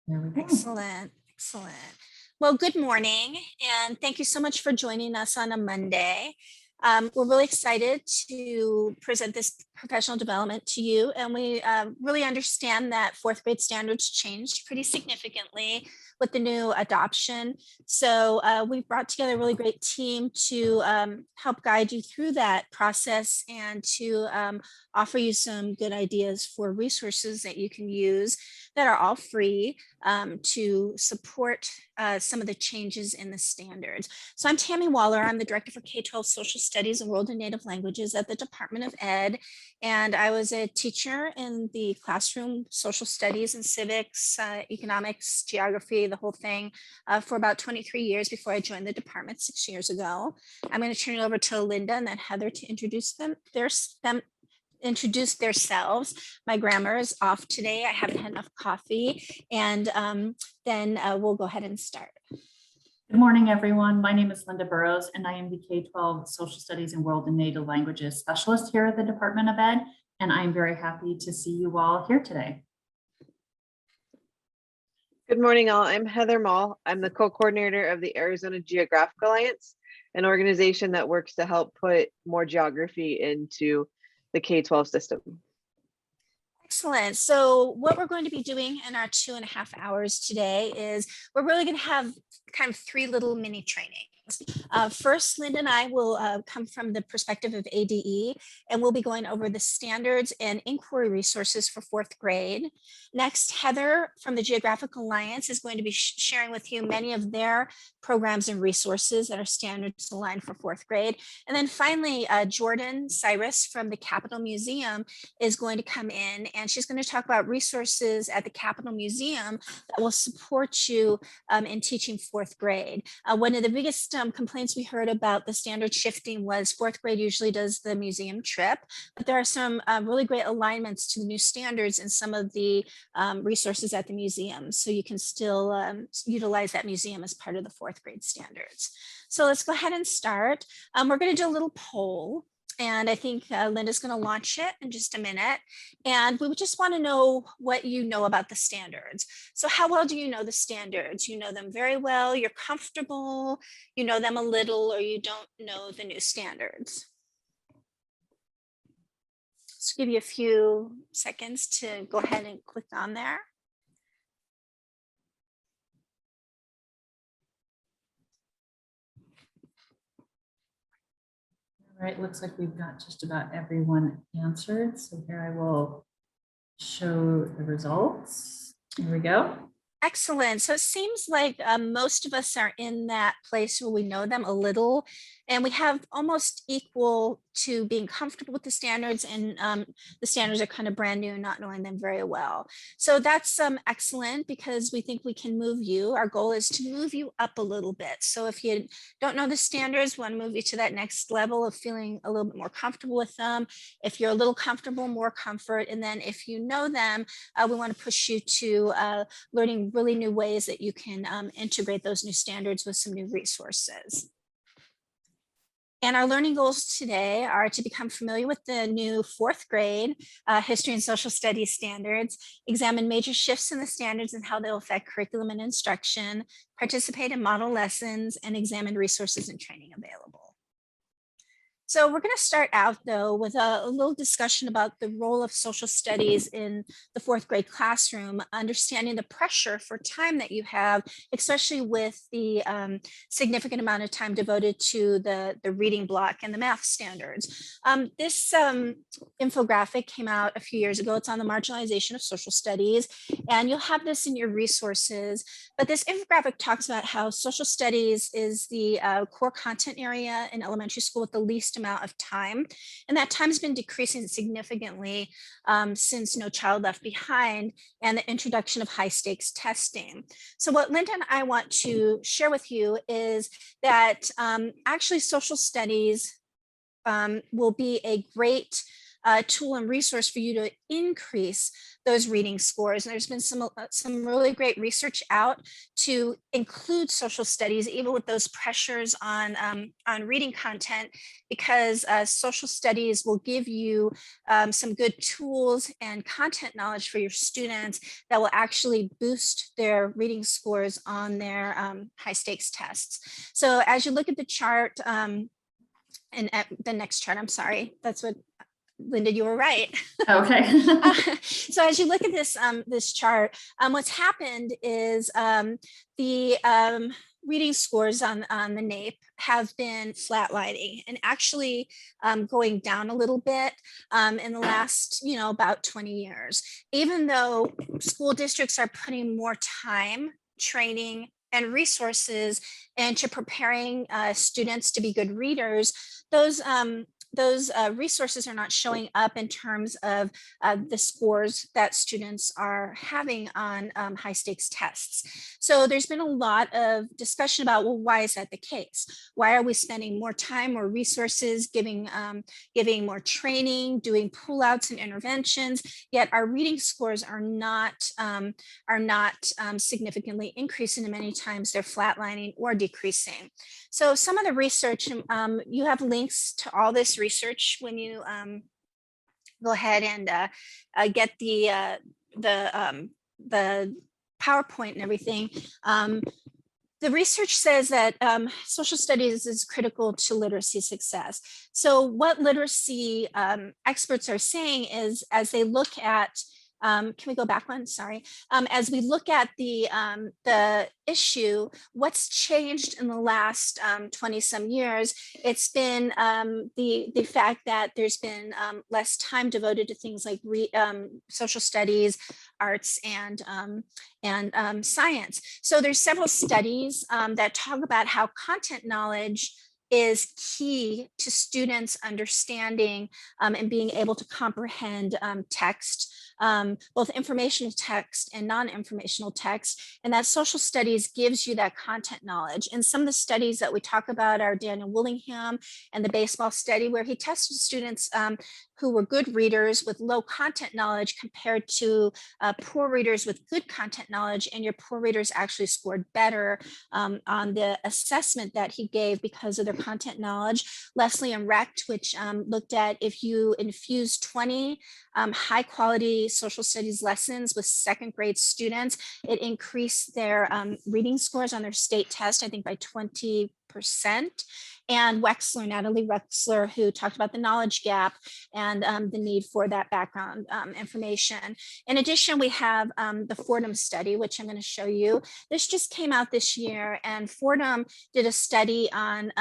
There we go. Excellent, excellent. Well, good morning, and thank you so much for joining us on a Monday. We're really excited to present this professional development to you, and we really understand that fourth grade standards changed pretty significantly with the new adoption. So we've brought together a really great team to help guide you through that process and to offer you some good ideas for resources that you can use that are all free to support some of the changes in the standards. So I'm Tammy Waller. I'm the Director for K-12 Social Studies and World and Native Languages at the Department of Ed. And I was a teacher in the classroom, social studies and civics, economics, geography, the whole thing for about 23 years before I joined the department 6 years ago. I'm going to turn it over to Linda and then Heather to introduce introduce themselves. My grammar is off today. I haven't had enough coffee, and then we'll go ahead and start. Good morning, everyone. My name is Linda Burrows, and I am the K-12 Social Studies and World and Native Languages Specialist here at the Department of Ed, and I'm very happy to see you all here today. Good morning, all. I'm Heather Mall. I'm the co-coordinator of the Arizona Geographic Alliance, an organization that works to help put more geography into the K-12 system. Excellent. So what we're going to be doing in our 2.5 hours today is we're really going to have kind of 3 little mini trainings. First, Linda and I will come from the perspective of ADE, and we'll be going over the standards and inquiry resources for 4th grade. Next, Heather from the Geographic Alliance is going to be sharing with you many of their programs and resources that are standards aligned for 4th grade. And then finally, Jordan Cyrus from the Capitol Museum is going to come in, and she's going to talk about resources at the Capitol Museum that will support you in teaching 4th grade. One of the biggest complaints we heard about the standard shifting was 4th grade usually does the museum trip, but there are some really great alignments to the new standards in some of the resources at the museum. So you can still utilize that museum as part of the 4th grade standards. So let's go ahead and start. We're going to do a little poll. And I think Linda's going to launch it in just a minute. And we would just want to know what you know about the standards. So how well do you know the standards? You know them very well, you're comfortable, you know them a little, or you don't know the new standards. Just give you a few seconds to go ahead and click on there. All right, looks like we've got just about everyone answered. So here I will show the results. Here we go. Excellent. So it seems like most of us are in that place where we know them a little, and we have almost equal to being comfortable with the standards, and the standards are kind of brand new, not knowing them very well. So that's excellent, because we think we can move you. Our goal is to move you up a little bit. So if you don't know the standards, we want to move you to that next level of feeling a little bit more comfortable with them. If you're a little comfortable, more comfort. And then if you know them, we want to push you to learning really new ways that you can integrate those new standards with some new resources. And our learning goals today are to become familiar with the new 4th grade history and social studies standards, examine major shifts in the standards and how they'll affect curriculum and instruction, participate in model lessons, and examine resources and training available. So we're going to start out, though, with a little discussion about the role of social studies in the 4th grade classroom, understanding the pressure for time that you have, especially with the significant amount of time devoted to the reading block and the math standards. This infographic came out a few years ago. It's on the marginalization of social studies, and you'll have this in your resources. But this infographic talks about how social studies is the core content area in elementary school with the least amount of time, and that time has been decreasing significantly since No Child Left Behind and the introduction of high stakes testing. So what Linda and I want to share with you is that actually social studies will be a great tool and resource for you to increase those reading scores. And there's been some really great research out to include social studies, even with those pressures on reading content, because social studies will give you some good tools and content knowledge for your students that will actually boost their reading scores on their high stakes tests. So as you look at the chart, and at the next chart, I'm sorry, that's what, Linda, you were right. Okay. So as you look at this this chart, what's happened is the reading scores on the NAEP have been flatlining and actually going down a little bit in the last, about 20 years. Even though school districts are putting more time, training, and resources into preparing students to be good readers, those resources are not showing up in terms of the scores that students are having on high stakes tests. So there's been a lot of discussion about, well, why is that the case? Why are we spending more time or resources giving more training, doing pullouts and interventions, yet our reading scores are not significantly increasing, and many times they're flatlining or decreasing. So some of the research, you have links to all this research when you go ahead and get the PowerPoint and everything. The research says that social studies is critical to literacy success. So what literacy experts are saying is, as they look at, can we go back one? Sorry. As we look at the issue, what's changed in the last 20 some years, it's been the fact that there's been less time devoted to things like social studies, arts, and science. So there's several studies that talk about how content knowledge is key to students understanding and being able to comprehend text, both informational text and non-informational text, and that social studies gives you that content knowledge. And some of the studies that we talk about are Daniel Willingham and the baseball study, where he tested students who were good readers with low content knowledge compared to poor readers with good content knowledge, and your poor readers actually scored better on the assessment that he gave because of their content knowledge. Leslie and Recht, which looked at if you infuse 20 high quality social studies lessons with second grade students, it increased their reading scores on their state test, I think by 20%. And Wexler, Natalie Wexler, who talked about the knowledge gap and the need for that background information. In addition, we have the Fordham Study, which I'm going to show you. This just came out this year, and Fordham did a study on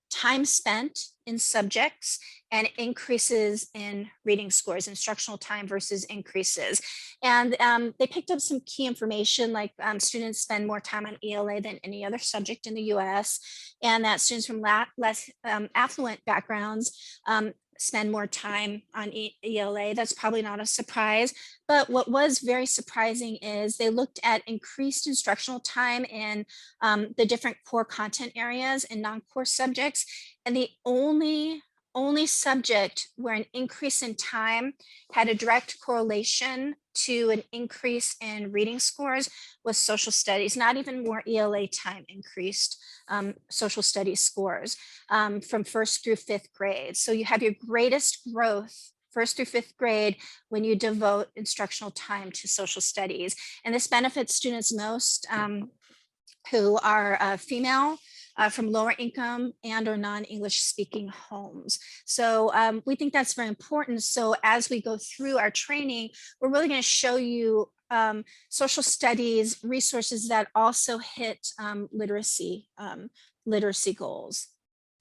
time spent in subjects and increases in reading scores, instructional time versus increases. And they picked up some key information, like students spend more time on ELA than any other subject in the US, and that students from less affluent backgrounds spend more time on ELA. That's probably not a surprise. But what was very surprising is they looked at increased instructional time in the different core content areas and non-core subjects. And the only subject where an increase in time had a direct correlation to an increase in reading scores was social studies. Not even more ELA time increased social studies scores from first through fifth grade. So you have your greatest growth first through fifth grade when you devote instructional time to social studies. And this benefits students most who are female, from lower income and or non-English speaking homes. So we think that's very important. So as we go through our training, we're really going to show you social studies resources that also hit literacy goals.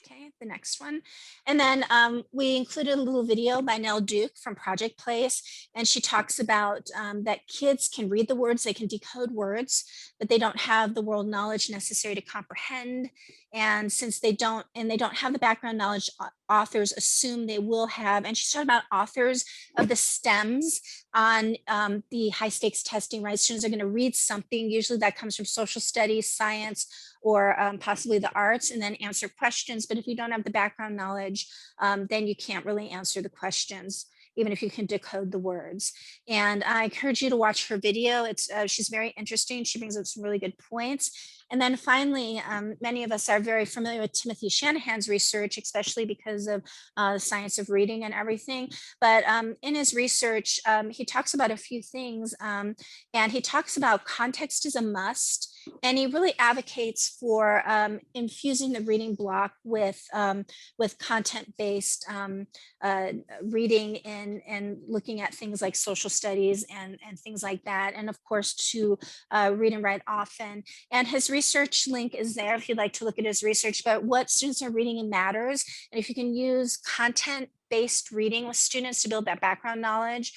Okay, the next one. And then we included a little video by Nell Duke from Project Place. And she talks about that kids can read the words, they can decode words, but they don't have the world knowledge necessary to comprehend. And since they don't have the background knowledge, authors assume they will have. And she's talking about authors of the STEMs on the high stakes testing, right? Students are going to read something, usually that comes from social studies, science, or possibly the arts, and then answer questions. But if you don't have the background knowledge, then you can't really answer the questions. even if you can decode the words. And I encourage you to watch her video. She's very interesting. She brings up some really good points. And then finally, many of us are very familiar with Timothy Shanahan's research, especially because of the science of reading and everything. But in his research, he talks about a few things, and he talks about context is a must. And he really advocates for infusing the reading block with content-based reading and looking at things like social studies and things like that. And of course, to read and write often. And his research link is there if you'd like to look at his research, but what students are reading and matters. And if you can use content-based reading with students to build that background knowledge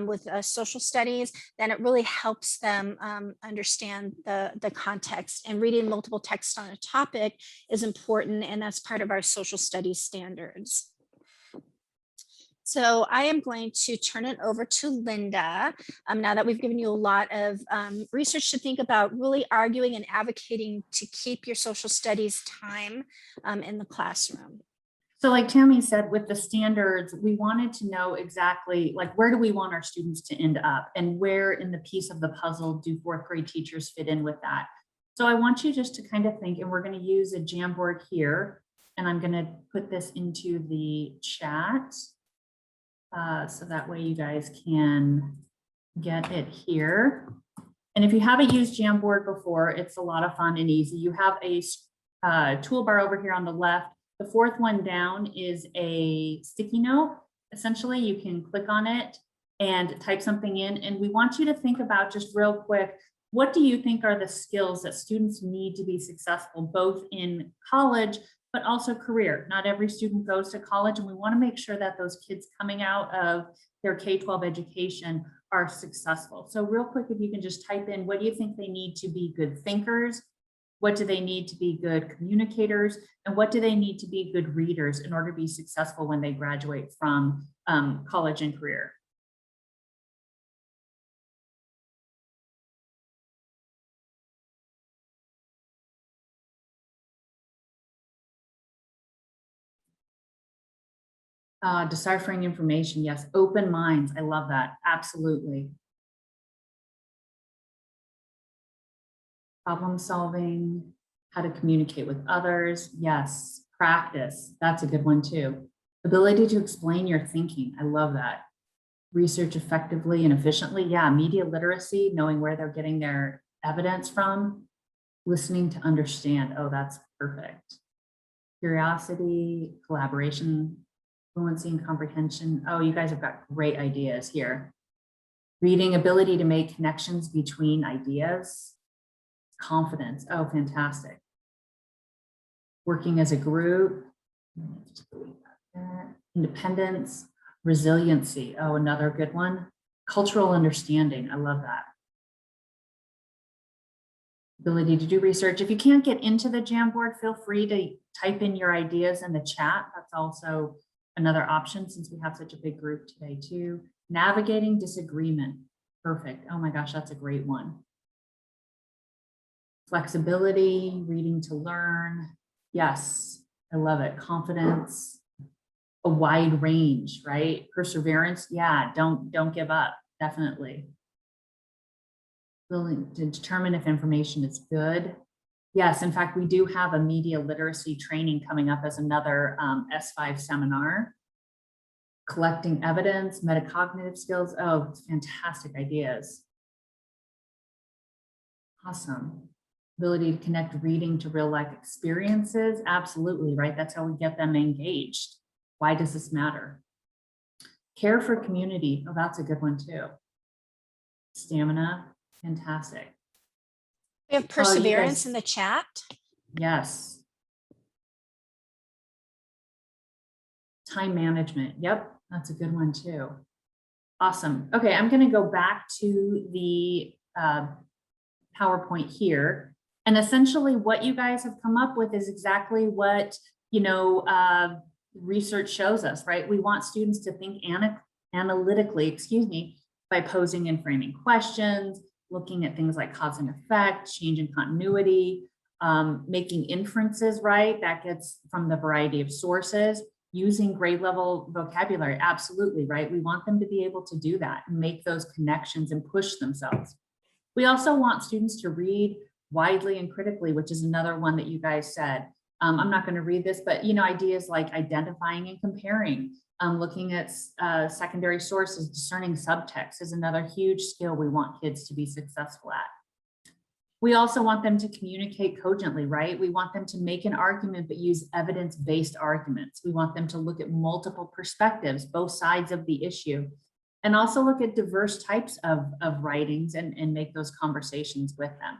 with social studies, then it really helps them understand the context. And reading multiple texts on a topic is important, and that's part of our social studies standards. So I am going to turn it over to Linda. Now that we've given you a lot of research to think about, really arguing and advocating to keep your social studies time in the classroom. So like Tammy said, with the standards, we wanted to know exactly like where do we want our students to end up and where in the piece of the puzzle do fourth grade teachers fit in with that. So I want you just to kind of think, and we're going to use a Jamboard here, and I'm going to put this into the chat. So that way you guys can get it here. And if you haven't used Jamboard before, it's a lot of fun and easy. You have a toolbar over here on the left. The fourth one down is a sticky note. Essentially, you can click on it and type something in. And we want you to think about just real quick, what do you think are the skills that students need to be successful, both in college, but also career? Not every student goes to college, and we want to make sure that those kids coming out of their K-12 education are successful. So real quick, if you can just type in, what do you think they need to be good thinkers? What do they need to be good communicators? And what do they need to be good readers in order to be successful when they graduate from college and career? Deciphering information, yes. Open minds, I love that, absolutely. Problem solving, how to communicate with others, yes. Practice, that's a good one too. Ability to explain your thinking, I love that. Research effectively and efficiently, yeah. Media literacy, knowing where they're getting their evidence from. Listening to understand, oh, that's perfect. Curiosity, collaboration, fluency and comprehension. Oh, you guys have got great ideas here. Reading, ability to make connections between ideas. Confidence, oh, fantastic. Working as a group. Independence, resiliency, oh, another good one. Cultural understanding, I love that. Ability to do research. If you can't get into the Jamboard, feel free to type in your ideas in the chat. That's also another option since we have such a big group today too. Navigating disagreement, perfect. Oh my gosh, that's a great one. Flexibility, reading to learn. Yes, I love it. Confidence, a wide range, right? Perseverance, yeah, don't give up, definitely. Willing to determine if information is good. Yes, in fact, we do have a media literacy training coming up as another S5 seminar. Collecting evidence, metacognitive skills. Oh, it's fantastic ideas. Awesome. Ability to connect reading to real life experiences. Absolutely, right? That's how we get them engaged. Why does this matter? Care for community. Oh, that's a good one too. Stamina. Fantastic. We have perseverance in the chat. Yes. Time management. Yep, that's a good one too. Awesome. Okay, I'm going to go back to the PowerPoint here. And essentially what you guys have come up with is exactly what, research shows us, right? We want students to think analytically, by posing and framing questions, looking at things like cause and effect, change in continuity, making inferences, right? That gets from the variety of sources, Using grade level vocabulary, absolutely, right? We want them to be able to do that and make those connections and push themselves. We also want students to read widely and critically, which is another one that you guys said. I'm not going to read this, but ideas like identifying and comparing, looking at secondary sources, discerning subtext is another huge skill we want kids to be successful at. We also want them to communicate cogently, right? We want them to make an argument, but use evidence-based arguments. We want them to look at multiple perspectives, both sides of the issue, and also look at diverse types of writings and make those conversations with them.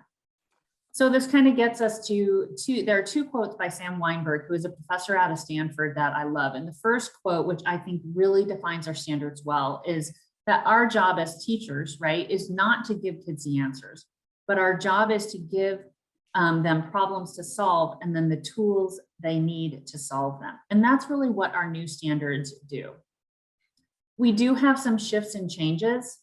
So this kind of gets us to there are two quotes by Sam Weinberg, who is a professor out of Stanford that I love. And the first quote, which I think really defines our standards well, is that our job as teachers, right, is not to give kids the answers, but our job is to give them problems to solve and then the tools they need to solve them. And that's really what our new standards do. We do have some shifts and changes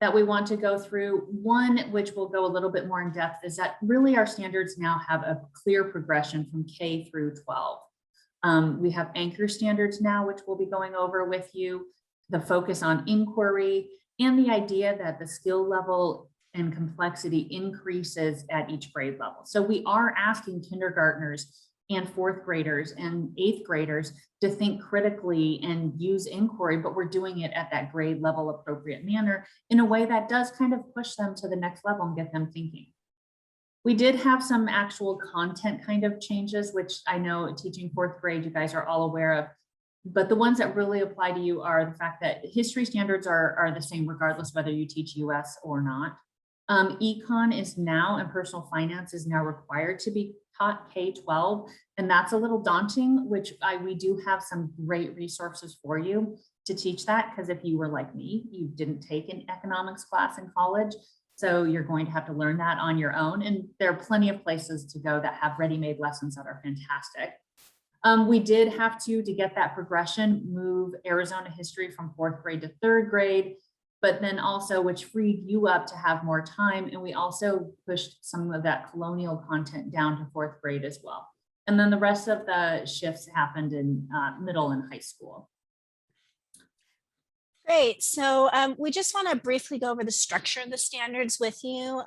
that we want to go through. One, which we'll go a little bit more in depth, is that really our standards now have a clear progression from K through 12. We have anchor standards now, which we'll be going over with you, the focus on inquiry, and the idea that the skill level and complexity increases at each grade level. So we are asking kindergartners and fourth graders and eighth graders to think critically and use inquiry, but we're doing it at that grade level appropriate manner in a way that does kind of push them to the next level and get them thinking. We did have some actual content kind of changes, which I know teaching fourth grade, you guys are all aware of, but the ones that really apply to you are the fact that history standards are the same regardless whether you teach US or not. Econ is now, and personal finance is now required to be taught K-12, and that's a little daunting, which we do have some great resources for you to teach that, because if you were like me, you didn't take an economics class in college, so you're going to have to learn that on your own, and there are plenty of places to go that have ready-made lessons that are fantastic. We did have to get that progression, move Arizona history from fourth grade to third grade, but then also which freed you up to have more time. And we also pushed some of that colonial content down to fourth grade as well. And then the rest of the shifts happened in middle and high school. Great. So we just want to briefly go over the structure of the standards with you.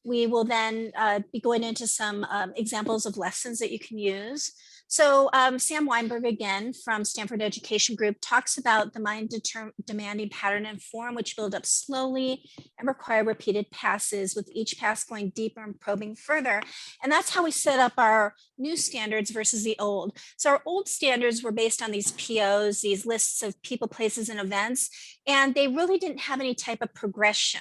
We will then be going into some examples of lessons that you can use. So Sam Weinberg, again, from Stanford Education Group, talks about the mind-demanding pattern and form, which build up slowly and require repeated passes, with each pass going deeper and probing further. And that's how we set up our new standards versus the old. So our old standards were based on these POs, these lists of people, places, and events, and they really didn't have any type of progression.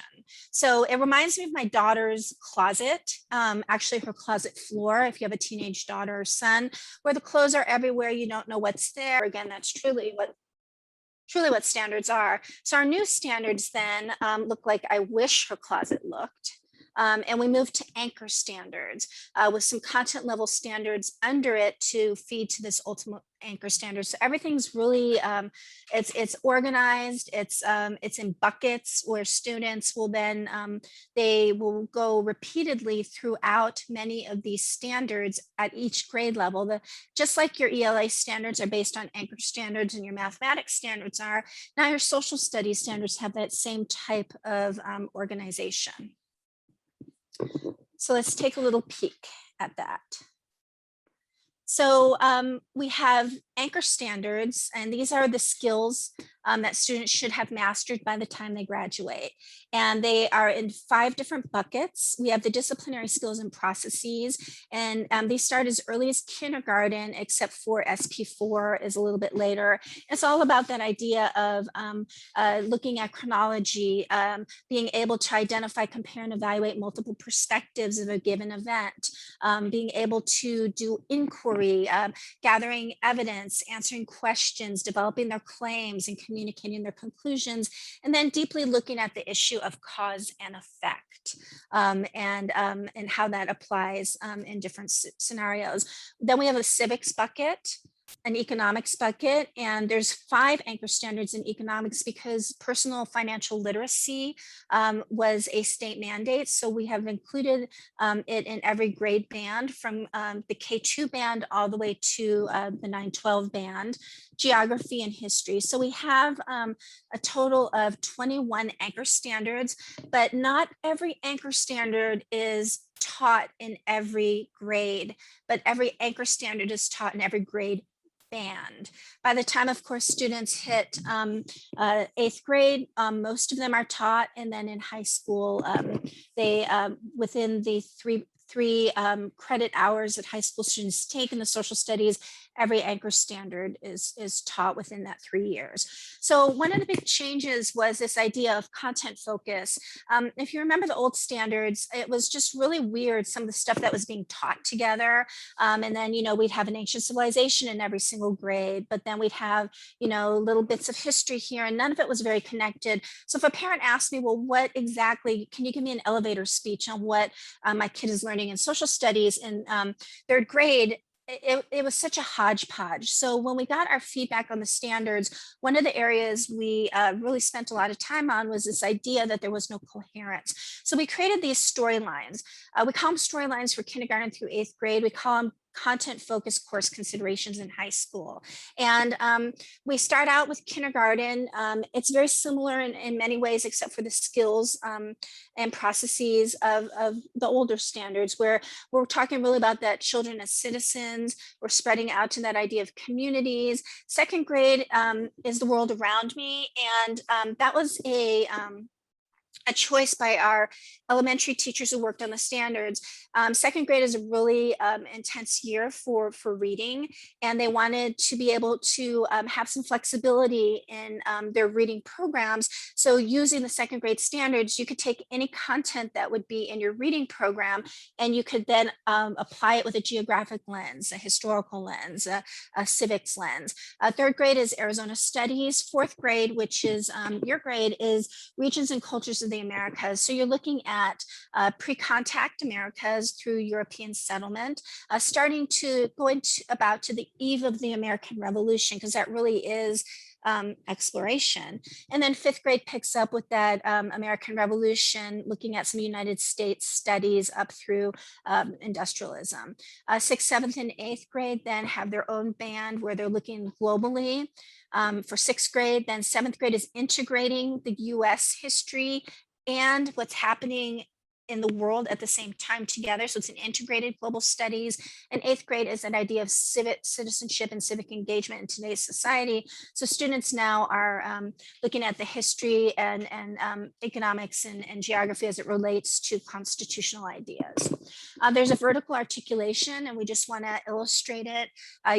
So it reminds me of my daughter's closet, actually her closet floor, if you have a teenage daughter or son, where the clothes are everywhere, you don't know what's there. Again, that's truly what standards are. So our new standards then look like I wish her closet looked. And we moved to anchor standards with some content level standards under it to feed to this ultimate anchor standard. So everything's really, it's organized, it's in buckets where students will then, they will go repeatedly throughout many of these standards at each grade level. Just like your ELA standards are based on anchor standards and your mathematics standards are, now your social studies standards have that same type of organization. So let's take a little peek at that. So we have anchor standards, and these are the skills that students should have mastered by the time they graduate. And they are in 5 different buckets. We have the disciplinary skills and processes, and they start as early as kindergarten, except for SP4 is a little bit later. It's all about that idea of looking at chronology, being able to identify, compare, and evaluate multiple perspectives of a given event, being able to do inquiry, gathering evidence, answering questions, developing their claims, and communicating their conclusions, and then deeply looking at the issue of cause and effect, and how that applies in different scenarios. Then we have a civics bucket. an economics bucket, and there's 5 anchor standards in economics because personal financial literacy was a state mandate. So we have included it in every grade band from the K2 band all the way to the 912 band, geography and history. So we have a total of 21 anchor standards, but not every anchor standard is taught in every grade, but every anchor standard is taught in every grade band. By the time, of course, students hit 8th grade, most of them are taught, and then in high school, they within the three credit hours that high school students take in the social studies, every anchor standard is taught within that 3 years. So one of the big changes was this idea of content focus. If you remember the old standards, it was just really weird, some of the stuff that was being taught together. And then, we'd have an ancient civilization in every single grade, but then we'd have, little bits of history here, and none of it was very connected. So if a parent asked me, well, what exactly, can you give me an elevator speech on what my kid is learning in social studies in 3rd grade, it was such a hodgepodge. So when we got our feedback on the standards, one of the areas we really spent a lot of time on was this idea that there was no coherence. So we created these storylines. We call them storylines for kindergarten through 8th grade. We call them content-focused course considerations in high school. And we start out with kindergarten. It's very similar in many ways, except for the skills and processes of the older standards, where we're talking really about that children as citizens. We're spreading out to that idea of communities. 2nd grade is the world around me. And that was a choice by our elementary teachers who worked on the standards. 2nd grade is a really intense year for reading, and they wanted to be able to have some flexibility in their reading programs. So using the 2nd grade standards, you could take any content that would be in your reading program, and you could then apply it with a geographic lens, a historical lens, a civics lens. 3rd grade is Arizona Studies. 4th grade, which is your grade, is regions and cultures of the Americas. So you're looking at pre-contact Americas through European settlement, starting to go into about to the eve of the American Revolution, because that really is exploration. And then 5th grade picks up with that American Revolution, looking at some United States studies up through industrialism. 6th, 7th, and 8th grade then have their own band where they're looking globally. For 6th grade, then 7th grade is integrating the US history and what's happening in the world at the same time together. So it's an integrated global studies. And 8th grade is an idea of civic citizenship and civic engagement in today's society. So students now are looking at the history and economics and geography as it relates to constitutional ideas. There's a vertical articulation, and we just want to illustrate it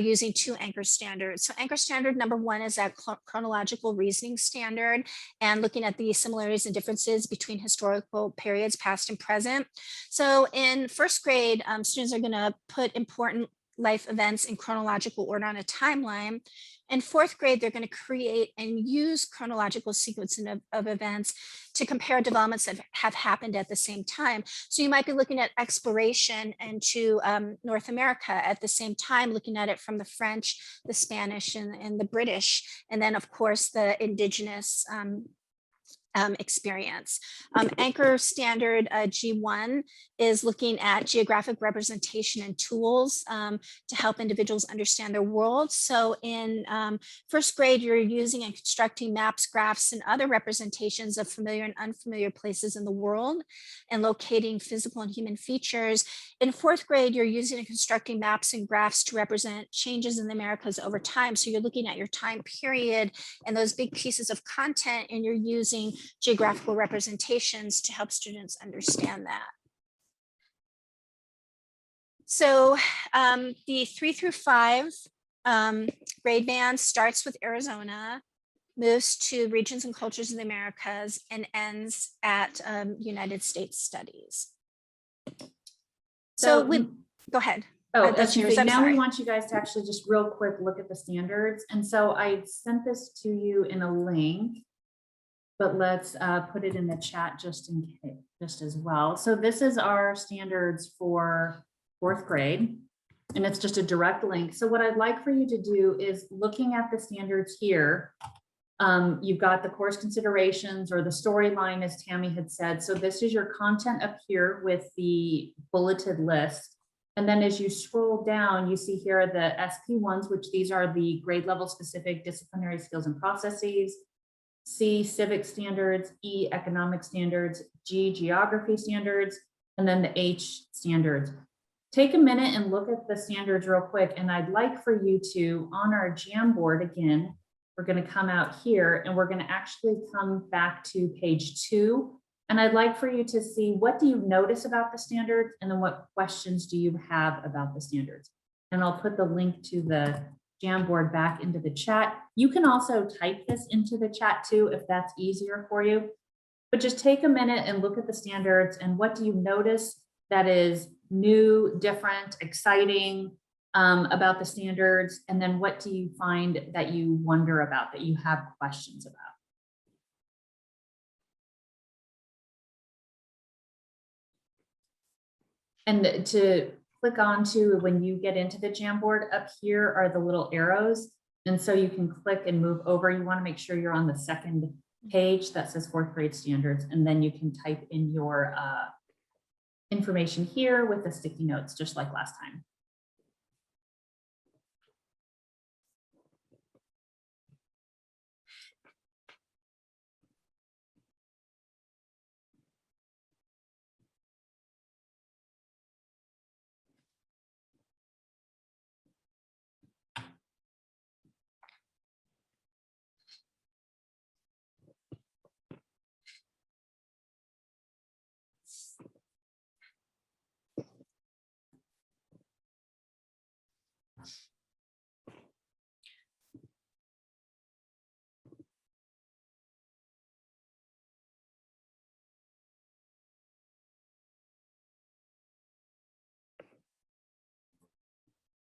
using 2 anchor standards. So anchor standard number 1 is that chronological reasoning standard, and looking at the similarities and differences between historical periods, past and present. So in 1st grade, students are going to put important life events in chronological order on a timeline. In 4th grade, they're going to create and use chronological sequencing of events to compare developments that have happened at the same time. So you might be looking at exploration into North America at the same time, looking at it from the French, the Spanish, and the British, and then of course the indigenous experience. Anchor standard G1 is looking at geographic representation and tools to help individuals understand their world. So in 1st grade, you're using and constructing maps, graphs, and other representations of familiar and unfamiliar places in the world and locating physical and human features. In 4th grade, you're using and constructing maps and graphs to represent changes in the Americas over time. So you're looking at your time period and those big pieces of content, and you're using geographical representations to help students understand that. So the 3 through 5 grade band starts with Arizona, moves to regions and cultures of the Americas, and ends at United States Studies. So go ahead. Oh, that's okay. yours. So I'm now we sorry. want you guys to actually just real quick look at the standards. And so I sent this to you in a link, but let's put it in the chat just in case, just as well. So this is our standards for 4th grade. and it's just a direct link. So what I'd like for you to do is looking at the standards here. You've got the course considerations or the storyline, as Tammy had said. So this is your content up here with the bulleted list. And then as you scroll down, you see here the SP1s, which these are the grade level specific disciplinary skills and processes. C, civic standards, E, economic standards, G, geography standards, and then the H, standards. Take a minute and look at the standards real quick. And I'd like for you to, on our Jamboard again, we're going to come out here and we're going to actually come back to page 2. And I'd like for you to see, what do you notice about the standards? And then what questions do you have about the standards? And I'll put the link to the Jamboard back into the chat. You can also type this into the chat too, if that's easier for you. But just take a minute and look at the standards and what do you notice that is new, different, exciting about the standards? And then what do you find that you wonder about, that you have questions about? And to click on to, when you get into the Jamboard, up here are the little arrows. And so you can click and move over. You want to make sure you're on the second page that says 4th grade standards. And then you can type in your information here with the sticky notes, just like last time.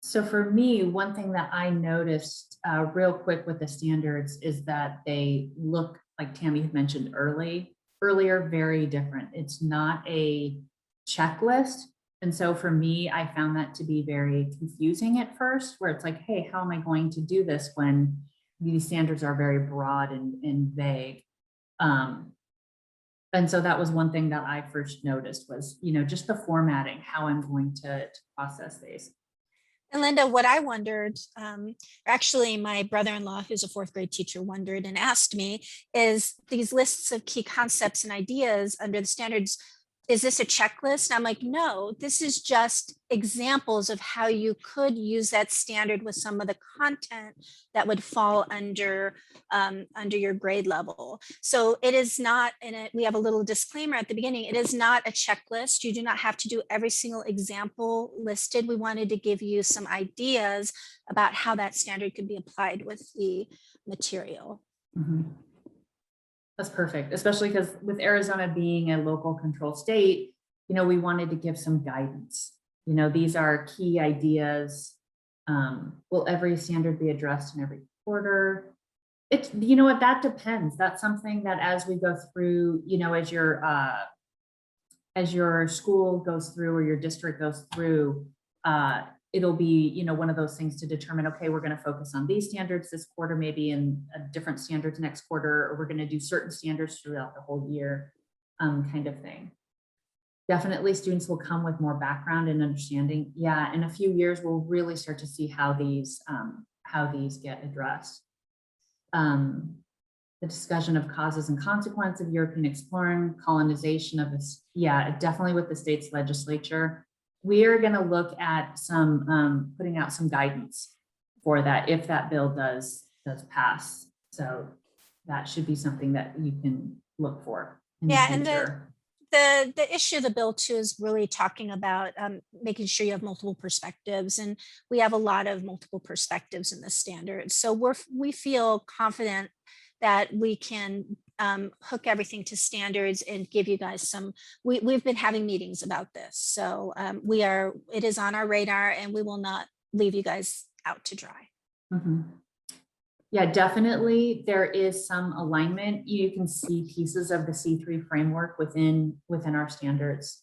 So for me, one thing that I noticed real quick with the standards is that they look, like Tammy had mentioned earlier, very different. It's not a checklist. And so for me, I found that to be very confusing at first, where it's like, hey, how am I going to do this when these standards are very broad and vague? And so that was one thing that I first noticed was, you know, just the formatting, how I'm going to process these. And Linda, what I wondered, actually my brother-in-law, who's a 4th grade teacher, wondered and asked me, is these lists of key concepts and ideas under the standards, is this a checklist? And I'm like, no, this is just examples of how you could use that standard with some of the content that would fall under your grade level. So it is not, and we have a little disclaimer at the beginning, it is not a checklist. You do not have to do every single example listed. We wanted to give you some ideas about how that standard could be applied with the material. Mm-hmm. That's perfect, especially because with Arizona being a local control state, you know, we wanted to give some guidance. You know, these are key ideas. Will every standard be addressed in every quarter? It's, you know what, that depends. That's something that as we go through, you know, as your school goes through or your district goes through, it'll be, you know, one of those things to determine, okay, we're going to focus on these standards this quarter, maybe in different standards next quarter, or we're going to do certain standards throughout the whole year, kind of thing. Definitely students will come with more background and understanding. Yeah, in a few years, we'll really start to see how these get addressed. The discussion of causes and consequences of European exploring, colonization of this, yeah, definitely with the state's legislature. We are going to look at some putting out some guidance for that if that bill does pass. So that should be something that you can look for in the future. And the issue of the bill too is really talking about making sure you have multiple perspectives, and we have a lot of multiple perspectives in the standards. So we feel confident that we can hook everything to standards and give you guys some, we've been having meetings about this. So it is on our radar and we will not leave you guys out to dry. Mm-hmm. Yeah, definitely. There is some alignment. You can see pieces of the C3 framework within our standards.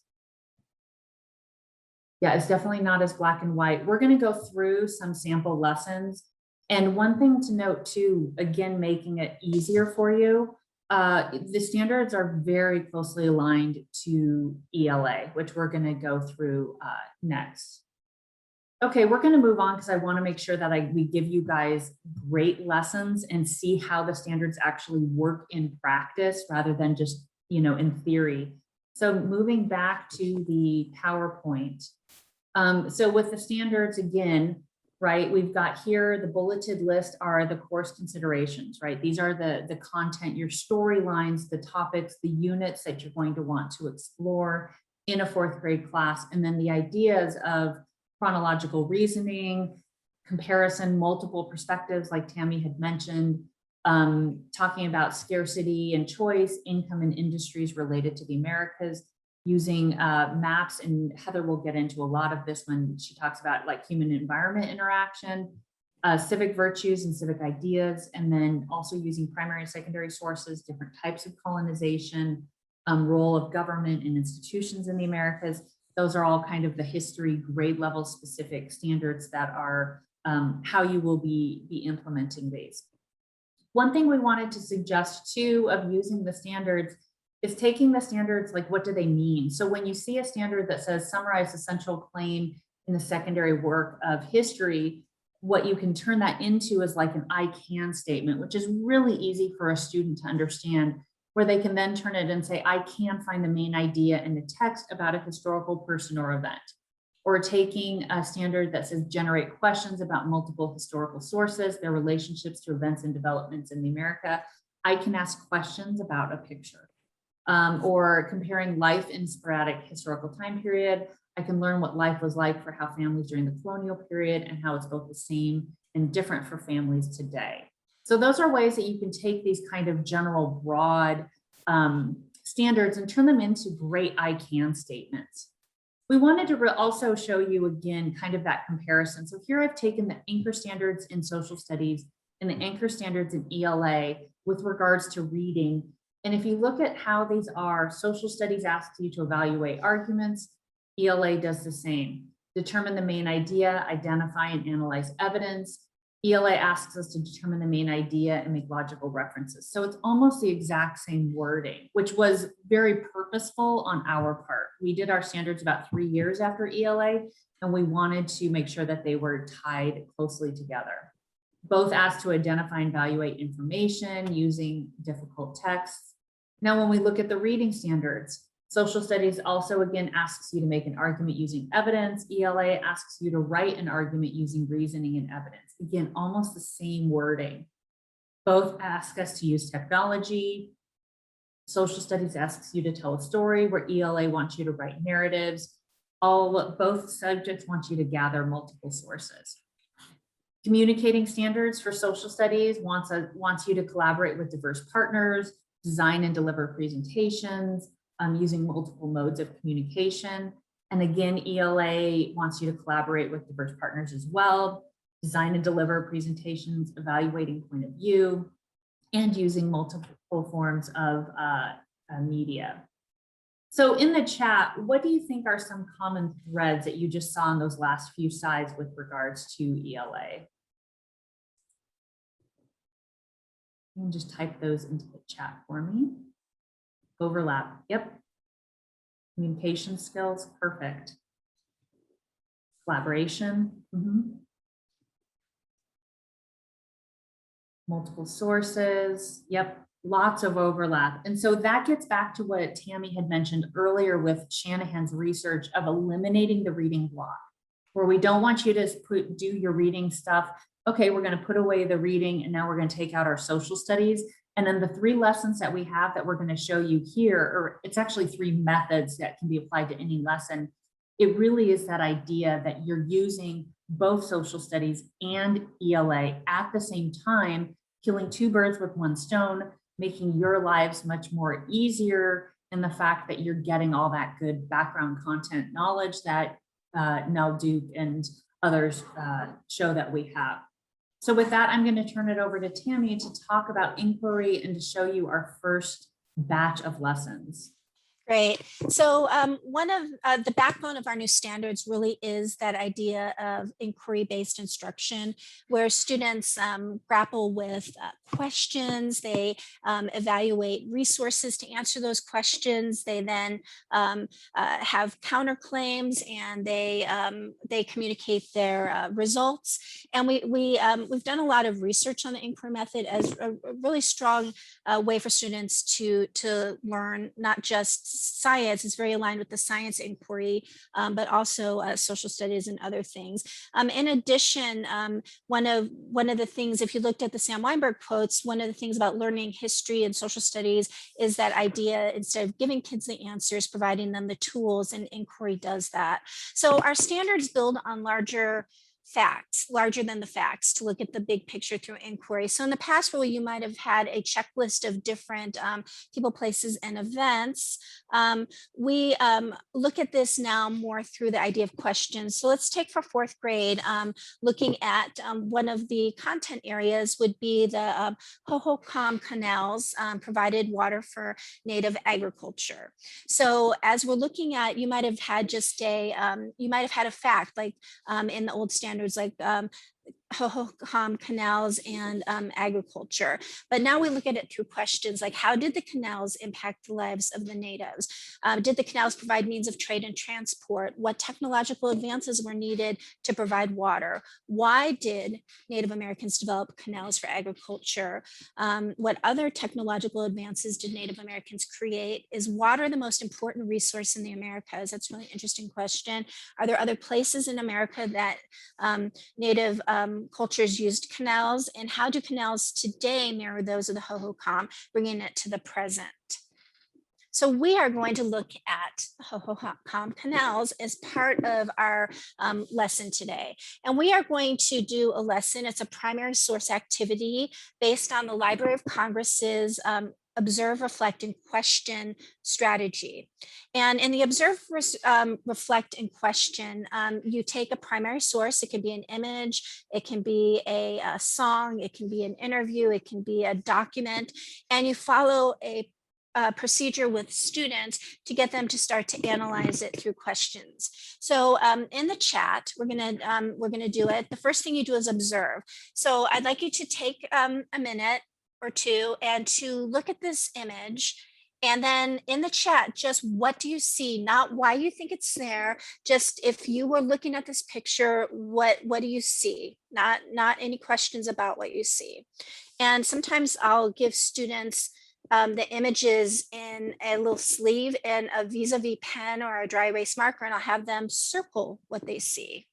Yeah, it's definitely not as black and white. We're going to go through some sample lessons. And one thing to note too, again, making it easier for you, the standards are very closely aligned to ELA, which we're going to go through next. Okay, we're going to move on because I want to make sure that we give you guys great lessons and see how the standards actually work in practice rather than just, in theory. So moving back to the PowerPoint. So with the standards, again, right, we've got here the bulleted list are the course considerations, right? These are the content, your storylines, the topics, the units that you're going to want to explore in a 4th grade class. And then the ideas of chronological reasoning, comparison, multiple perspectives, like Tammy had mentioned, talking about scarcity and choice, income and industries related to the Americas, using maps, and Heather will get into a lot of this when she talks about like human environment interaction, civic virtues and civic ideas, and then also using primary and secondary sources, different types of colonization, role of government and institutions in the Americas. Those are all kind of the history grade level specific standards that are how you will be implementing these. One thing we wanted to suggest too of using the standards is taking the standards, like what do they mean? So when you see a standard that says summarize essential claim in the secondary work of history, what you can turn that into is like an I can statement, which is really easy for a student to understand, where they can then turn it and say, I can find the main idea in the text about a historical person or event. Or taking a standard that says generate questions about multiple historical sources, their relationships to events and developments in the America. I can ask questions about a picture. Or comparing life in sporadic historical time period. I can learn what life was like for how families during the colonial period and how it's both the same and different for families today. So those are ways that you can take these kind of general broad standards and turn them into great I can statements. We wanted to also show you again kind of that comparison. So here I've taken the anchor standards in social studies and the anchor standards in ELA with regards to reading. And if you look at how these are, social studies asks you to evaluate arguments, ELA does the same. Determine the main idea, identify and analyze evidence. ELA asks us to determine the main idea and make logical references. So it's almost the exact same wording, which was very purposeful on our part. We did our standards about 3 years after ELA, and we wanted to make sure that they were tied closely together. Both asked to identify and evaluate information using difficult texts. Now, when we look at the reading standards, social studies also again asks you to make an argument using evidence. ELA asks you to write an argument using reasoning and evidence. Again, almost the same wording. Both ask us to use technology. Social studies asks you to tell a story, where ELA wants you to write narratives. Both subjects want you to gather multiple sources. Communicating standards for social studies wants you to collaborate with diverse partners, design and deliver presentations, using multiple modes of communication. And again, ELA wants you to collaborate with diverse partners as well, design and deliver presentations, evaluating point of view, and using multiple forms of media. So in the chat, what do you think are some common threads that you just saw in those last few slides with regards to ELA? You can just type those into the chat for me. Overlap, yep. Communication skills, perfect. Collaboration, multiple sources, yep, lots of overlap. And so that gets back to what Tammy had mentioned earlier with Shanahan's research of eliminating the reading block, where we don't want you to do your reading stuff. Okay, we're going to put away the reading and now we're going to take out our social studies. And then the 3 lessons that we have that we're going to show you here, or it's actually 3 methods that can be applied to any lesson. It really is that idea that you're using both social studies and ELA at the same time, killing 2 birds with 1 stone, making your lives much more easier in the fact that you're getting all that good background content knowledge that Nell Duke and others show that we have. So with that, I'm going to turn it over to Tammy to talk about inquiry and to show you our first batch of lessons. Great. So one of the backbone of our new standards really is that idea of inquiry-based instruction, where students grapple with questions, they evaluate resources to answer those questions, they then have counterclaims, and they communicate their results. And we've done a lot of research on the inquiry method as a really strong way for students to learn not just science, it's very aligned with the science inquiry, but also social studies and other things. In addition, one of the things, if you looked at the Sam Weinberg quotes, one of the things about learning history and social studies is that idea, instead of giving kids the answers, providing them the tools, and inquiry does that. So our standards build on larger than the facts, to look at the big picture through inquiry. So in the past, where you might have had a checklist of different people, places, and events, we look at this now more through the idea of questions. So let's take for fourth grade, looking at one of the content areas would be the Hohokam canals provided water for native agriculture. So as we're looking at, you might have had just you might have had a fact, like in the old standards, like Hohokam canals and agriculture. But now we look at it through questions like, how did the canals impact the lives of the natives? Did the canals provide means of trade and transport? What technological advances were needed to provide water? Why did Native Americans develop canals for agriculture? What other technological advances did Native Americans create? Is water the most important resource in the Americas? That's a really interesting question. Are there other places in America that Native cultures used canals, and how do canals today mirror those of the Hohokam, bringing it to the present? So we are going to look at Hohokam canals as part of our lesson today. And we are going to do a lesson, it's a primary source activity based on the Library of Congress's observe, reflect, and question strategy. And in the observe, reflect, and question, you take a primary source. It can be an image, it can be a song, it can be an interview, it can be a document, and you follow a procedure with students to get them to start to analyze it through questions. So in the chat, we're gonna do it. The first thing you do is observe. So I'd like you to take a minute or two and to look at this image, and then in the chat, just what do you see? Not why you think it's there, just if you were looking at this picture, what do you see? Not any questions about what you see. And sometimes I'll give students the images in a little sleeve and a vis-a-vis pen or a dry erase marker, and I'll have them circle what they see.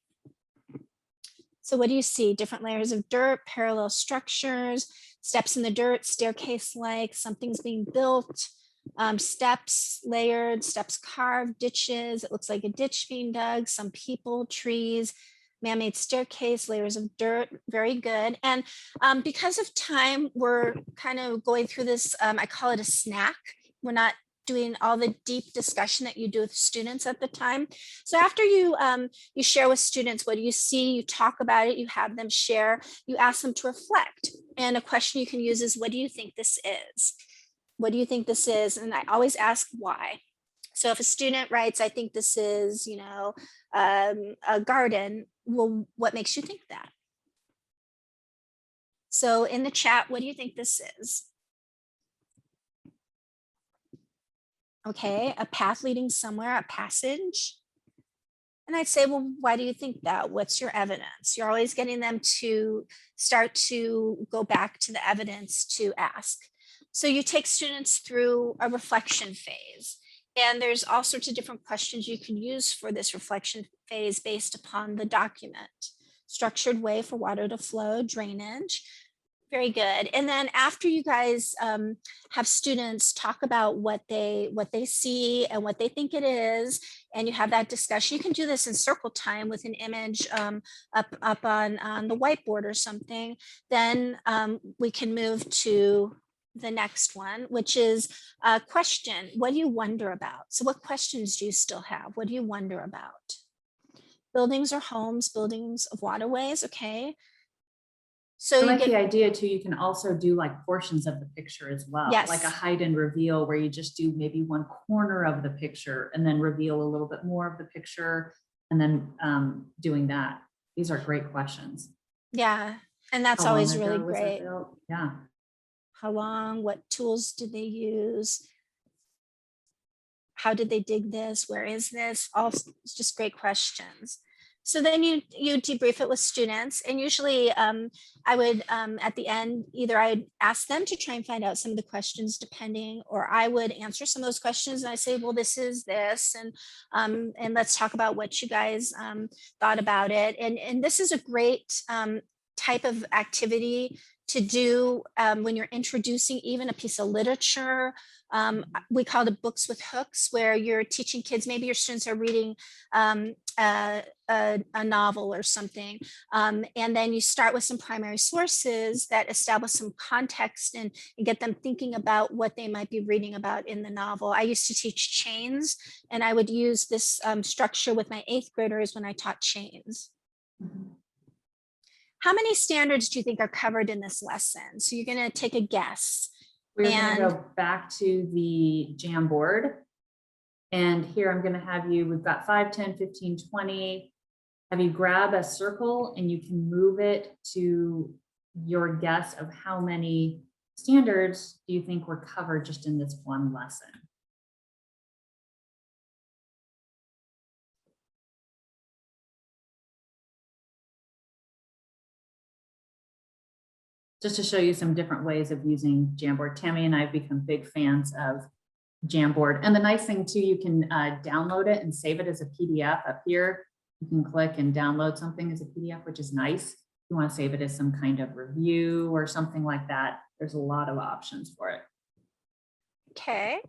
So what do you see? Different layers of dirt, parallel structures, steps in the dirt, staircase-like, something's being built, steps layered, steps carved, ditches. It looks like a ditch being dug, some people, trees, man-made staircase, layers of dirt. Very good. And because of time, we're kind of going through this, I call it a snack. We're not doing all the deep discussion that you do with students at the time. So after you you share with students, what do you see? You talk about it, you have them share, you ask them to reflect. And a question you can use is, what do you think this is? What do you think this is? And I always ask why. So if a student writes, I think this is, you know, a garden, well, what makes you think that? So in the chat, what do you think this is? Okay, a path leading somewhere, a passage. And I'd say, well, why do you think that? What's your evidence? You're always getting them to start to go back to the evidence to ask. So you take students through a reflection phase. And there's all sorts of different questions you can use for this reflection phase based upon the document. Structured way for water to flow, drainage. Very good. And then after you guys have students talk about what they see and what they think it is, and you have that discussion, you can do this in circle time with an image up on the whiteboard or something. Then we can move to the next one, which is a question. What do you wonder about? So what questions do you still have? What do you wonder about? Buildings or homes, buildings of waterways, okay. So I you like get, the idea too. You can also do like portions of the picture as well, like a yes, hide and reveal where you just do maybe one corner of the picture and then reveal a little bit more of the picture and then doing that. These are great questions. yeah. And that's How long always ago really was that great. built? Yeah. How long, what tools did they use? How did they dig this? Where is this? All just great questions. So then you debrief it with students, and usually I would at the end either I'd ask them to try and find out some of the questions depending, or I would answer some of those questions and I say, well, this is this, and let's talk about what you guys thought about it. And this is a great type of activity to do when you're introducing even a piece of literature. We call it books with hooks, where you're teaching kids, maybe your students are reading a novel or something. And then you start with some primary sources that establish some context and get them thinking about what they might be reading about in the novel. I used to teach chains, and I would use this structure with my 8th graders when I taught chains. Mhm. How many standards do you think are covered in this lesson? So you're going to take a guess. We're going And to go back to the Jamboard. And here I'm going to have you, we've got 5, 10, 15, 20. Have you grab a circle and you can move it to your guess of how many standards do you think were covered just in this one lesson? Just to show you some different ways of using Jamboard. Tammy and I have become big fans of Jamboard. And the nice thing too, you can download it and save it as a PDF up here. You can click and download something as a PDF, which is nice. If you want to save it as some kind of review or something like that, there's a lot of options for it. okay,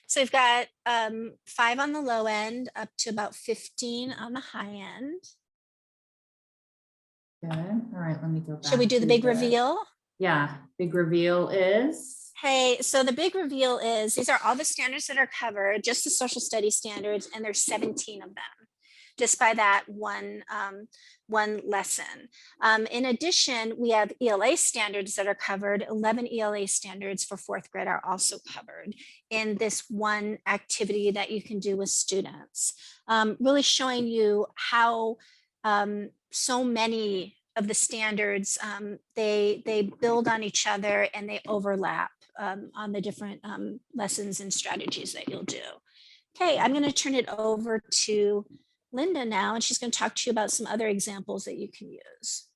so we've got 5 on the low end up to about 15 on the high end. Good. All right, let me go back. Should we do the big reveal? Yeah, big reveal is. Hey, so the big reveal is these are all the standards that are covered, just the social studies standards, and there's 17 of them, just by that one lesson. In addition, we have ELA standards that are covered. 11 ELA standards for 4th grade are also covered in this one activity that you can do with students, really showing you how so many of the standards, they build on each other and they overlap on the different lessons and strategies that you'll do. Okay, I'm going to turn it over to Linda now, and she's going to talk to you about some other examples that you can use.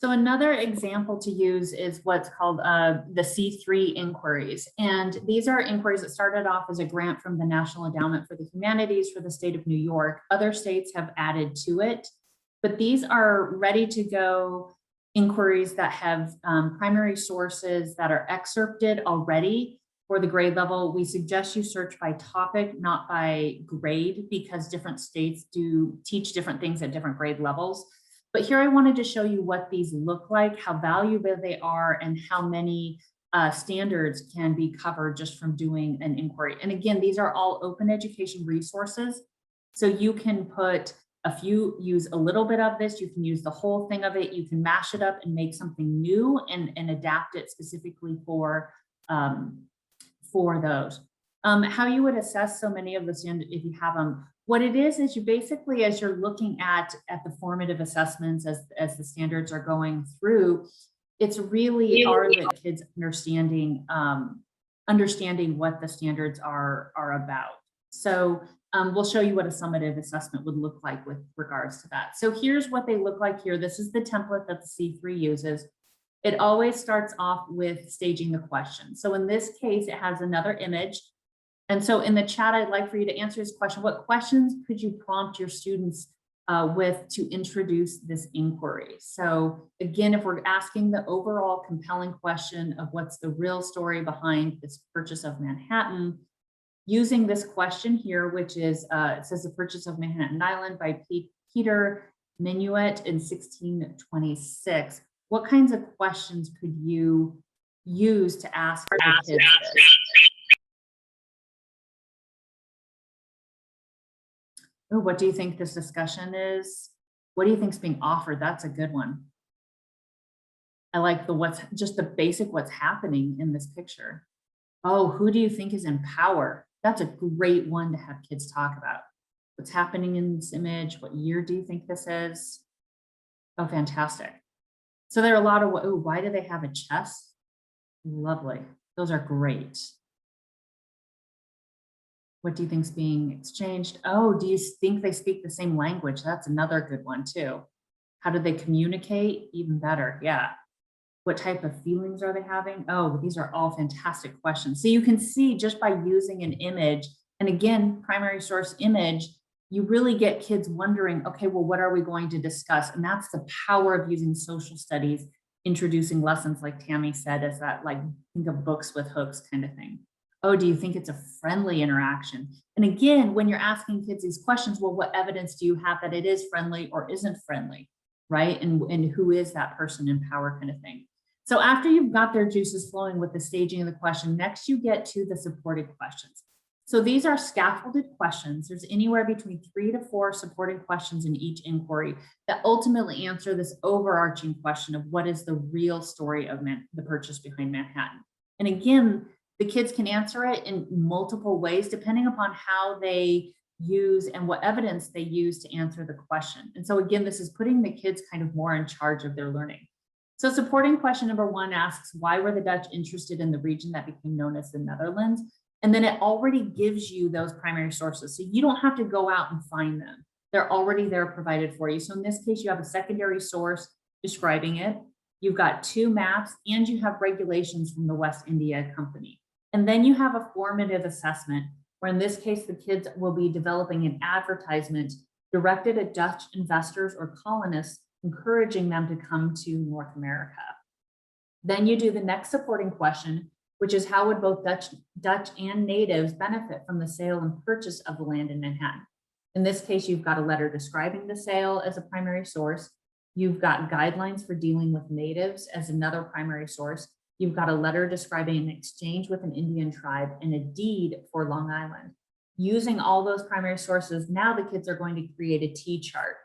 So another example to use is what's called the C3 inquiries. And these are inquiries that started off as a grant from the National Endowment for the Humanities for the state of New York. Other states have added to it, but these are ready to go inquiries that have primary sources that are excerpted already for the grade level. We suggest you search by topic, not by grade, because different states do teach different things at different grade levels. But here I wanted to show you what these look like, how valuable they are, and how many standards can be covered just from doing an inquiry. And again, these are all open education resources. So you can put use a little bit of this, you can use the whole thing of it, you can mash it up and make something new and adapt it specifically for those. How you would assess so many of the standards if you have them. What it is you basically, as you're looking at the formative assessments as the standards are going through, it's really are the kids understanding what the standards are about. So we'll show you what a summative assessment would look like with regards to that. So here's what they look like here. This is the template that the C3 uses. It always starts off with staging the question. So in this case, it has another image. And so in the chat, I'd like for you to answer this question. What questions could you prompt your students with to introduce this inquiry? So again, if we're asking the overall compelling question of what's the real story behind this purchase of Manhattan, using this question here, which is, it says the purchase of Manhattan Island by Peter Minuet in 1626. What kinds of questions could you use to ask the kids this? Oh, what do you think this discussion is? What do you think is being offered? That's a good one. I like the just the basic what's happening in this picture. Oh, who do you think is in power? That's a great one to have kids talk about. What's happening in this image? What year do you think this is? Oh, fantastic. So there are a lot of, oh, why do they have a chest? Lovely. Those are great. What do you think's being exchanged? Oh, do you think they speak the same language? That's another good one too. How do they communicate? Even better. Yeah. What type of feelings are they having? Oh, these are all fantastic questions. So you can see just by using an image, and again, primary source image, you really get kids wondering, okay, well, what are we going to discuss? And that's the power of using social studies, introducing lessons like Tammy said, as that like think of books with hooks kind of thing. Oh, do you think it's a friendly interaction? And again, when you're asking kids these questions, well, what evidence do you have that it is friendly or isn't friendly, right? And who is that person in power kind of thing? So after you've got their juices flowing with the staging of the question, next you get to the supported questions. So these are scaffolded questions. There's anywhere between 3 to 4 supporting questions in each inquiry that ultimately answer this overarching question of what is the real story of the purchase behind Manhattan. And again, the kids can answer it in multiple ways depending upon how they use and what evidence they use to answer the question. And so again, this is putting the kids kind of more in charge of their learning. So supporting question number 1 asks, why were the Dutch interested in the region that became known as the Netherlands? And then it already gives you those primary sources. So you don't have to go out and find them. They're already there provided for you. So in this case, you have a secondary source describing it. You've got 2 maps and you have regulations from the West India Company. And then you have a formative assessment, where in this case, the kids will be developing an advertisement directed at Dutch investors or colonists, encouraging them to come to North America. Then you do the next supporting question, which is how would both Dutch and natives benefit from the sale and purchase of the land in Manhattan? In this case, you've got a letter describing the sale as a primary source. You've got guidelines for dealing with natives as another primary source. You've got a letter describing an exchange with an Indian tribe and a deed for Long Island. Using all those primary sources, now the kids are going to create a T-chart.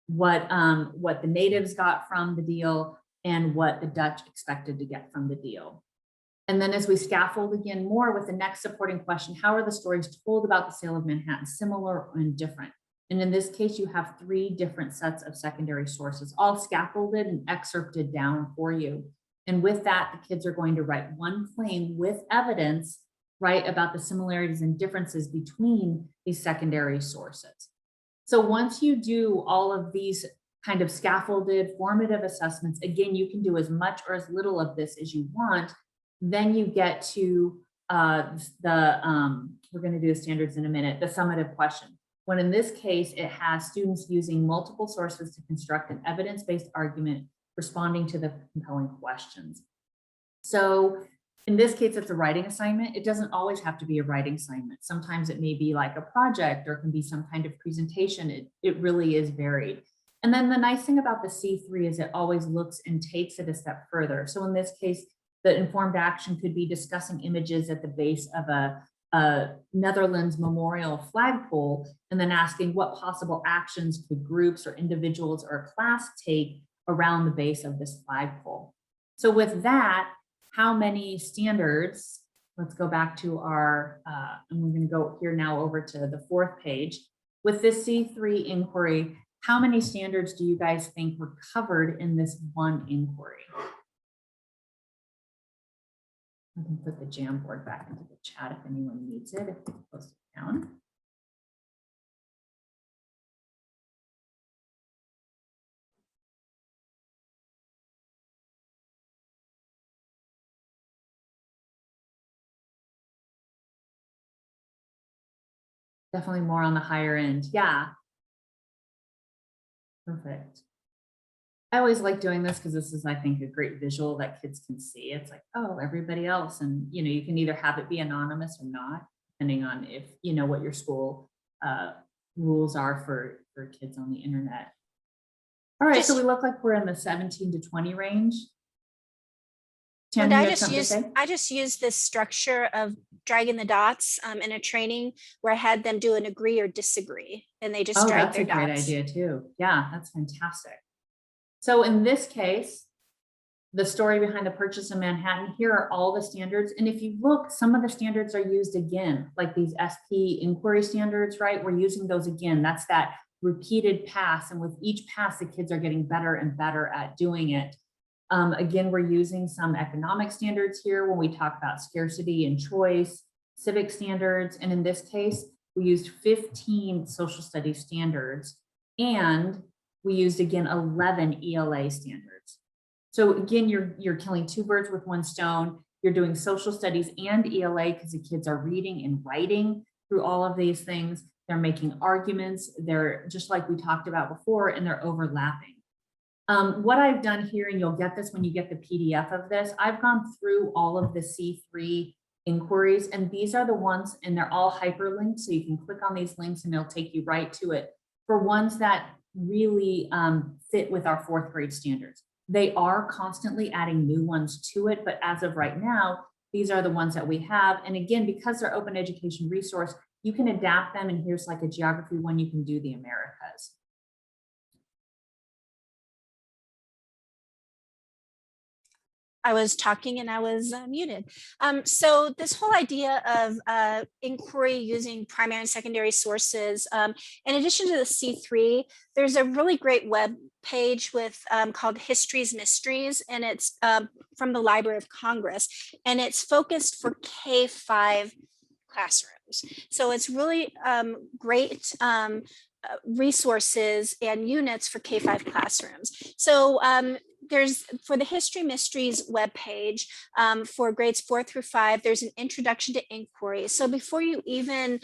What the natives got from the deal and what the Dutch expected to get from the deal. And then as we scaffold again more with the next supporting question, how are the stories told about the sale of Manhattan similar and different? And in this case, you have 3 different sets of secondary sources, all scaffolded and excerpted down for you. And with that, the kids are going to write one claim with evidence, right, about the similarities and differences between these secondary sources. So once you do all of these kind of scaffolded formative assessments, again, you can do as much or as little of this as you want. Then you get to we're going to do the standards in a minute, the summative question. When in this case, it has students using multiple sources to construct an evidence-based argument responding to the compelling questions. So in this case, it's a writing assignment. It doesn't always have to be a writing assignment. Sometimes it may be like a project or it can be some kind of presentation. It really is varied. And then the nice thing about the C3 is it always looks and takes it a step further. So in this case, the informed action could be discussing images at the base of a Netherlands memorial flagpole, and then asking what possible actions could groups or individuals or a class take around the base of this flagpole. So with that, how many standards, let's go back to our, and we're going to go here now over to the 4th page. With this C3 inquiry, how many standards do you guys think were covered in this one inquiry? I can put the Jamboard back into the chat if anyone needs it, if it's posted down. Definitely more on the higher end. Yeah. Perfect. I always like doing this because this is, I think, a great visual that kids can see. It's like, oh, everybody else. And, you know, you can either have it be anonymous or not, depending on if, you know, what your school rules are for kids on the internet. All right, so we look like we're in the 17 to 20 range. And I just use this structure of dragging the dots in a training where I had them do an agree or disagree, and they just drag their dots. That's a great idea too. Yeah, that's fantastic. So in this case, The story behind the purchase of Manhattan. Here are all the standards. And if you look, some of the standards are used again, like these SP inquiry standards, right? We're using those again. That's that repeated pass. And with each pass, the kids are getting better and better at doing it. Again, we're using some economic standards here when we talk about scarcity and choice, civic standards. And in this case, we used 15 social studies standards, and we used, again, 11 ELA standards. So again, you're killing two birds with one stone. You're doing social studies and ELA because the kids are reading and writing through all of these things. They're making arguments. They're just like we talked about before, and they're overlapping. What I've done here, and you'll get this when you get the PDF of this, I've gone through all of the C3 inquiries, and these are the ones, and they're all hyperlinked, so you can click on these links and they'll take you right to it for ones that really fit with our fourth grade standards. They are constantly adding new ones to it, but as of right now, these are the ones that we have. And again, because they're open education resource, you can adapt them. And here's like a geography one, you can do the Americas. I was talking and I was muted. So this whole idea of inquiry using primary and secondary sources, in addition to the C3, there's a really great web page with called History's Mysteries, and it's from the Library of Congress, and it's focused for K-5 classrooms. So it's really great resources and units for K-5 classrooms. So there's, for the History Mysteries webpage, for grades 4 through 5, there's an introduction to inquiry. So before you even,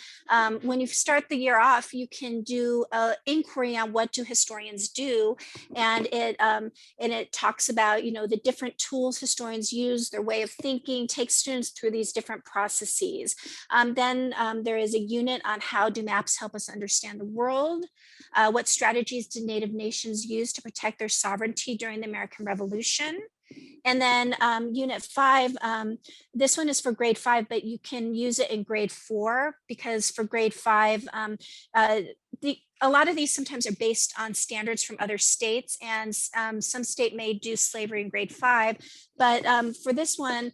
when you start the year off, you can do an inquiry on what do historians do, and it talks about, you know, the different tools historians use, their way of thinking, takes students through these different processes. Then there is a unit on how do maps help us understand the world. What strategies did Native nations use to protect their sovereignty during the American Revolution? And then unit 5, this one is for grade 5, but you can use it in grade 4, because for grade 5, a lot of these sometimes are based on standards from other states, and some state may do slavery in grade 5. But for this one,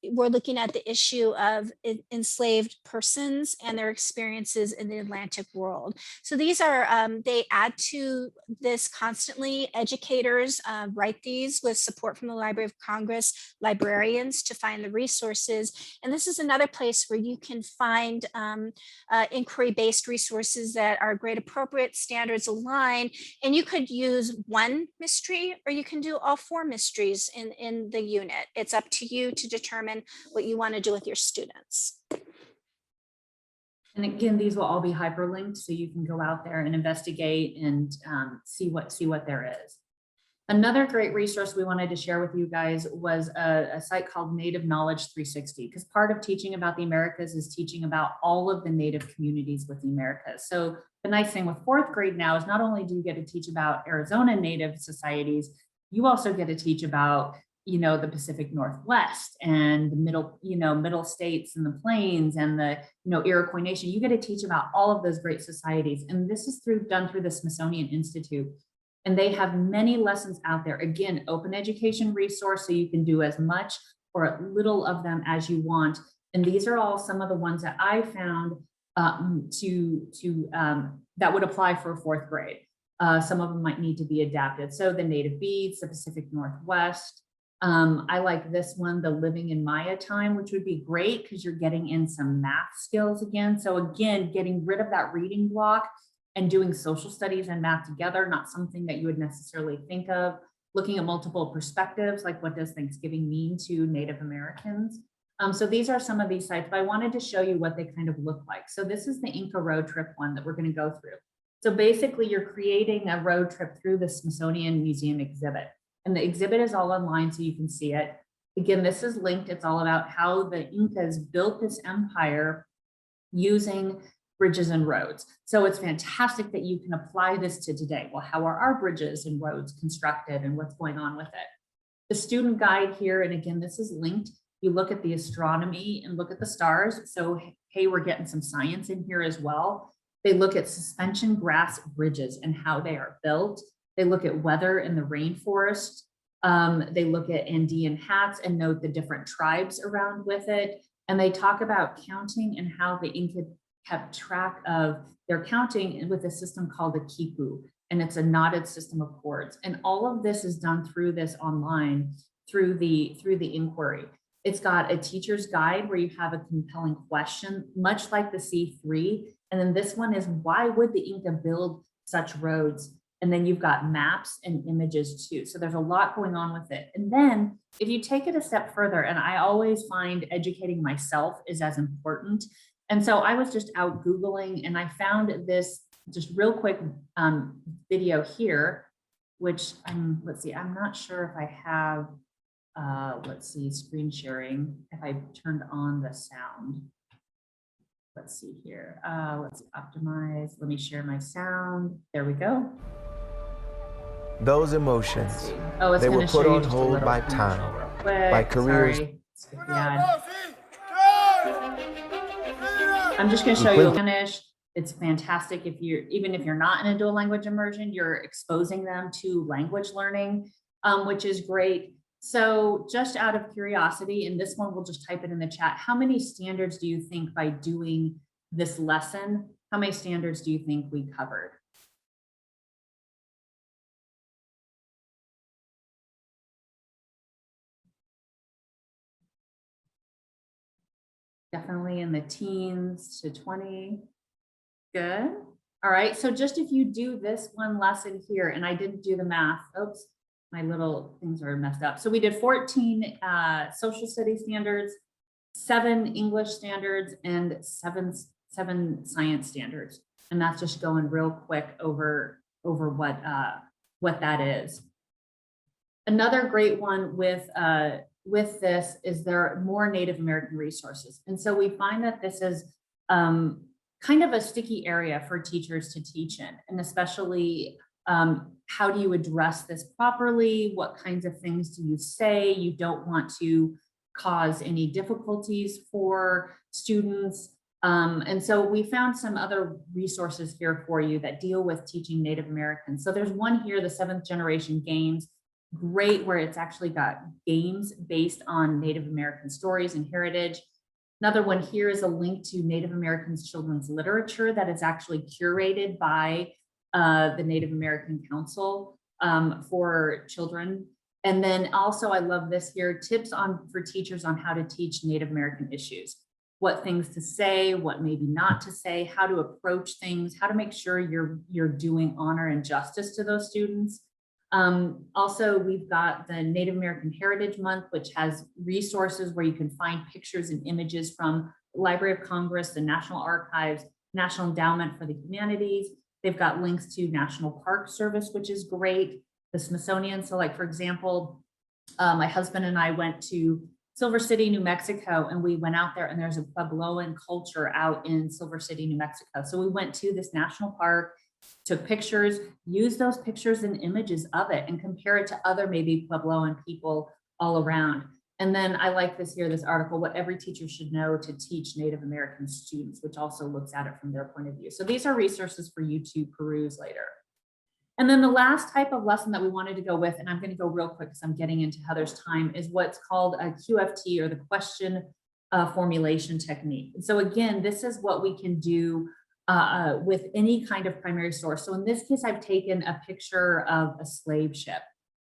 we're looking at the issue of enslaved persons and their experiences in the Atlantic world. So these are, they add to this constantly. Educators write these with support from the Library of Congress, librarians to find the resources. And this is another place where you can find inquiry-based resources that are grade appropriate, standards align, and you could use one mystery or you can do all 4 mysteries in the unit. It's up to you to determine what you want to do with your students. And again, these will all be hyperlinked, so you can go out there and investigate and see what there is. Another great resource we wanted to share with you guys was a site called Native Knowledge 360, because part of teaching about the Americas is teaching about all of the Native communities with the Americas. So the nice thing with 4th grade now is not only do you get to teach about Arizona Native societies, you also get to teach about, you know, the Pacific Northwest and the middle states and the plains and the, you know, Iroquois Nation. You get to teach about all of those great societies. And this is done through the Smithsonian Institute. And they have many lessons out there. Again, open education resource, so you can do as much or little of them as you want. And these are all some of the ones that I found that would apply for 4th grade. Some of them might need to be adapted. So the Native Beads, the Pacific Northwest. I like this one, the Living in Maya Time, which would be great because you're getting in some math skills again. So again, getting rid of that reading block and doing social studies and math together, not something that you would necessarily think of. Looking at multiple perspectives, like what does Thanksgiving mean to Native Americans? So these are some of these sites, but I wanted to show you what they kind of look like. So this is the Inka Road Trip one that we're going to go through. So basically you're creating a road trip through the Smithsonian Museum exhibit, and the exhibit is all online so you can see it. Again, this is linked. It's all about how the Incas built this empire using bridges and roads. So it's fantastic that you can apply this to today. Well, how are our bridges and roads constructed and what's going on with it? The student guide here, and again, this is linked. You look at the astronomy and look at the stars. So, hey, we're getting some science in here as well. They look at suspension grass bridges and how they are built. They look at weather in the rainforest. They look at Andean hats and note the different tribes around with it. And they talk about counting and how the Inca kept track of their counting with a system called a kipu. And it's a knotted system of chords. And all of this is done through this online, through the inquiry. It's got a teacher's guide where you have a compelling question, much like the C3. And then this one is, why would the Inca build such roads? And then you've got maps and images too. So there's a lot going on with it. And then if you take it a step further, and I always find educating myself is as important. And so I was just out Googling and I found this just real quick video here, which let's see, I'm not sure if I have, let's see, screen sharing, if I turned on the sound. Let's see here. Let's optimize. Let me share my sound. There we go. Those emotions, oh, they were put on hold by time, by careers. I'm just going to show you Spanish. It's fantastic even if you're not in a dual language immersion, you're exposing them to language learning, which is great. So just out of curiosity, and this one we'll just type it in the chat, how many standards do you think by doing this lesson, how many standards do you think we covered? Definitely in the teens to 20. Good. All right. So just if you do this one lesson here, and I didn't do the math. Oops, my little things are messed up. So we did 14 social studies standards, 7 English standards, and seven science standards. And that's just going real quick over what that is. Another great one with this is there are more Native American resources. And so we find that this is kind of a sticky area for teachers to teach in, and especially how do you address this properly? What kinds of things do you say? You don't want to cause any difficulties for students. And so we found some other resources here for you that deal with teaching Native Americans. So there's one here, the 7th Generation Games, great, where it's actually got games based on Native American stories and heritage. Another one here is a link to Native American children's literature that is actually curated by the Native American Council for children. And then also, I love this here, tips for teachers on how to teach Native American issues. What things to say, what maybe not to say, how to approach things, how to make sure you're doing honor and justice to those students. Also, we've got the Native American Heritage Month, which has resources where you can find pictures and images from the Library of Congress, the National Archives, National Endowment for the Humanities. They've got links to National Park Service, which is great. The Smithsonian. So like, for example, my husband and I went to Silver City, New Mexico, and we went out there and there's a Puebloan culture out in Silver City, New Mexico. So we went to this national park, took pictures, used those pictures and images of it and compare it to other maybe Puebloan people all around. And then I like this here, this article, what every teacher should know to teach Native American students, which also looks at it from their point of view. So these are resources for you to peruse later. And then the last type of lesson that we wanted to go with, and I'm going to go real quick because I'm getting into Heather's time, is what's called a QFT, or the question formulation technique. And so again, this is what we can do with any kind of primary source. So in this case, I've taken a picture of a slave ship.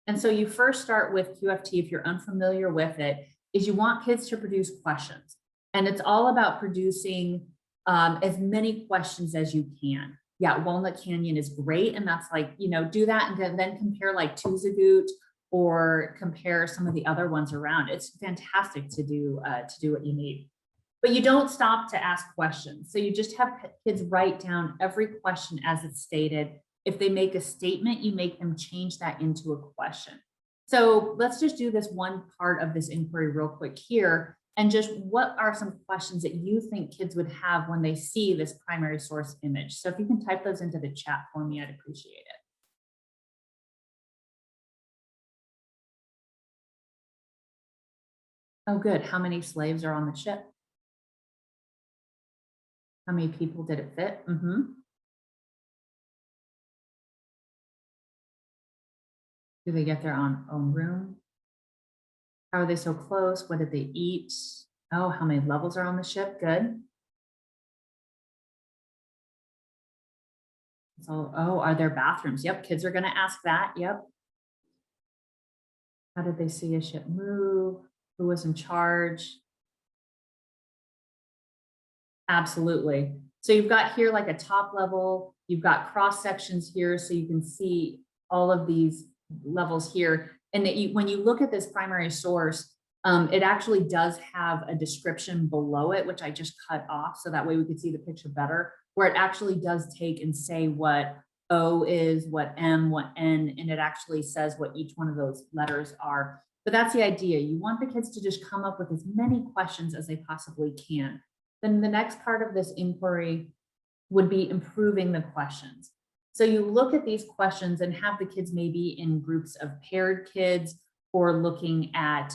And so you first start with QFT, if you're unfamiliar with it, is you want kids to produce questions. And it's all about producing as many questions as you can. Yeah, Walnut Canyon is great. And that's like, you know, do that and then compare like Tuzagut or compare some of the other ones around. It's fantastic to do what you need. But you don't stop to ask questions. So you just have kids write down every question as it's stated. If they make a statement, you make them change that into a question. So let's just do this one part of this inquiry real quick here. And just what are some questions that you think kids would have when they see this primary source image? So if you can type those into the chat for me, I'd appreciate it. Oh, good. How many slaves are on the ship? How many people did it fit? Do they get their own room? How are they so close? What did they eat? Oh, how many levels are on the ship? Good. So, oh, are there bathrooms? Yep, kids are going to ask that. Yep. How did they see a ship move? Who was in charge? Absolutely. So you've got here like a top level, you've got cross sections here so you can see all of these levels here. And that when you look at this primary source, it actually does have a description below it, which I just cut off so that way we could see the picture better, where it actually does take and say what O is, what M, what N, and it actually says what each one of those letters are. But that's the idea. You want the kids to just come up with as many questions as they possibly can. Then the next part of this inquiry would be improving the questions. So you look at these questions and have the kids maybe in groups of paired kids or looking at,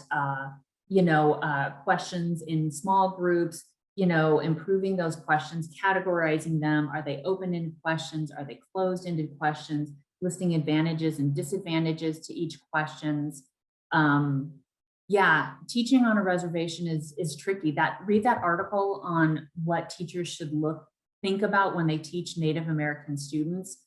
questions in small groups, improving those questions, categorizing them. Are they open-ended questions? Are they closed-ended questions? Listing advantages and disadvantages to each questions. Yeah, teaching on a reservation is tricky. Read that article on what teachers should think about when they teach Native American students,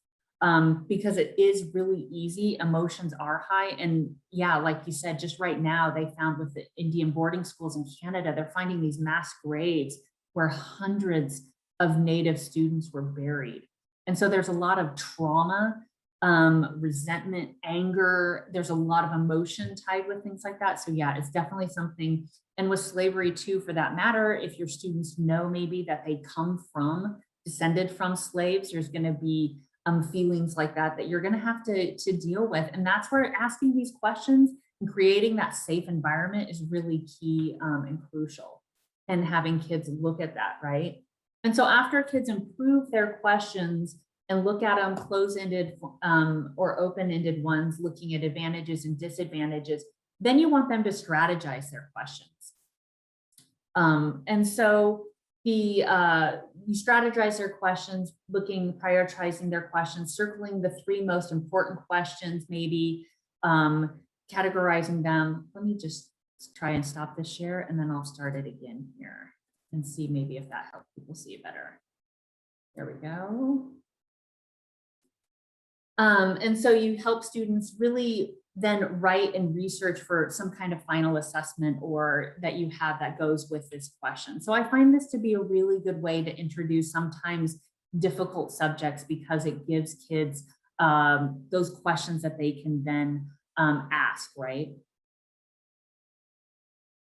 because it is really easy. Emotions are high. And yeah, like you said, just right now, they found with the Indian boarding schools in Canada, they're finding these mass graves where hundreds of Native students were buried. And so there's a lot of trauma, resentment, anger. There's a lot of emotion tied with things like that. So yeah, it's definitely something. And with slavery too, for that matter, if your students know maybe that they descended from slaves, there's going to be feelings like that you're going to have to deal with. And that's where asking these questions and creating that safe environment is really key and crucial. And having kids look at that, right? And so after kids improve their questions and look at them close-ended or open-ended ones, looking at advantages and disadvantages, then you want them to strategize their questions. And so you strategize their questions, prioritizing their questions, circling the 3 most important questions, maybe categorizing them. Let me just try and stop the share and then I'll start it again here and see maybe if that helps people see it better. There we go. And so you help students really then write and research for some kind of final assessment or that you have that goes with this question. So I find this to be a really good way to introduce sometimes difficult subjects because it gives kids those questions that they can then ask, right?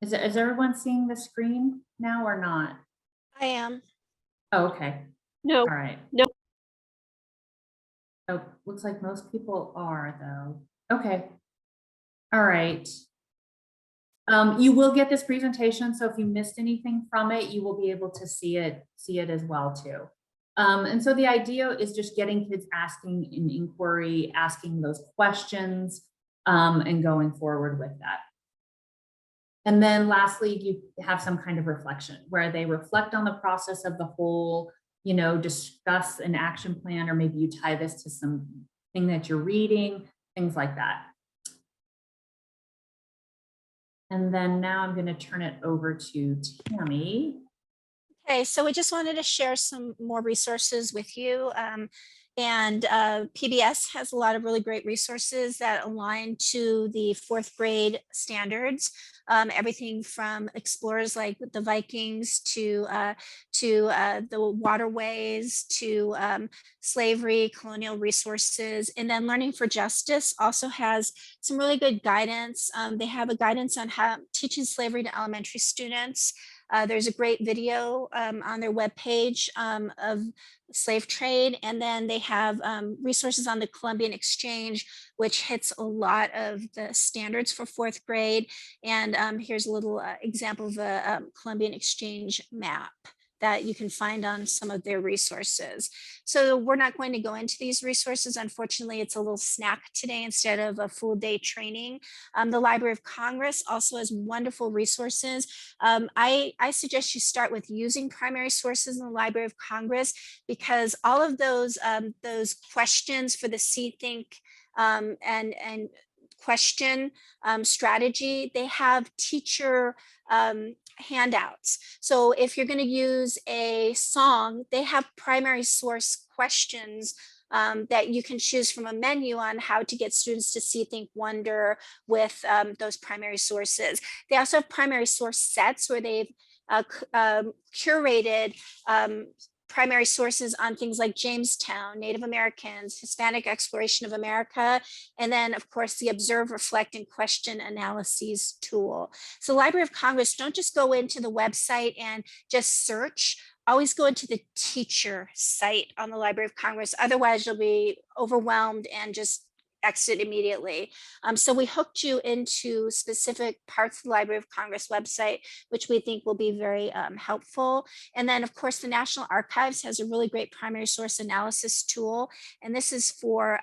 Is everyone seeing the screen now or not? I am. Oh, okay. No. All right. No. Oh, looks like most people are though. Okay. All right. You will get this presentation, so if you missed anything from it, you will be able to see it as well too. And so the idea is just getting kids asking an inquiry, asking those questions, and going forward with that. And then lastly, you have some kind of reflection where they reflect on the process of the whole, discuss an action plan, or maybe you tie this to something that you're reading, things like that. And then now I'm going to turn it over to Tammy. Okay, so we just wanted to share some more resources with you. And PBS has a lot of really great resources that align to the 4th grade standards. Everything from explorers like the Vikings to the waterways to slavery, colonial resources, and then Learning for Justice also has some really good guidance. They have a guidance on how teaching slavery to elementary students. There's a great video on their webpage of slave trade. And then they have resources on the Columbian Exchange, which hits a lot of the standards for 4th grade. And here's a little example of a Columbian Exchange map that you can find on some of their resources. So we're not going to go into these resources. Unfortunately, it's a little snack today instead of a full day training. The Library of Congress also has wonderful resources. I suggest you start with using primary sources in the Library of Congress because all of those questions for the See, Think, and question strategy, they have teacher handouts. So if you're going to use a song, they have primary source questions that you can choose from a menu on how to get students to see, think, wonder with those primary sources. They also have primary source sets where they've curated primary sources on things like Jamestown, Native Americans, Hispanic exploration of America, and then of course the observe, reflect, and question analyses tool. So Library of Congress, don't just go into the website and just search. Always go into the teacher site on the Library of Congress. Otherwise you'll be overwhelmed and just exit immediately. So we hooked you into specific parts of the Library of Congress website, which we think will be very helpful. And then of course, the National Archives has a really great primary source analysis tool. And this is for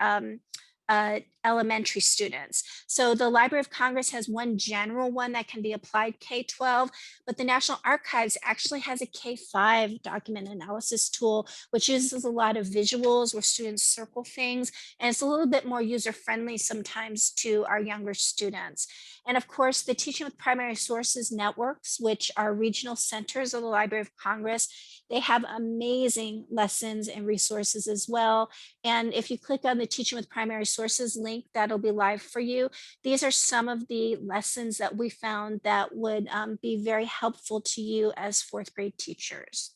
elementary students. So the Library of Congress has one general one that can be applied K-12, but the National Archives actually has a K-5 document analysis tool, which uses a lot of visuals where students circle things, and it's a little bit more user-friendly sometimes to our younger students. And of course, the Teaching with Primary Sources networks, which are regional centers of the Library of Congress, they have amazing lessons and resources as well. And if you click on the Teaching with Primary Sources link, that'll be live for you. These are some of the lessons that we found that would be very helpful to you as fourth grade teachers.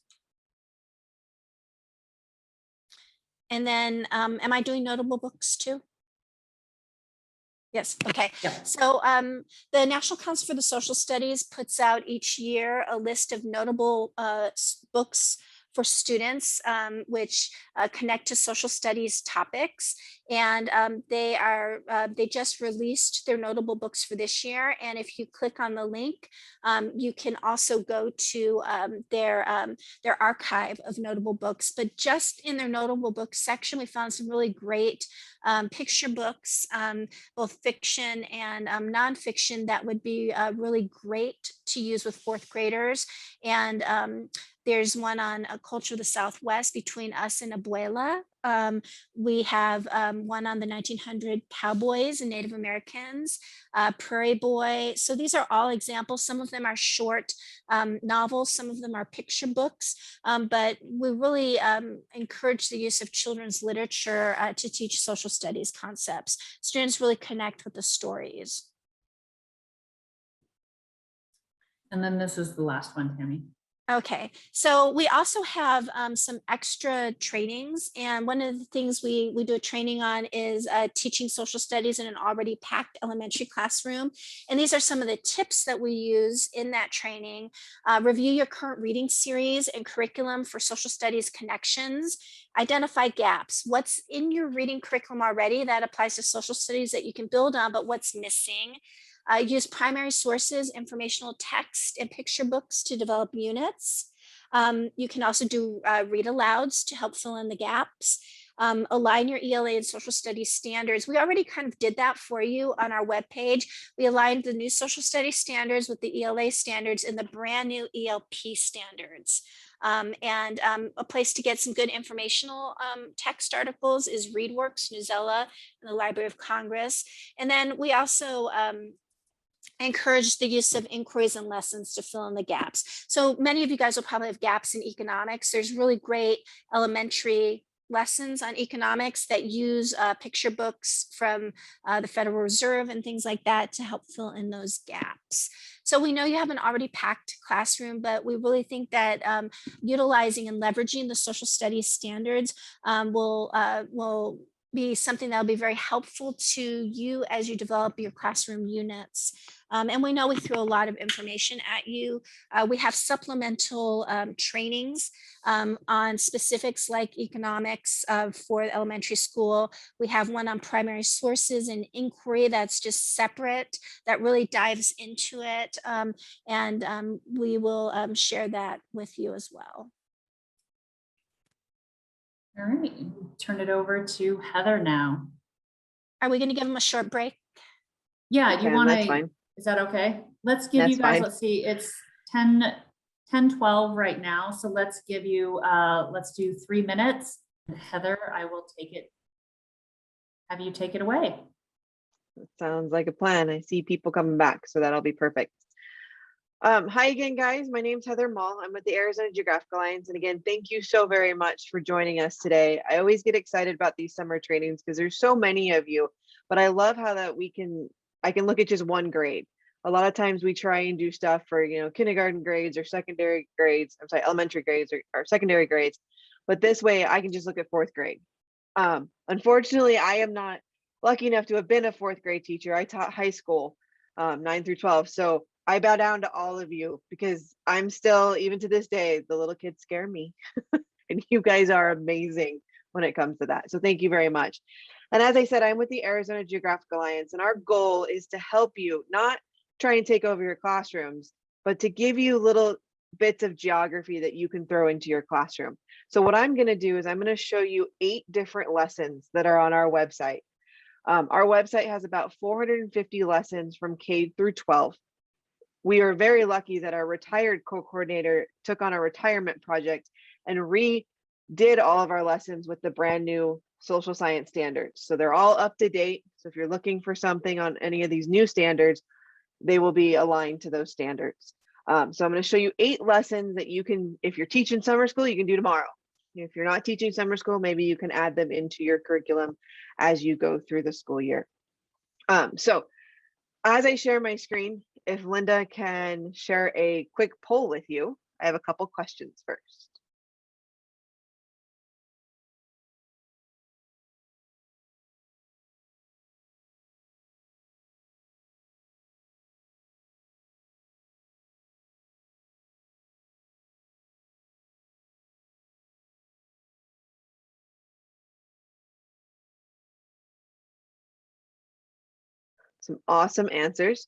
And then, am I doing notable books too? Yes, okay. Yep. So the National Council for the Social Studies puts out each year a list of notable books for students, which connect to social studies topics. And they just released their notable books for this year. And if you click on the link, you can also go to their archive of notable books. But just in their notable books section, we found some really great picture books, both fiction and nonfiction, that would be really great to use with fourth graders. And there's one on a culture of the Southwest, Between Us and Abuela. We have one on the 1900 cowboys and Native Americans, Prairie Boy. So these are all examples. Some of them are short novels, some of them are picture books, but we really encourage the use of children's literature to teach social studies concepts. Students really connect with the stories. And then this is the last one, Tammy. Okay, so we also have some extra trainings, and one of the things we do a training on is teaching social studies in an already packed elementary classroom. And these are some of the tips that we use in that training. Review your current reading series and curriculum for social studies connections. Identify gaps. What's in your reading curriculum already that applies to social studies that you can build on, but what's missing? Use primary sources, informational text, and picture books to develop units. You can also do read alouds to help fill in the gaps. Align your ELA and social studies standards. We already kind of did that for you on our webpage. We aligned the new social studies standards with the ELA standards and the brand new ELP standards. And a place to get some good informational text articles is ReadWorks, Newsela, and the Library of Congress. And then we also encourage the use of inquiries and lessons to fill in the gaps. So many of you guys will probably have gaps in economics. There's really great elementary lessons on economics that use picture books from the Federal Reserve and things like that to help fill in those gaps. So we know you have an already packed classroom, but we really think that utilizing and leveraging the social studies standards will be something that will be very helpful to you as you develop your classroom units. And we know we threw a lot of information at you. We have supplemental trainings on specifics like economics for elementary school. We have one on primary sources and inquiry that's just separate, that really dives into it. And we will share that with you as well. All right, turn it over to Heather now. Are we going to give them a short break? Yeah, do you want That's to? fine. Is that okay? Let's give you That's guys, fine. let's see, it's 10:12 right now. So let's give you, let's do 3 minutes. Heather, I will take it. Have you take it away. That sounds like a plan. I see people coming back, so that'll be perfect. Hi again, guys. My name's Heather Mall. I'm with the Arizona Geographic Alliance. And again, thank you so very much for joining us today. I always get excited about these summer trainings because there's so many of you, but I love how that I can look at just one grade. A lot of times we try and do stuff for, kindergarten grades or secondary grades, I'm sorry, elementary grades or secondary grades. But this way I can just look at fourth grade. Unfortunately, I am not lucky enough to have been a fourth grade teacher. I taught high school, 9 through 12. So I bow down to all of you because I'm still, even to this day, the little kids scare me. And you guys are amazing when it comes to that. So thank you very much. And as I said, I'm with the Arizona Geographic Alliance, and our goal is to help you, not try and take over your classrooms, but to give you little bits of geography that you can throw into your classroom. So what I'm going to do is I'm going to show you 8 different lessons that are on our website. Our website has about 450 lessons from K through 12. We are very lucky that our retired co-coordinator took on a retirement project and redid all of our lessons with the brand new social science standards. So they're all up to date. So if you're looking for something on any of these new standards, they will be aligned to those standards. So I'm going to show you 8 lessons that you can, if you're teaching summer school, you can do tomorrow. If you're not teaching summer school, maybe you can add them into your curriculum as you go through the school year. So as I share my screen, if Linda can share a quick poll with you, I have a couple questions first. Some awesome answers.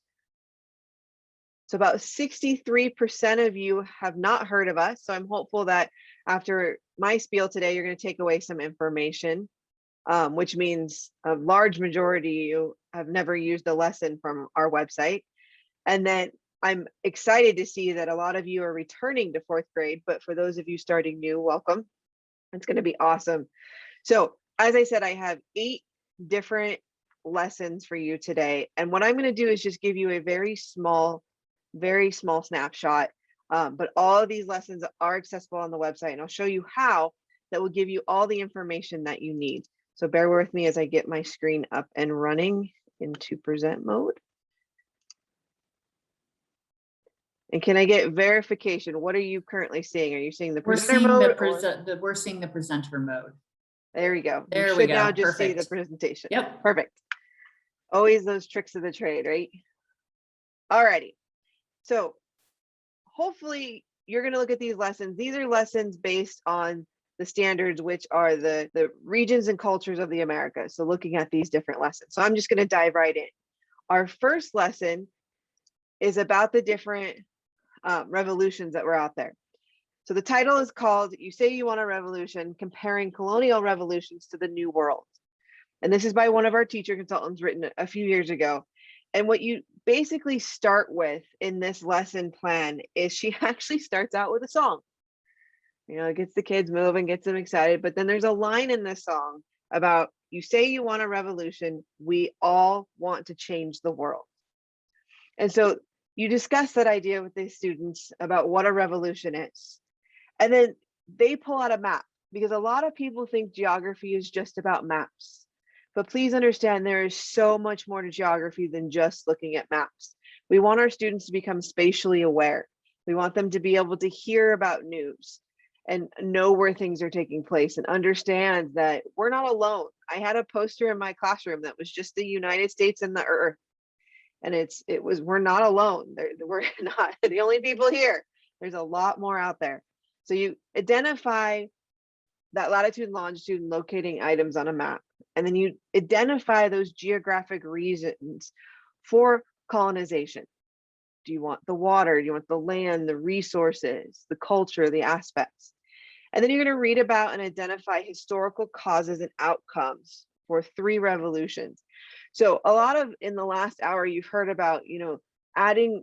So about 63% of you have not heard of us. So I'm hopeful that after my spiel today, you're going to take away some information, which means a large majority of you have never used a lesson from our website. And then I'm excited to see that a lot of you are returning to 4th grade, but for those of you starting new, welcome. It's going to be awesome. So as I said, I have 8 different lessons for you today. And what I'm going to do is just give you a very small snapshot. But all of these lessons are accessible on the website, and I'll show you how that will give you all the information that you need. So bear with me as I get my screen up and running into present mode. And can I get verification? What are you currently seeing? Are you seeing the presenter mode? We're seeing the presenter mode. There we go. There you we should go. now just Perfect. see the presentation. Yep. Perfect. Always those tricks of the trade, right? Alrighty. So hopefully you're going to look at these lessons. These are lessons based on the standards, which are the regions and cultures of the Americas. So looking at these different lessons. So I'm just going to dive right in. Our first lesson is about the different revolutions that were out there. So the title is called, You Say You Want a Revolution, Comparing Colonial Revolutions to the New World. And this is by one of our teacher consultants, written a few years ago. And what you basically start with in this lesson plan is she actually starts out with a song. It gets the kids moving, gets them excited. But then there's a line in this song about, you say you want a revolution, we all want to change the world. And so you discuss that idea with the students about what a revolution is. And then they pull out a map, because a lot of people think geography is just about maps. But please understand, there is so much more to geography than just looking at maps. We want our students to become spatially aware. We want them to be able to hear about news and know where things are taking place and understand that we're not alone. I had a poster in my classroom that was just the United States and the Earth. And we're not alone. We're not the only people here. There's a lot more out there. So you identify that latitude and longitude and locating items on a map. And then you identify those geographic reasons for colonization. Do you want the water? Do you want the land, the resources, the culture, the aspects? And then you're going to read about and identify historical causes and outcomes for 3 revolutions. So a lot of, in the last hour, you've heard about, adding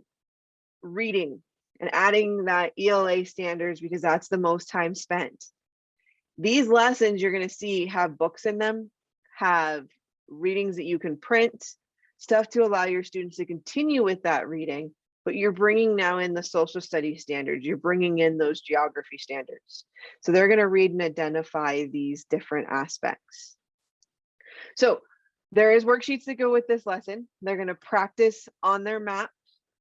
reading and adding that ELA standards, because that's the most time spent. These lessons you're going to see have books in them, have readings that you can print, stuff to allow your students to continue with that reading, but you're bringing now in the social studies standards, you're bringing in those geography standards. So they're going to read and identify these different aspects. So there is worksheets that go with this lesson. They're going to practice on their map,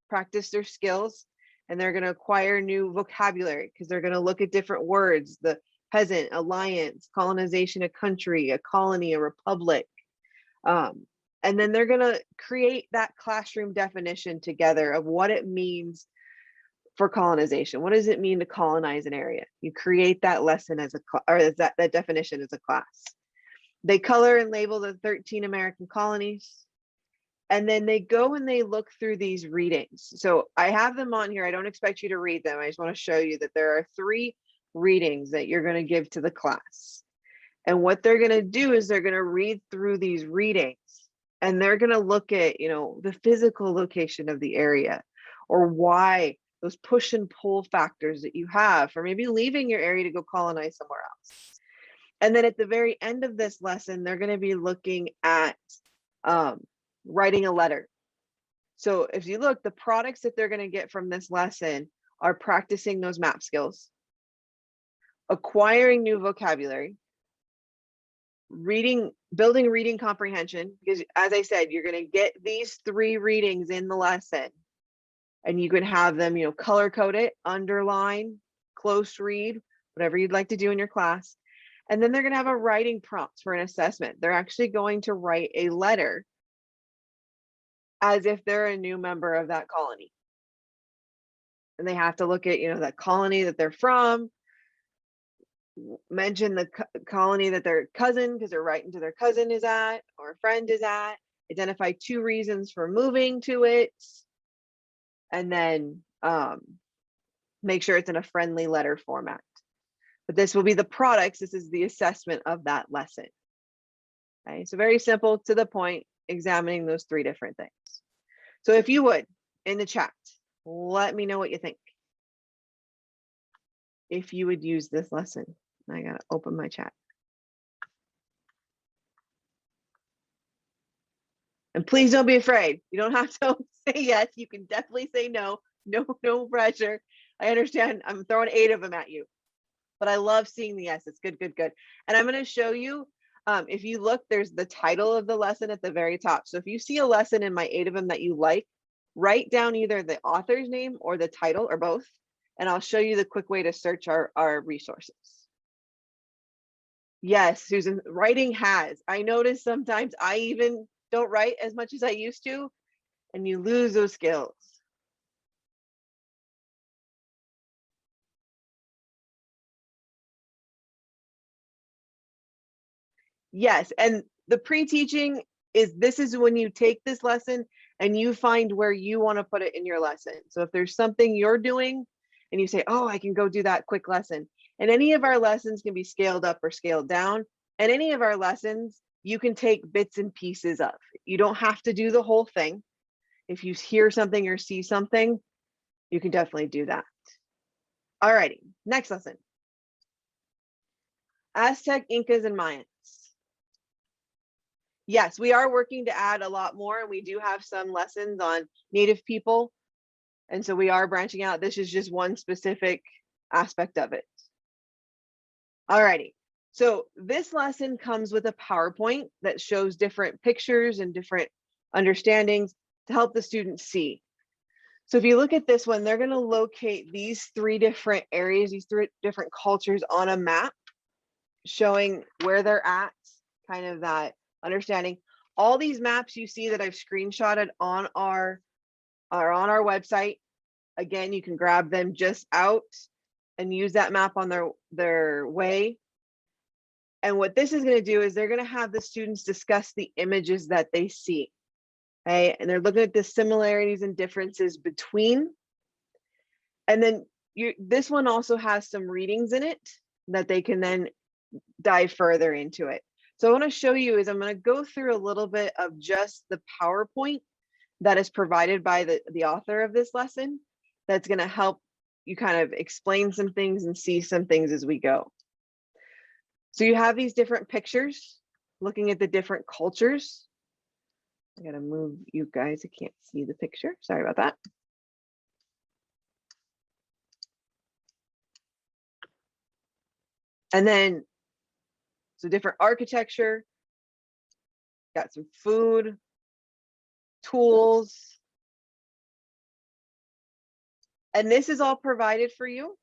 practice their skills, and they're going to acquire new vocabulary because they're going to look at different words, the peasant, alliance, colonization, a country, a colony, a republic. And then they're going to create that classroom definition together of what it means for colonization. What does it mean to colonize an area? You create that lesson as that definition as a class. They color and label the 13 American colonies. And then they go and they look through these readings. So I have them on here. I don't expect you to read them. I just want to show you that there are 3 readings that you're going to give to the class. And what they're going to do is they're going to read through these readings. And they're going to look at, the physical location of the area, or why those push and pull factors that you have for maybe leaving your area to go colonize somewhere else. And then at the very end of this lesson, they're going to be looking at writing a letter. So if you look, the products that they're going to get from this lesson are practicing those map skills, acquiring new vocabulary, building reading comprehension, because as I said, you're going to get these 3 readings in the lesson, and you can have them, color code it, underline, close read, whatever you'd like to do in your class. And then they're going to have a writing prompt for an assessment. They're actually going to write a letter as if they're a new member of that colony. And they have to look at, that colony that they're from, mention the colony that their cousin, because they're writing to their cousin is at, or a friend is at, identify 2 reasons for moving to it, and then make sure it's in a friendly letter format. But this will be the products. This is the assessment of that lesson. Okay, so very simple, to the point, examining those 3 different things. So if you would, in the chat, let me know what you think. If you would use this lesson. I gotta open my chat. And please don't be afraid. You don't have to say yes. You can definitely say no. No pressure. I understand. I'm throwing 8 of them at you, but I love seeing the yes. It's good. And I'm going to show you. If you look, there's the title of the lesson at the very top. So if you see a lesson in my 8 of them that you like, write down either the author's name or the title or both, and I'll show you the quick way to search our resources. Yes, Susan, writing has. I notice sometimes I even don't write as much as I used to, and you lose those skills. Yes, and the pre-teaching this is when you take this lesson and you find where you want to put it in your lesson. So if there's something you're doing and you say, oh, I can go do that quick lesson. And any of our lessons can be scaled up or scaled down. And any of our lessons, you can take bits and pieces of. You don't have to do the whole thing. If you hear something or see something, you can definitely do that. All righty, next lesson. Aztec, Incas, and Mayans. Yes, we are working to add a lot more, and we do have some lessons on Native people. And so we are branching out. This is just one specific aspect of it. All righty. So this lesson comes with a PowerPoint that shows different pictures and different understandings to help the students see. So if you look at this one, they're going to locate these 3 different areas, these 3 different cultures on a map, showing where they're at, kind of that understanding. All these maps you see that I've screenshotted on our website. Again, you can grab them just out and use that map on their way. And what this is going to do is they're going to have the students discuss the images that they see. Okay, and they're looking at the similarities and differences between. And then this one also has some readings in it that they can then dive further into it. So I want to show you is I'm going to go through a little bit of just the PowerPoint that is provided by the author of this lesson. That's going to help you kind of explain some things and see some things as we go. So you have these different pictures looking at the different cultures. I gotta move you guys. I can't see the picture. Sorry about that. And then, so different architecture, got some food, tools. And this is all provided for you.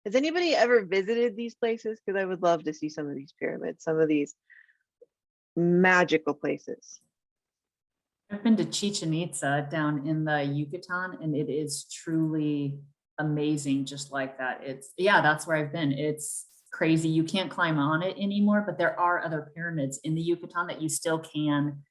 Has anybody ever visited these places? Because I would love to see some of these pyramids, some of these magical places. I've been to Chichen Itza down in the Yucatan, and it is truly amazing just like that. Yeah, that's where I've been. It's crazy. You can't climb on it anymore, but there are other pyramids in the Yucatan that you still can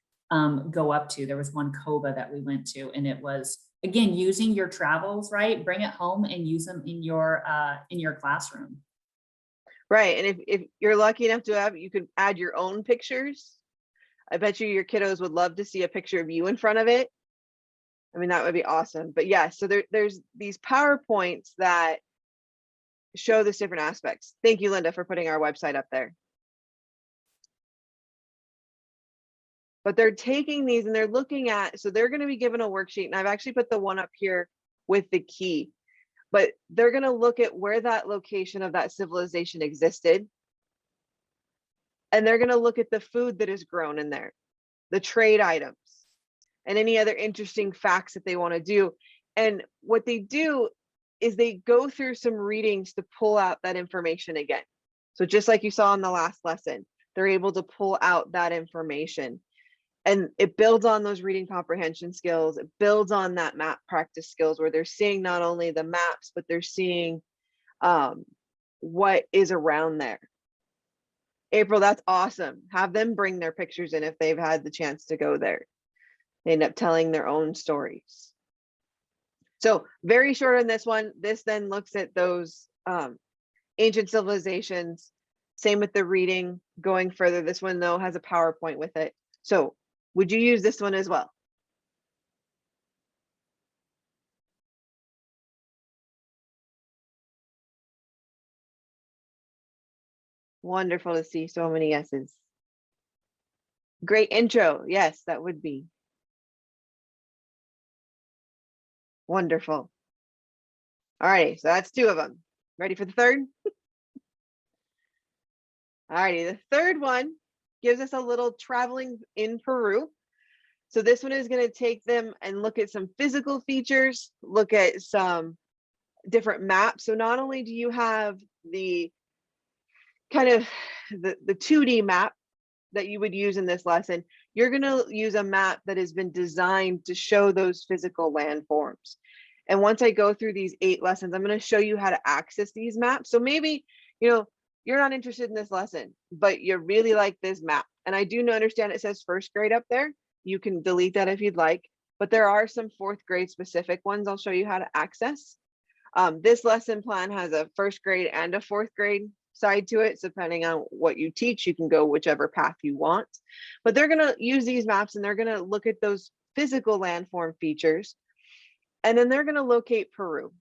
go up to. There was one Koba that we went to, and it was, again, using your travels, right? Bring it home and use them in your classroom. Right, and if you're lucky enough to have, you can add your own pictures. I bet you your kiddos would love to see a picture of you in front of it. I mean, that would be awesome. But yeah, so there's these PowerPoints that show this different aspects. Thank you, Linda, for putting our website up there. But they're taking these and they're looking at, so they're going to be given a worksheet, and I've actually put the one up here with the key, but they're going to look at where that location of that civilization existed. And they're going to look at the food that is grown in there, the trade items, and any other interesting facts that they want to do. And what they do is they go through some readings to pull out that information again. So just like you saw in the last lesson, they're able to pull out that information. And it builds on those reading comprehension skills. It builds on that map practice skills where they're seeing not only the maps, but they're seeing what is around there. April, that's awesome. Have them bring their pictures in if they've had the chance to go there. They end up telling their own stories. So very short on this one. This then looks at those ancient civilizations. Same with the reading. Going further, this one though has a PowerPoint with it. So would you use this one as well? Wonderful to see so many yeses. Great intro. Yes, that would be. Wonderful. All right, so that's two of them. Ready for the third? All righty, the third one gives us a little traveling in Peru. So this one is going to take them and look at some physical features, look at some different maps. So not only do you have the kind of the 2D map that you would use in this lesson, you're going to use a map that has been designed to show those physical landforms. And once I go through these 8 lessons, I'm going to show you how to access these maps. So maybe, you know, you're not interested in this lesson, but you really like this map. And I do understand it says first grade up there. You can delete that if you'd like, but there are some 4th grade specific ones I'll show you how to access. This lesson plan has a 1st grade and a 4th grade side to it. So depending on what you teach, you can go whichever path you want. But they're going to use these maps and they're going to look at those physical landform features. And then they're going to locate Peru.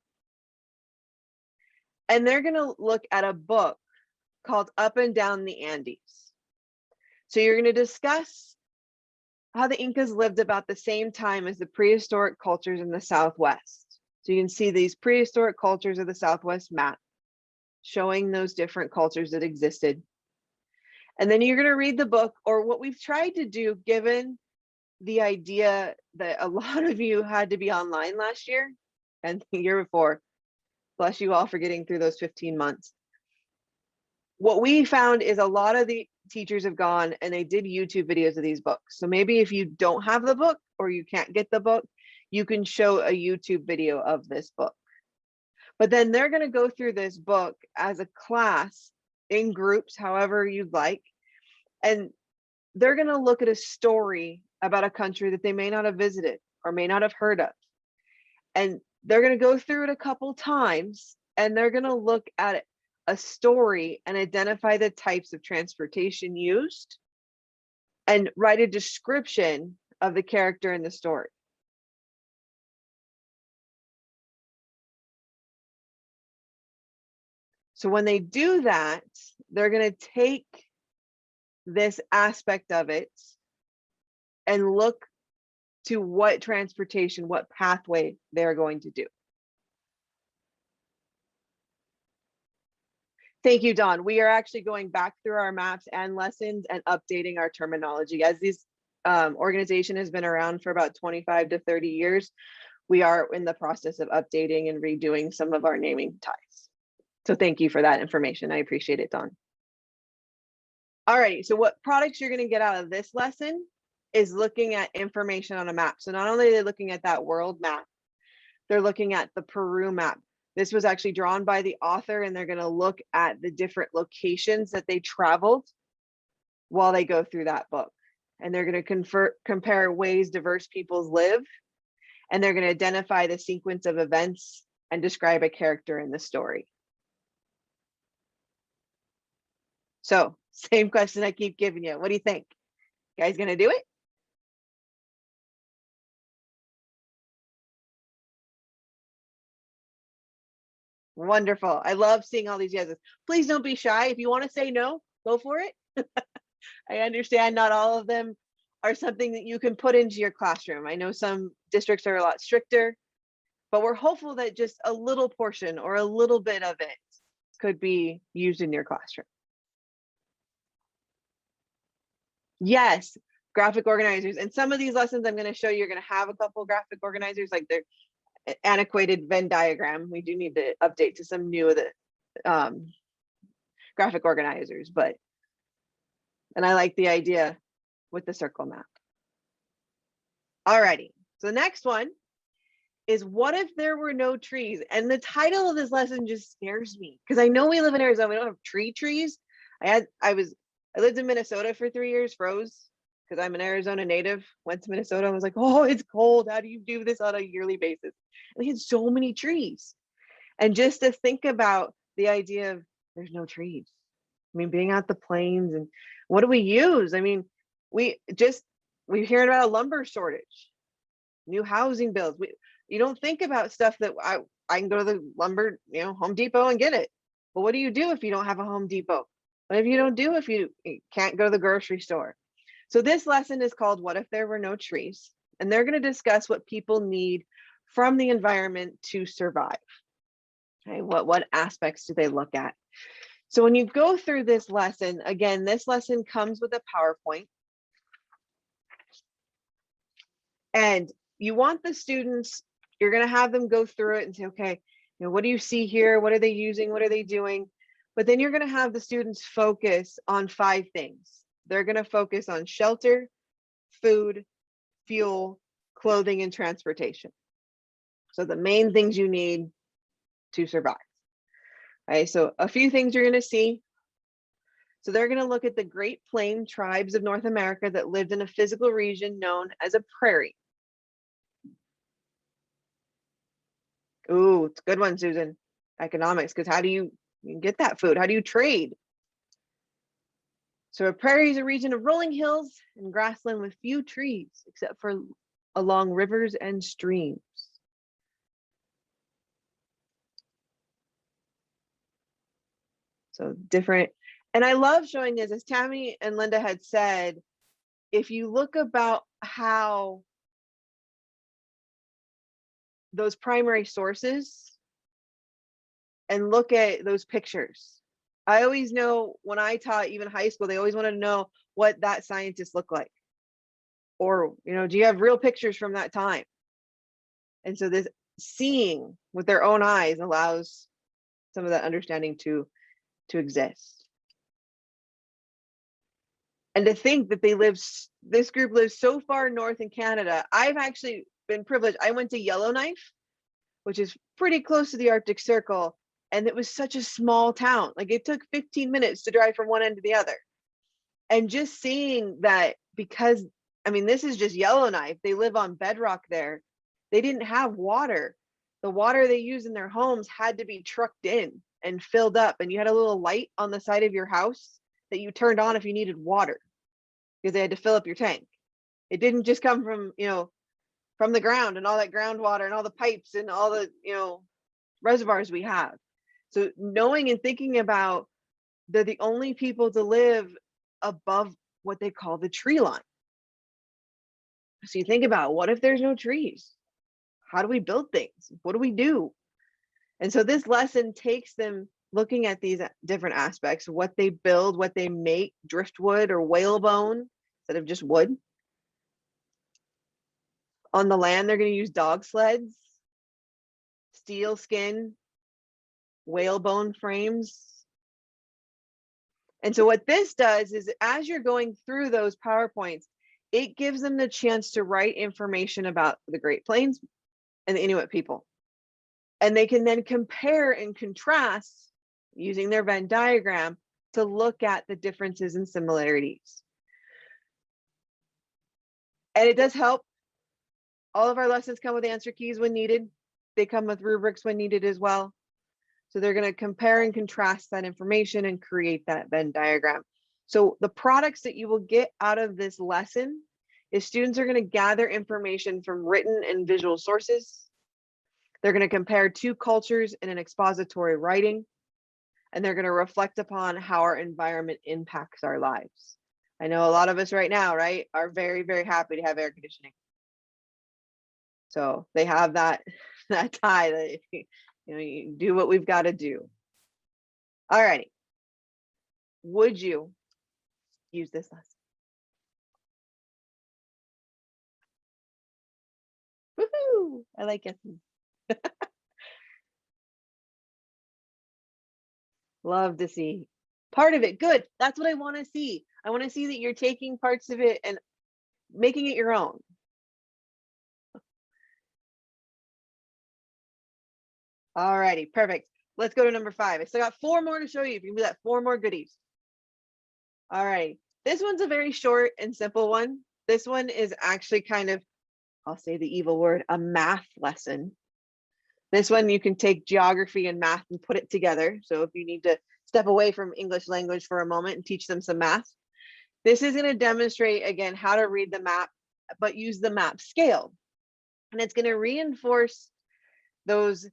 And they're going to look at a book called Up and Down the Andes. So you're going to discuss how the Incas lived about the same time as the prehistoric cultures in the Southwest. So you can see these prehistoric cultures of the Southwest map, showing those different cultures that existed. And then you're going to read the book, or what we've tried to do, given the idea that a lot of you had to be online last year and the year before. Bless you all for getting through those 15 months. What we found is a lot of the teachers have gone and they did YouTube videos of these books. So maybe if you don't have the book or you can't get the book, you can show a YouTube video of this book. But then they're going to go through this book as a class in groups, however you'd like. And they're going to look at a story about a country that they may not have visited or may not have heard of. And they're going to go through it a couple times and they're going to look at a story and identify the types of transportation used and write a description of the character in the story. So when they do that, they're going to take this aspect of it and look to what transportation, what pathway they're going to do. Thank you, Dawn. We are actually going back through our maps and lessons and updating our terminology. As this organization has been around for about 25 to 30 years, we are in the process of updating and redoing some of our naming ties. So thank you for that information. I appreciate it, Dawn. Alrighty, so what products you're going to get out of this lesson is looking at information on a map. So not only are they looking at that world map, they're looking at the Peru map. This was actually drawn by the author, and they're going to look at the different locations that they traveled while they go through that book. And they're going to compare ways diverse peoples live, and they're going to identify the sequence of events and describe a character in the story. So, same question I keep giving you. What do you think? You guys going to do it? Wonderful. I love seeing all these yeses. Please don't be shy. If you want to say no, go for it. I understand not all of them are something that you can put into your classroom. I know some districts are a lot stricter, but we're hopeful that just a little portion or a little bit of it could be used in your classroom. Yes, graphic organizers. And some of these lessons I'm going to show you, you're going to have a couple graphic organizers, like they're antiquated Venn diagram. We do need to update to some new of the graphic organizers, and I like the idea with the circle map. Alrighty, so the next one is, what if there were no trees? And the title of this lesson just scares me, because I know we live in Arizona, we don't have trees. I lived in Minnesota for 3 years, froze, because I'm an Arizona native, went to Minnesota and was like, oh, it's cold. How do you do this on a yearly basis? And they had so many trees. And just to think about the idea of there's no trees. I mean, being out the plains, and what do we use? I mean, we're hearing about a lumber shortage, new housing bills. You don't think about stuff that I can go to the lumber, Home Depot and get it. But what do you do if you don't have a Home Depot? What if you don't do if you can't go to the grocery store? So this lesson is called What If There Were No Trees? And they're going to discuss what people need from the environment to survive. Okay, what aspects do they look at? So when you go through this lesson, again, this lesson comes with a PowerPoint. And you want the students, you're going to have them go through it and say, okay, what do you see here? What are they using? What are they doing? But then you're going to have the students focus on 5 things. They're going to focus on shelter, food, fuel, clothing, and transportation. So the main things you need to survive. Okay, so a few things you're going to see. So they're going to look at the Great Plain tribes of North America that lived in a physical region known as a prairie. Ooh, it's a good one, Susan. Economics, because how do you get that food? How do you trade? So a prairie is a region of rolling hills and grassland with few trees, except for along rivers and streams. So different. And I love showing this, as Tammy and Linda had said, if you look about how those primary sources and look at those pictures. I always know when I taught even high school, they always wanted to know what that scientist looked like. Or, do you have real pictures from that time? And so this seeing with their own eyes allows some of that understanding to exist. And to think that this group lives so far north in Canada. I've actually been privileged. I went to Yellowknife, which is pretty close to the Arctic Circle. And it was such a small town. Like, it took 15 minutes to drive from one end to the other. And just seeing that, because, this is just Yellowknife. They live on bedrock there. They didn't have water. The water they used in their homes had to be trucked in and filled up. And you had a little light on the side of your house that you turned on if you needed water, because they had to fill up your tank. It didn't just come from, from the ground and all that groundwater and all the pipes and all the, reservoirs we have. So knowing and thinking about they're the only people to live above what they call the tree line. So you think about, what if there's no trees? How do we build things? What do we do? And so this lesson takes them looking at these different aspects, what they build, what they make, driftwood or whalebone instead of just wood. On the land, they're going to use dog sleds, steel skin, whalebone frames. And so what this does is, as you're going through those PowerPoints, it gives them the chance to write information about the Great Plains and the Inuit people. And they can then compare and contrast using their Venn diagram to look at the differences and similarities. And it does help. All of our lessons come with answer keys when needed. They come with rubrics when needed as well. So they're going to compare and contrast that information and create that Venn diagram. So the products that you will get out of this lesson is students are going to gather information from written and visual sources. They're going to compare two cultures in an expository writing, and they're going to reflect upon how our environment impacts our lives. I know a lot of us right now, right, are very, very happy to have air conditioning. So they have that tie that, you do what we've got to do. All righty. Would you use this lesson? Woohoo! I like it. Love to see part of it. Good. That's what I want to see. I want to see that you're taking parts of it and making it your own. All righty, perfect. Let's go to number 5. I still got 4 more to show you. If you can do that, 4 more goodies. All right, this one's a very short and simple one. This one is actually kind of, I'll say the evil word, a math lesson. This one you can take geography and math and put it together. So if you need to step away from English language for a moment and teach them some math, this is going to demonstrate again how to read the map, but use the map scale. And it's going to reinforce those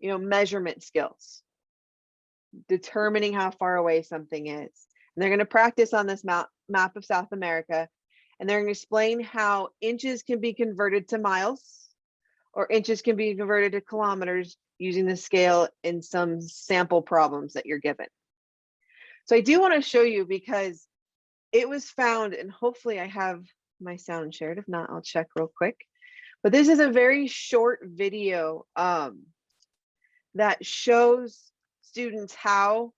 measurement skills, determining how far away something is. And they're going to practice on this map of South America, and they're going to explain how inches can be converted to miles or inches can be converted to kilometers using the scale in some sample problems that you're given. So I do want to show you because it was found, and hopefully I have my sound shared. If not, I'll check real quick. But this is a very short video that shows students how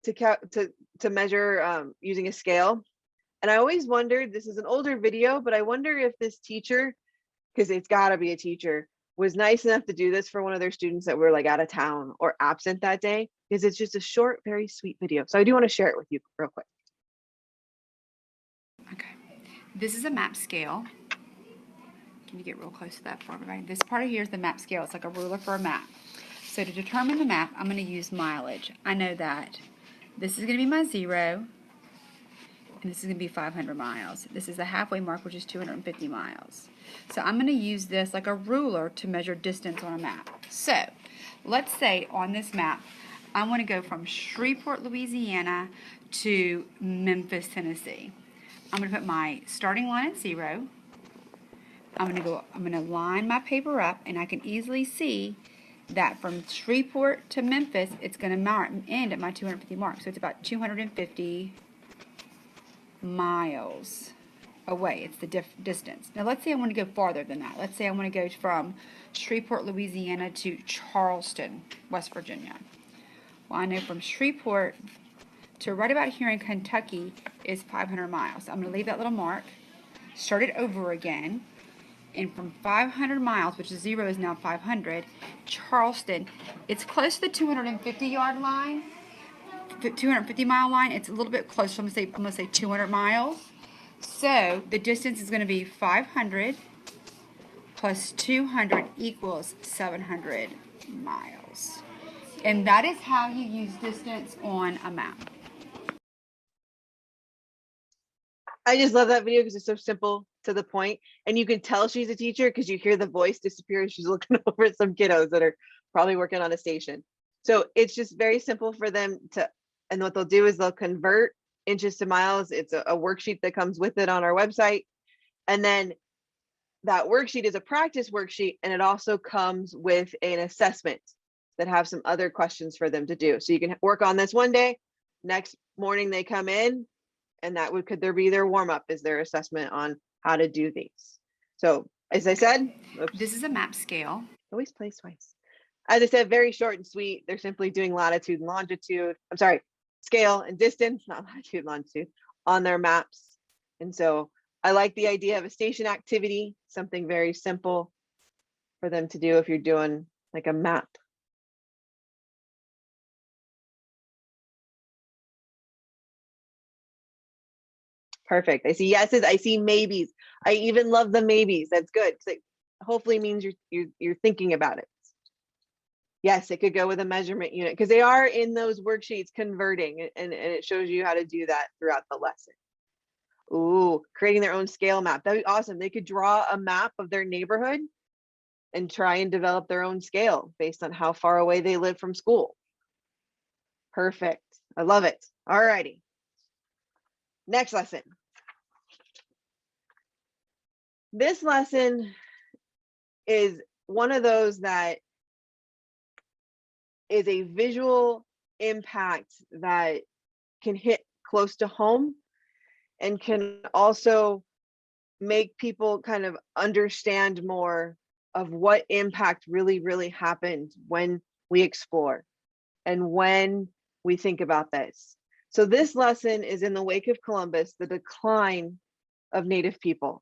to measure using a scale. And I always wondered, this is an older video, but I wonder if this teacher, because it's got to be a teacher, was nice enough to do this for one of their students that were like out of town or absent that day, because it's just a short, very sweet video. So I do want to share it with you real quick. Okay, this is a map scale. Can you get real close to that for everybody? This part of here is the map scale. It's like a ruler for a map. So to determine the map, I'm going to use mileage. I know that. This is going to be my 0, and this is going to be 500 miles. This is the halfway mark, which is 250 miles. So I'm going to use this like a ruler to measure distance on a map. So let's say on this map, I want to go from Shreveport, Louisiana to Memphis, Tennessee. I'm going to put my starting line at 0. I'm going to line my paper up, and I can easily see that from Shreveport to Memphis, it's going to end at my 250 mark. So it's about 250 miles away. It's the distance. Now let's say I want to go farther than that. Let's say I want to go from Shreveport, Louisiana to Charleston, West Virginia. Well, I know from Shreveport to right about here in Kentucky is 500 miles. So I'm going to leave that little mark, start it over again. And from 500 miles, which is 0 is now 500, Charleston, it's close to the 250-yard line, the 250-mile line. It's a little bit close. So I'm going to say 200 miles. So the distance is going to be 500 plus 200 equals 700 miles. And that is how you use distance on a map. I just love that video because it's so simple to the point, and you can tell she's a teacher because you hear the voice disappear as she's looking over at some kiddos that are probably working on a station. So it's just very simple for them to, and what they'll do is they'll convert inches to miles. It's a worksheet that comes with it on our website. And then that worksheet is a practice worksheet, and it also comes with an assessment that have some other questions for them to do. So you can work on this one day, next morning they come in, and that could there be their warm up, is their assessment on how to do these. So as I said, This is a map scale. always plays twice. As I said, very short and sweet. They're simply doing latitude and longitude. I'm sorry, scale and distance, not latitude and longitude, on their maps. And so I like the idea of a station activity, something very simple for them to do if you're doing like a map. Perfect. I see yeses. I see maybes. I even love the maybes. That's good. It hopefully means you're thinking about it. Yes, it could go with a measurement unit because they are in those worksheets converting, and it shows you how to do that throughout the lesson. Ooh, creating their own scale map. That'd be awesome. They could draw a map of their neighborhood and try and develop their own scale based on how far away they live from school. Perfect. I love it. All righty. Next lesson. This lesson is one of those that is a visual impact that can hit close to home and can also make people kind of understand more of what impact really happened when we explore and when we think about this. So this lesson is in the wake of Columbus, the decline of Native people.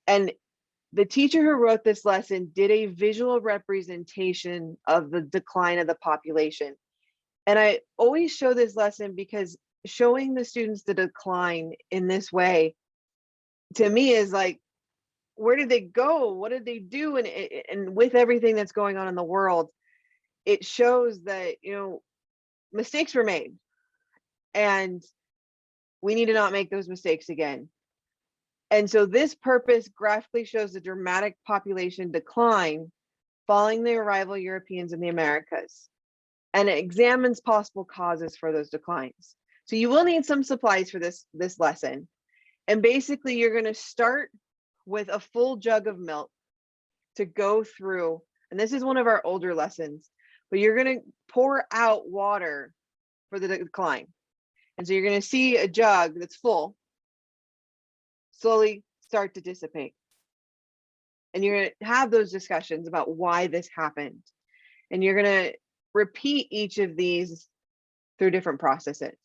And the teacher who wrote this lesson did a visual representation of the decline of the population. And I always show this lesson because showing the students the decline in this way, to me, is like, where did they go? What did they do? And with everything that's going on in the world, it shows that, you know, mistakes were made and we need to not make those mistakes again. And so this purpose graphically shows the dramatic population decline following the arrival of Europeans in the Americas, and it examines possible causes for those declines. So you will need some supplies for this lesson. And basically you're going to start with a full jug of milk to go through, and this is one of our older lessons, but you're going to pour out water for the decline. And so you're going to see a jug that's full slowly start to dissipate. And you're going to have those discussions about why this happened. And you're going to repeat each of these through different processes.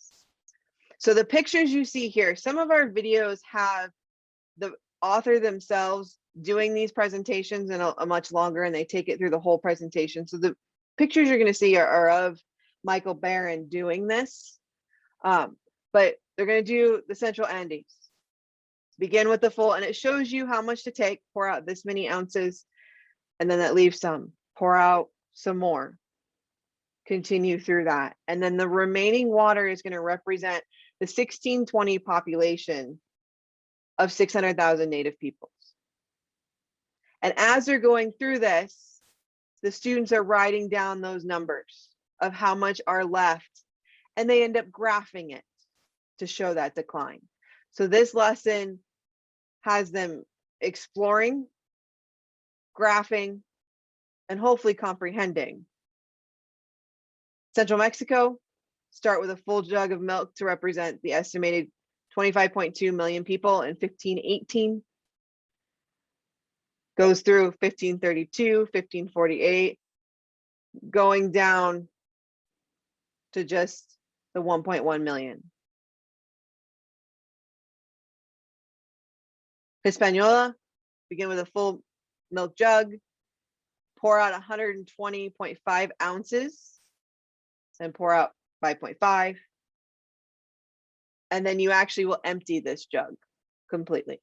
So the pictures you see here, some of our videos have the author themselves doing these presentations in a much longer, and they take it through the whole presentation. So the pictures you're going to see are of Michael Barron doing this, but they're going to do the central endings. Begin with the full, and it shows you how much to take, pour out this many ounces, and then that leaves some, pour out some more, continue through that. And then the remaining water is going to represent the 1620 population of 600,000 Native peoples. And as they're going through this, the students are writing down those numbers of how much are left, and they end up graphing it to show that decline. So this lesson has them exploring, graphing, and hopefully comprehending. Central Mexico, start with a full jug of milk to represent the estimated 25.2 million people in 1518. Goes through 1532, 1548, going down to just the 1.1 million. Hispaniola, begin with a full milk jug, pour out 120.5 ounces, then pour out 5.5. And then you actually will empty this jug completely.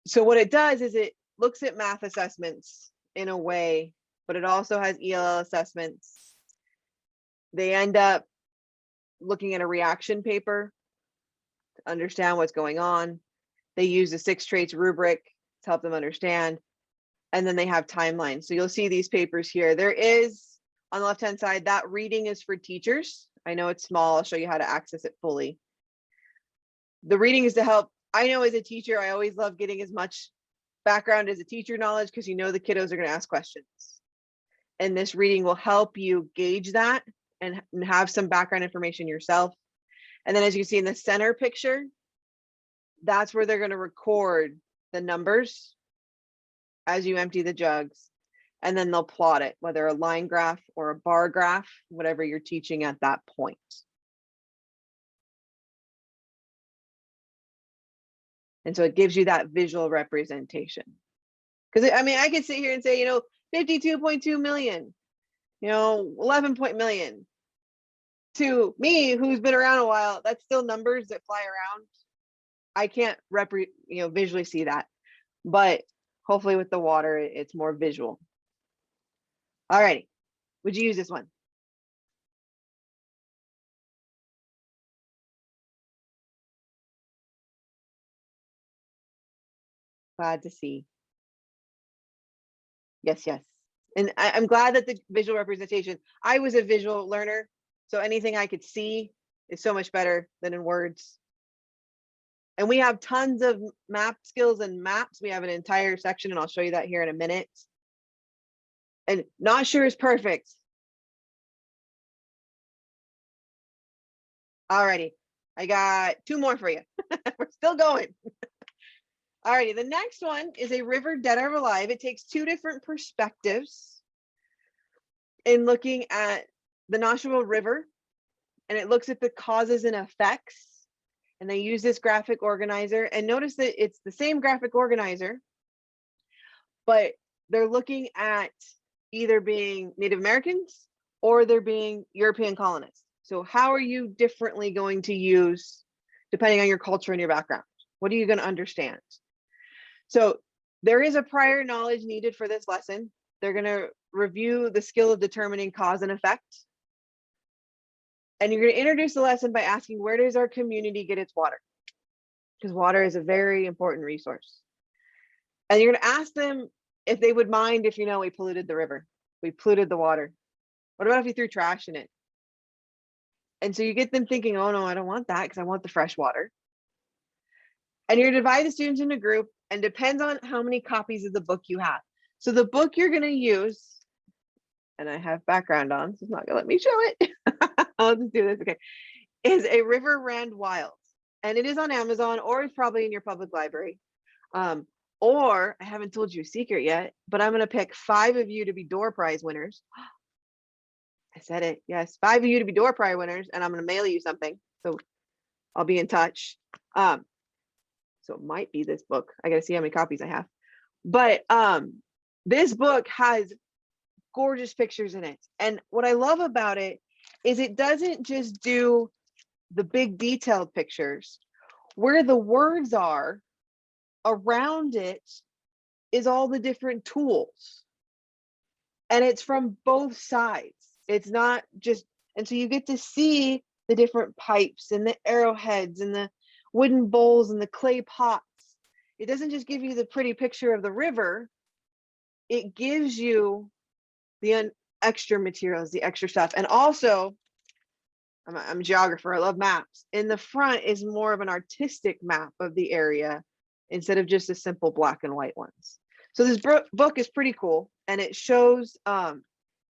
So what it does is it looks at math assessments in a way, but it also has ELL assessments. They end up looking at a reaction paper to understand what's going on. They use the 6 traits rubric to help them understand. And then they have timelines. So you'll see these papers here. There is, on the left-hand side, that reading is for teachers. I know it's small. I'll show you how to access it fully. The reading is to help. I know as a teacher, I always love getting as much background as a teacher knowledge, because you know the kiddos are going to ask questions. And this reading will help you gauge that and have some background information yourself. And then as you can see in the center picture, that's where they're going to record the numbers as you empty the jugs. And then they'll plot it, whether a line graph or a bar graph, whatever you're teaching at that point. And so it gives you that visual representation. Because I mean, I could sit here and say, 52.2 million, 11 million. To me, who's been around a while, that's still numbers that fly around. I can't visually see that, but hopefully with the water, it's more visual. All righty, would you use this one? Glad to see. Yes, yes. And I'm glad that the visual representation, I was a visual learner, so anything I could see is so much better than in words. And we have tons of map skills and maps. We have an entire section, and I'll show you that here in a minute. And not sure is perfect. Alrighty, I got 2 more for you. We're still going. Alrighty, the next one is a river dead or alive. It takes 2 different perspectives in looking at the Nashua River, and it looks at the causes and effects. And they use this graphic organizer, and notice that it's the same graphic organizer, but they're looking at either being Native Americans or they're being European colonists. So how are you differently going to use, depending on your culture and your background? What are you going to understand? So there is a prior knowledge needed for this lesson. They're going to review the skill of determining cause and effect. And you're going to introduce the lesson by asking, where does our community get its water? Because water is a very important resource. And you're going to ask them if they would mind if, we polluted the river, we polluted the water. What about if we threw trash in it? And so you get them thinking, oh no, I don't want that because I want the fresh water. And you're going to divide the students into group, and depends on how many copies of the book you have. So the book you're going to use, and I have background on, so it's not going to let me show it. I'll just do this, okay, is A River Ran Wild. And it is on Amazon, or it's probably in your public library. Or I haven't told you a secret yet, but I'm going to pick 5 of you to be door prize winners. I said it, yes, 5 of you to be door prize winners, and I'm going to mail you something. So I'll be in touch. So it might be this book. I got to see how many copies I have. But this book has gorgeous pictures in it. And what I love about it is it doesn't just do the big detailed pictures. Where the words are, around it is all the different tools. And it's from both sides. It's not just, and so you get to see the different pipes and the arrowheads and the wooden bowls and the clay pots. It doesn't just give you the pretty picture of the river. It gives you the extra materials, the extra stuff. And also, I'm a geographer, I love maps. In the front is more of an artistic map of the area instead of just the simple black and white ones. So this book is pretty cool, and it shows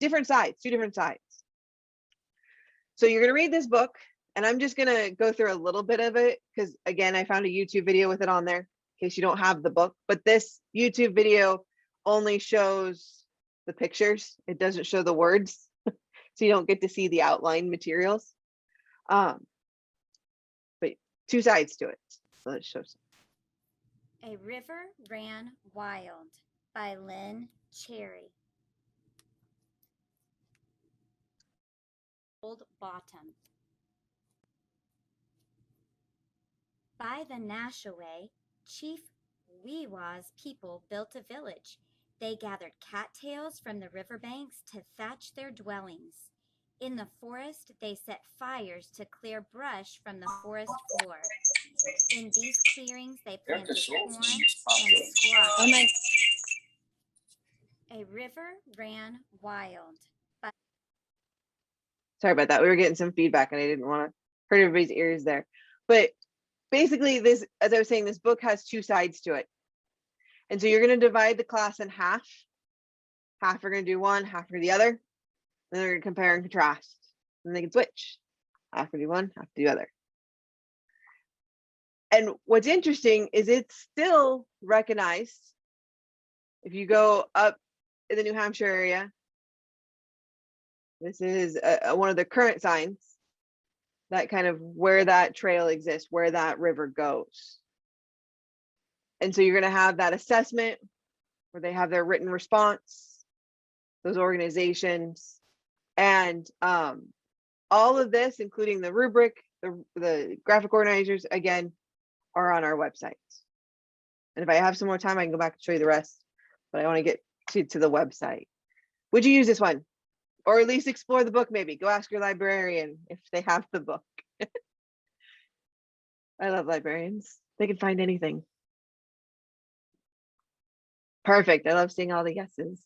different sides, 2 different sides. So you're going to read this book, and I'm just going to go through a little bit of it because, again, I found a YouTube video with it on there in case you don't have the book. But this YouTube video only shows the pictures. It doesn't show the words, so you don't get to see the outline materials. But 2 sides to it. So let's show some. A River Ran Wild by Lynn Cherry. Old Bottom. By the Nashaway, Chief Weewa's people built a village. They gathered cattails from the riverbanks to thatch their dwellings. In the forest, they set fires to clear brush from the forest floor. In these clearings, they planted corn and squash. river ran wild. Sorry about that. We were getting some feedback and I didn't want to hurt everybody's ears there. But basically this, as I was saying, this book has two sides to it. And so you're going to divide the class in half. Half are going to do one, half are the other. Then they're going to compare and contrast. And they can switch. Half to do one, half to the other. And what's interesting is it's still recognized. If you go up in the New Hampshire area, this is one of the current signs that kind of where that trail exists, where that river goes. And so you're going to have that assessment where they have their written response, those organizations, and all of this, including the rubric, the graphic organizers, again, are on our website. And if I have some more time, I can go back and show you the rest, but I want to get to the website. Would you use this one? Or at least explore the book, maybe. Go ask your librarian if they have the book. I love librarians. They can find anything. Perfect. I love seeing all the yeses.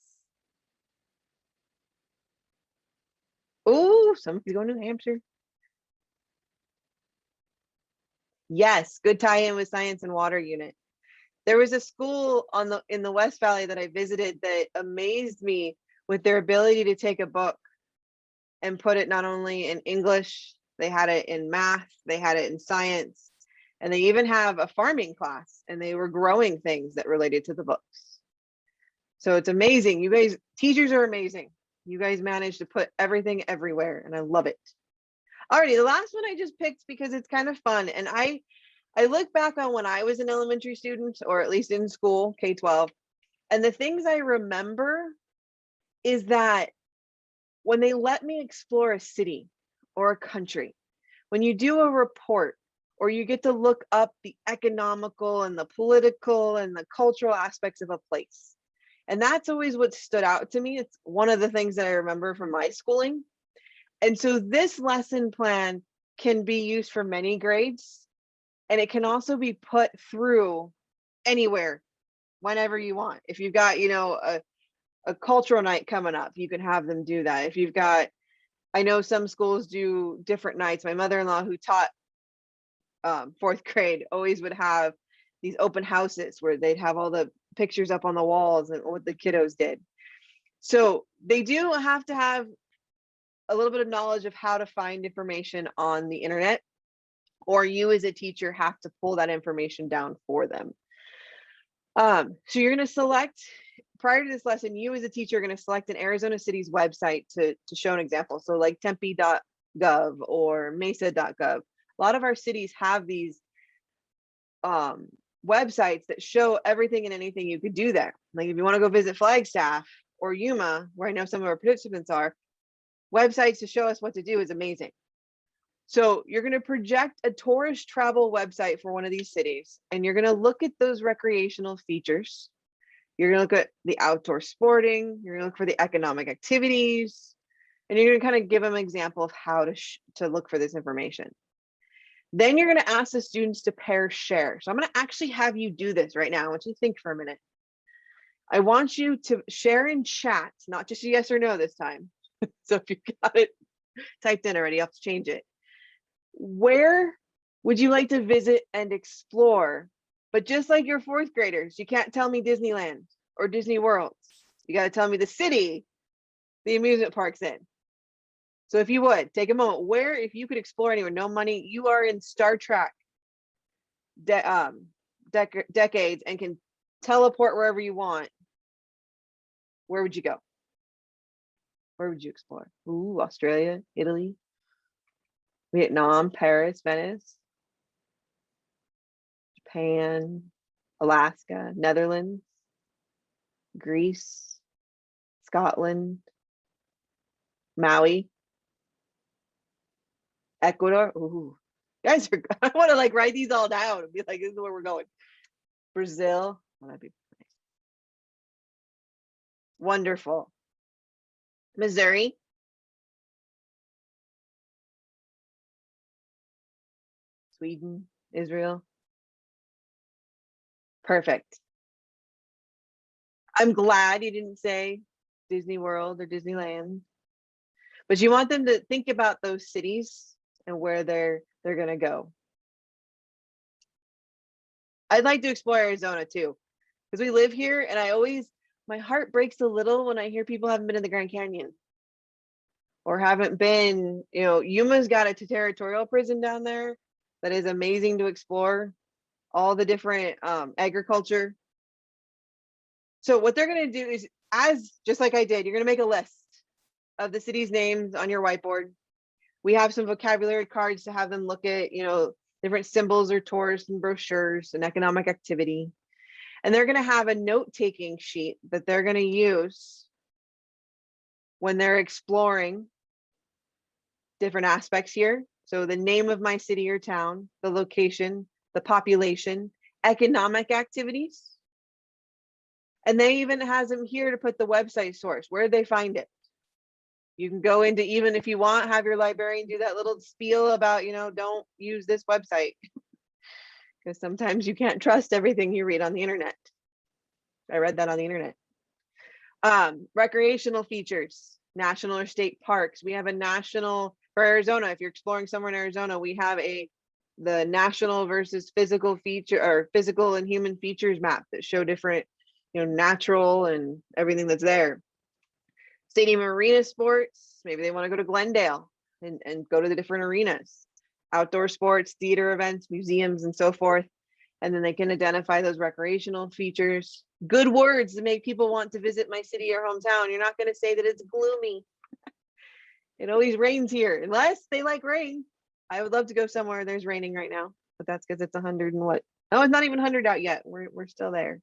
Oh, somebody's going to New Hampshire. Yes, good tie-in with science and water unit. There was a school in the West Valley that I visited that amazed me with their ability to take a book and put it not only in English, they had it in math, they had it in science, and they even have a farming class, and they were growing things that related to the books. So it's amazing. You guys, teachers are amazing. You guys managed to put everything everywhere, and I love it. Alrighty, the last one I just picked because it's kind of fun, and I look back on when I was an elementary student, or at least in school, K-12, and the things I remember is that when they let me explore a city or a country, when you do a report, or you get to look up the economical and the political and the cultural aspects of a place. And that's always what stood out to me. It's one of the things that I remember from my schooling. And so this lesson plan can be used for many grades, and it can also be put through anywhere, whenever you want. If you've got, you know, a cultural night coming up, you can have them do that. If you've got, I know some schools do different nights. My mother-in-law, who taught fourth grade, always would have these open houses where they'd have all the pictures up on the walls and what the kiddos did. So they do have to have a little bit of knowledge of how to find information on the internet, or you as a teacher have to pull that information down for them. So you're going to select, prior to this lesson, you as a teacher are going to select an Arizona City's website to show an example. So like tempe.gov or mesa.gov. A lot of our cities have these websites that show everything and anything you could do there. Like if you want to go visit Flagstaff or Yuma, where I know some of our participants are, websites to show us what to do is amazing. So you're going to project a tourist travel website for one of these cities, and you're going to look at those recreational features. You're going to look at the outdoor sporting, you're going to look for the economic activities, and you're going to kind of give them an example of how to look for this information. Then you're going to ask the students to pair share. So I'm going to actually have you do this right now. I want you to think for a minute. I want you to share in chat, not just a yes or no this time. So if you've got it typed in already, I'll have to change it. Where would you like to visit and explore? But just like your fourth graders, you can't tell me Disneyland or Disney World. You got to tell me the city the amusement park's in. So if you would, take a moment. Where, if you could explore anywhere, no money, you are in Star Trek decades and can teleport wherever you want, where would you go? Where would you explore? Ooh, Australia, Italy, Vietnam, Paris, Venice, Japan, Alaska, Netherlands, Greece, Scotland, Maui, Ecuador. Ooh, guys, I want to like write these all down and be like, this is where we're going. Brazil. Oh, that'd be nice. Wonderful. Missouri. Sweden, Israel. Perfect. I'm glad you didn't say Disney World or Disneyland. But you want them to think about those cities and where they're going to go. I'd like to explore Arizona too, because we live here, and my heart breaks a little when I hear people haven't been in the Grand Canyon or haven't been, Yuma's got a territorial prison down there that is amazing to explore, all the different agriculture. So what they're going to do is, just like I did, you're going to make a list of the city's names on your whiteboard. We have some vocabulary cards to have them look at, different symbols or tours and brochures and economic activity. And they're going to have a note-taking sheet that they're going to use when they're exploring different aspects here. So the name of my city or town, the location, the population, economic activities. And they even has them here to put the website source, where they find it. You can go into, even if you want, have your librarian do that little spiel about, don't use this website. Because sometimes you can't trust everything you read on the internet. I read that on the internet. Recreational features, national or state parks. We have a national, for Arizona, if you're exploring somewhere in Arizona, we have the national versus physical feature, or physical and human features map that show different, natural and everything that's there. Stadium arena sports, maybe they want to go to Glendale and go to the different arenas. Outdoor sports, theater events, museums, and so forth. And then they can identify those recreational features. Good words to make people want to visit my city or hometown. You're not going to say that it's gloomy. It always rains here, unless they like rain. I would love to go somewhere there's raining right now, but that's because it's 100 and what? Oh, it's not even 100 out yet. We're still there.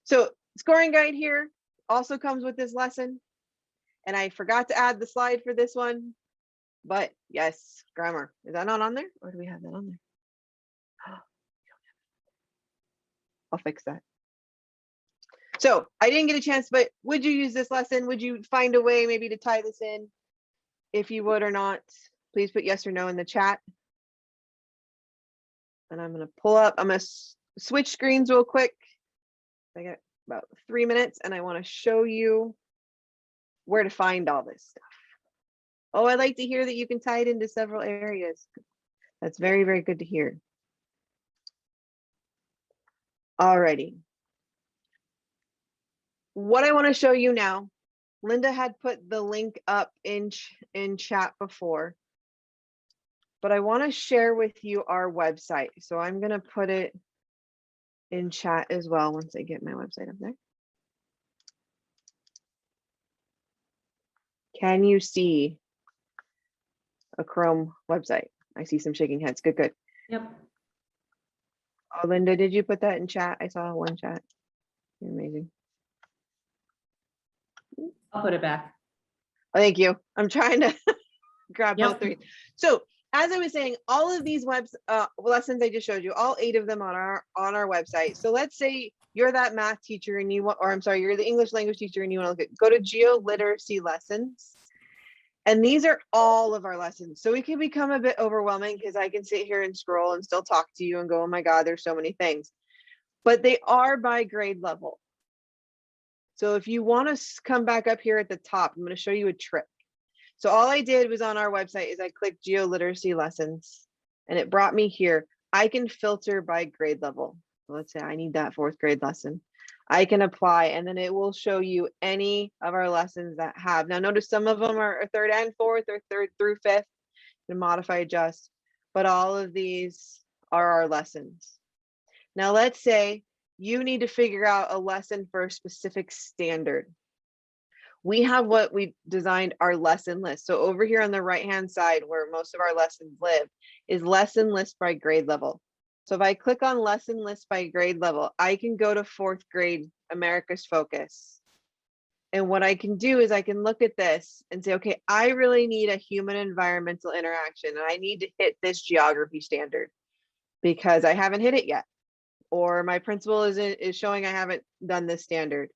So scoring guide here also comes with this lesson. And I forgot to add the slide for this one, but yes, grammar. Is that not on there? Or do we have that on there? I'll fix that. So I didn't get a chance, but would you use this lesson? Would you find a way maybe to tie this in? If you would or not, please put yes or no in the chat. And I'm going to pull up, I'm going to switch screens real quick. I got about 3 minutes and I want to show you where to find all this stuff. Oh, I like to hear that you can tie it into several areas. That's very, very good to hear. Alrighty. What I want to show you now, Linda had put the link up in chat before, but I want to share with you our website. So I'm going to put it in chat as well once I get my website up there. Can you see a Chrome website? I see some shaking heads. Good, good. Yep. Oh, Linda, did you put that in chat? I saw one chat. You're amazing. I'll put it back. Oh, thank you. I'm trying to grab Yep. both three. So as I was saying, all of these lessons I just showed you, all 8 of them on our website. So let's say you're that math teacher and you want, or I'm sorry, you're the English language teacher and you want to go to geoliteracy lessons. And these are all of our lessons. So it can become a bit overwhelming because I can sit here and scroll and still talk to you and go, oh my God, there's so many things. But they are by grade level. So if you want to come back up here at the top, I'm going to show you a trick. So all I did was on our website is I clicked geoliteracy lessons and it brought me here. I can filter by grade level. So let's say I need that 4th grade lesson. I can apply and then it will show you any of our lessons that have. Now notice some of them are 3rd and 4th or 3rd through 5th to modify, adjust, but all of these are our lessons. Now let's say you need to figure out a lesson for a specific standard. We have what we designed our lesson list. So over here on the right-hand side where most of our lessons live is lesson list by grade level. So if I click on lesson list by grade level, I can go to 4th grade America's Focus. And what I can do is I can look at this and say, okay, I really need a human environmental interaction and I need to hit this geography standard because I haven't hit it yet. Or my principal is showing I haven't done this standard.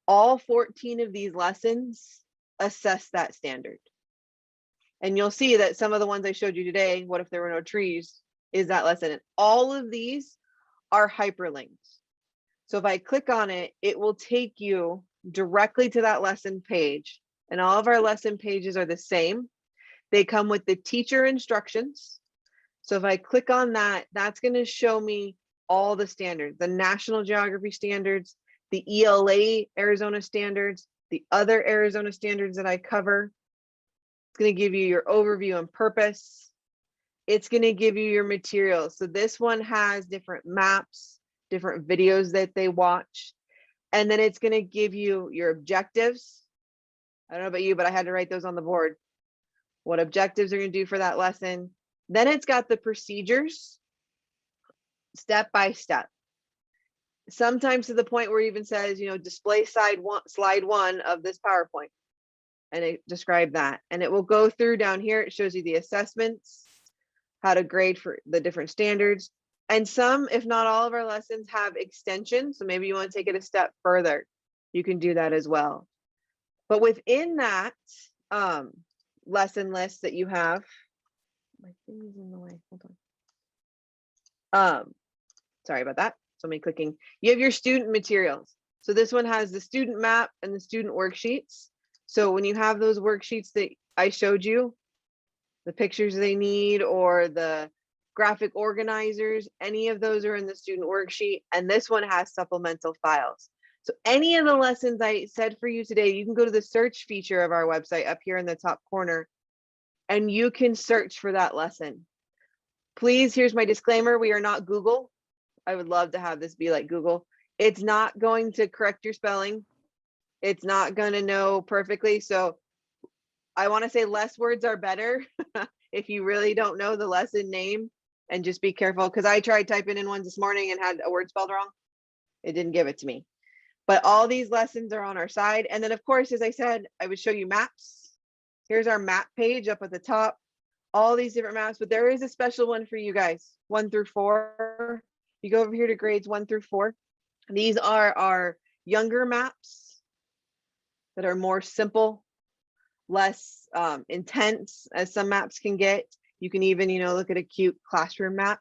All 14 of these lessons assess that standard. And you'll see that some of the ones I showed you today, what if there were no trees, is that lesson. And all of these are hyperlinked. So if I click on it, it will take you directly to that lesson page. And all of our lesson pages are the same. They come with the teacher instructions. So if I click on that, that's going to show me all the standards, the National Geography standards, the ELA Arizona standards, the other Arizona standards that I cover. It's going to give you your overview and purpose. It's going to give you your materials. So this one has different maps, different videos that they watch. And then it's going to give you your objectives. I don't know about you, but I had to write those on the board. What objectives are going to do for that lesson. Then it's got the procedures, step by step. Sometimes to the point where it even says, you know, display slide one of this PowerPoint. And it described that. And it will go through down here. It shows you the assessments, how to grade for the different standards. And some, if not all of our lessons have extensions. So maybe you want to take it a step further. You can do that as well. But within that lesson list that you have, my thing is in the way. Hold on. Sorry about that. So me clicking. You have your student materials. So this one has the student map and the student worksheets. So when you have those worksheets that I showed you, the pictures they need or the graphic organizers, any of those are in the student worksheet. And this one has supplemental files. So any of the lessons I said for you today, you can go to the search feature of our website up here in the top corner, and you can search for that lesson. Please, here's my disclaimer. We are not Google. I would love to have this be like Google. It's not going to correct your spelling. It's not going to know perfectly. So I want to say less words are better if you really don't know the lesson name, and just be careful, because I tried typing in ones this morning and had a word spelled wrong. It didn't give it to me. But all these lessons are on our side. And then of course, as I said, I would show you maps. Here's our map page up at the top, all these different maps, but there is a special one for you guys, 1 through 4. You go over here to grades 1 through 4. These are our younger maps that are more simple, less intense as some maps can get. You can even, you know, look at a cute classroom map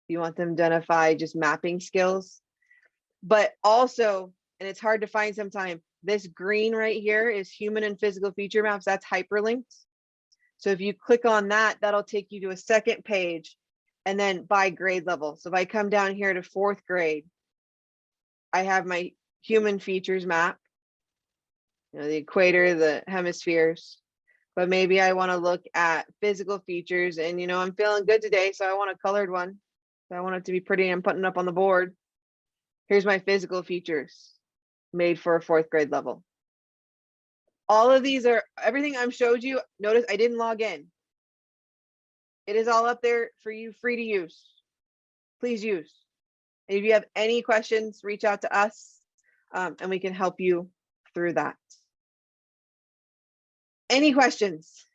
if you want them to identify just mapping skills. But also, and it's hard to find sometimes, this green right here is human and physical feature maps. That's hyperlinked. So if you click on that, that'll take you to a second page, and then by grade level. So if I come down here to 4th grade, I have my human features map, you know, the equator, the hemispheres. But maybe I want to look at physical features, and you know, I'm feeling good today, so I want a colored one. So I want it to be pretty. I'm putting it up on the board. Here's my physical features made for a 4th grade level. All of these are, everything I've showed you, notice I didn't log in. It is all up there for you, free to use. Please use. And if you have any questions, reach out to us and we can help you through that. Any questions?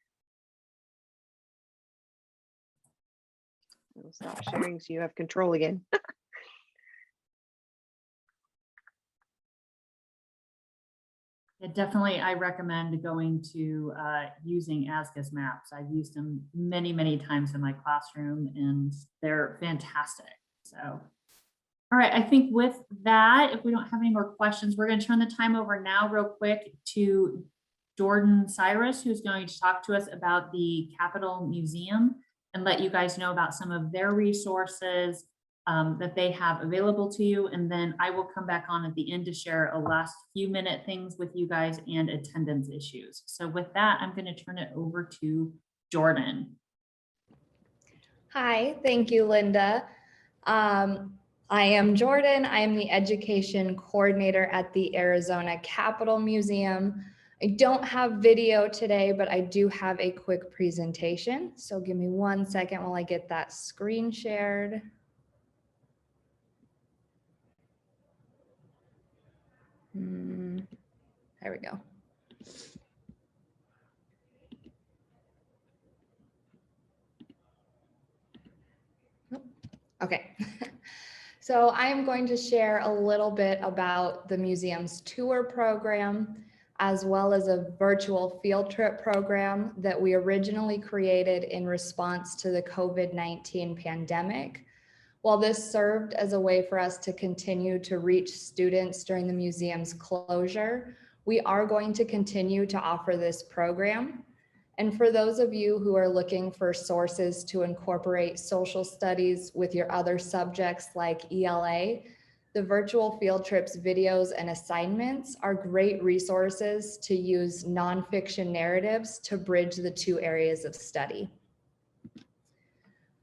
I'll stop sharing so you have control again. Yeah, definitely, I recommend going to using ASGIS maps. I've used them many, many times in my classroom, and they're fantastic. So, all right, I think with that, if we don't have any more questions, we're going to turn the time over now real quick to Jordan Cyrus, who's going to talk to us about the Capitol Museum and let you guys know about some of their resources that they have available to you. And then I will come back on at the end to share a last few minute things with you guys and attendance issues. So with that, I'm going to turn it over to Jordan. Hi, thank you, Linda. I am Jordan. I am the education coordinator at the Arizona Capitol Museum. I don't have video today, but I do have a quick presentation. So give me 1 second while I get that screen shared. There we go. Okay. So I'm going to share a little bit about the museum's tour program, as well as a virtual field trip program that we originally created in response to the COVID-19 pandemic. While this served as a way for us to continue to reach students during the museum's closure, we are going to continue to offer this program. And for those of you who are looking for sources to incorporate social studies with your other subjects like ELA, the virtual field trips videos and assignments are great resources to use nonfiction narratives to bridge the two areas of study.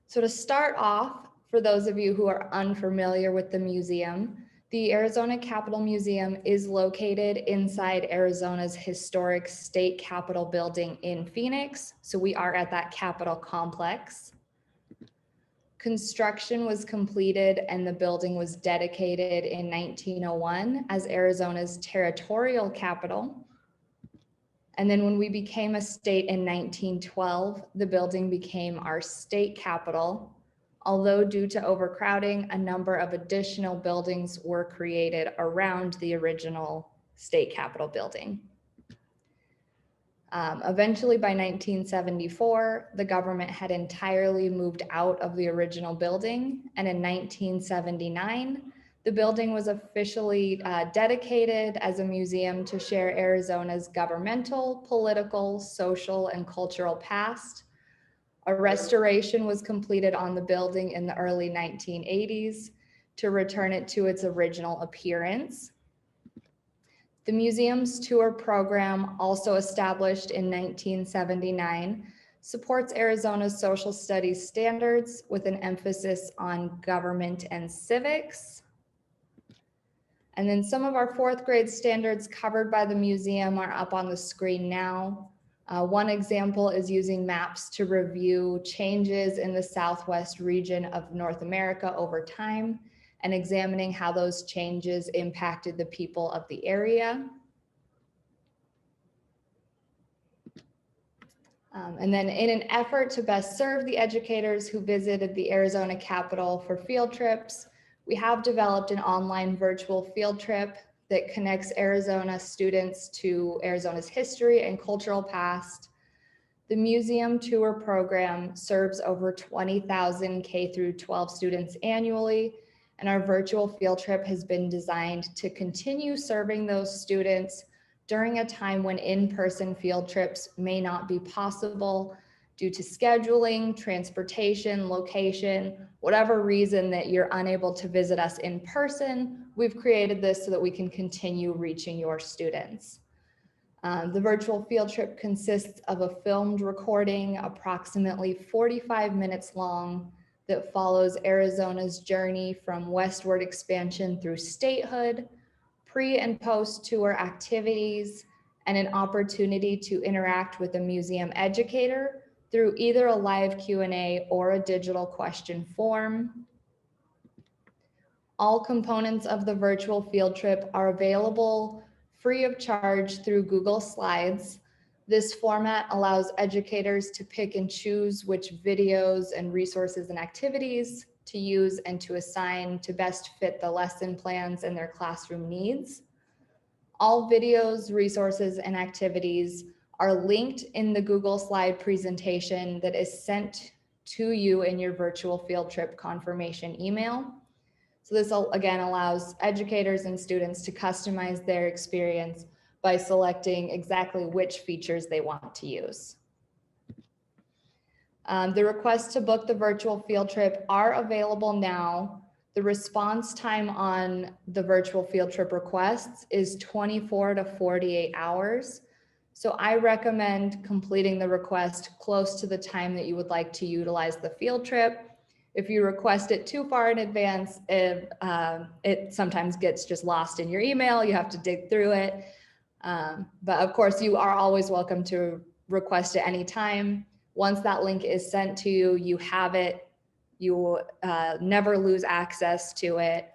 So to start off, for those of you who are unfamiliar with the museum, the Arizona Capitol Museum is located inside Arizona's historic state capitol building in Phoenix. So we are at that Capitol complex. Construction was completed and the building was dedicated in 1901 as Arizona's territorial capital. And then when we became a state in 1912, the building became our state capitol. Although due to overcrowding, a number of additional buildings were created around the original state capitol building. Eventually by 1974, the government had entirely moved out of the original building. And in 1979, the building was officially dedicated as a museum to share Arizona's governmental, political, social, and cultural past. A restoration was completed on the building in the early 1980s to return it to its original appearance. The museum's tour program, also established in 1979, supports Arizona's social studies standards with an emphasis on government and civics. And then some of our fourth grade standards covered by the museum are up on the screen now. One example is using maps to review changes in the Southwest region of North America over time and examining how those changes impacted the people of the area. And then in an effort to best serve the educators who visited the Arizona Capitol for field trips, we have developed an online virtual field trip that connects Arizona students to Arizona's history and cultural past. The museum tour program serves over 20,000 K through 12 students annually, and our virtual field trip has been designed to continue serving those students during a time when in-person field trips may not be possible due to scheduling, transportation, location, whatever reason that you're unable to visit us in person. We've created this so that we can continue reaching your students. The virtual field trip consists of a filmed recording, approximately 45 minutes long, that follows Arizona's journey from westward expansion through statehood, pre and post tour activities, and an opportunity to interact with a museum educator through either a live Q&A or a digital question form. All components of the virtual field trip are available free of charge through Google Slides. This format allows educators to pick and choose which videos and resources and activities to use and to assign to best fit the lesson plans and their classroom needs. All videos, resources, and activities are linked in the Google Slide presentation that is sent to you in your virtual field trip confirmation email. So this again allows educators and students to customize their experience by selecting exactly which features they want to use. The requests to book the virtual field trip are available now. The response time on the virtual field trip requests is 24 to 48 hours. So I recommend completing the request close to the time that you would like to utilize the field trip. If you request it too far in advance, it sometimes gets just lost in your email. You have to dig through it. But of course, you are always welcome to request at any time. Once that link is sent to you, you have it. You will never lose access to it.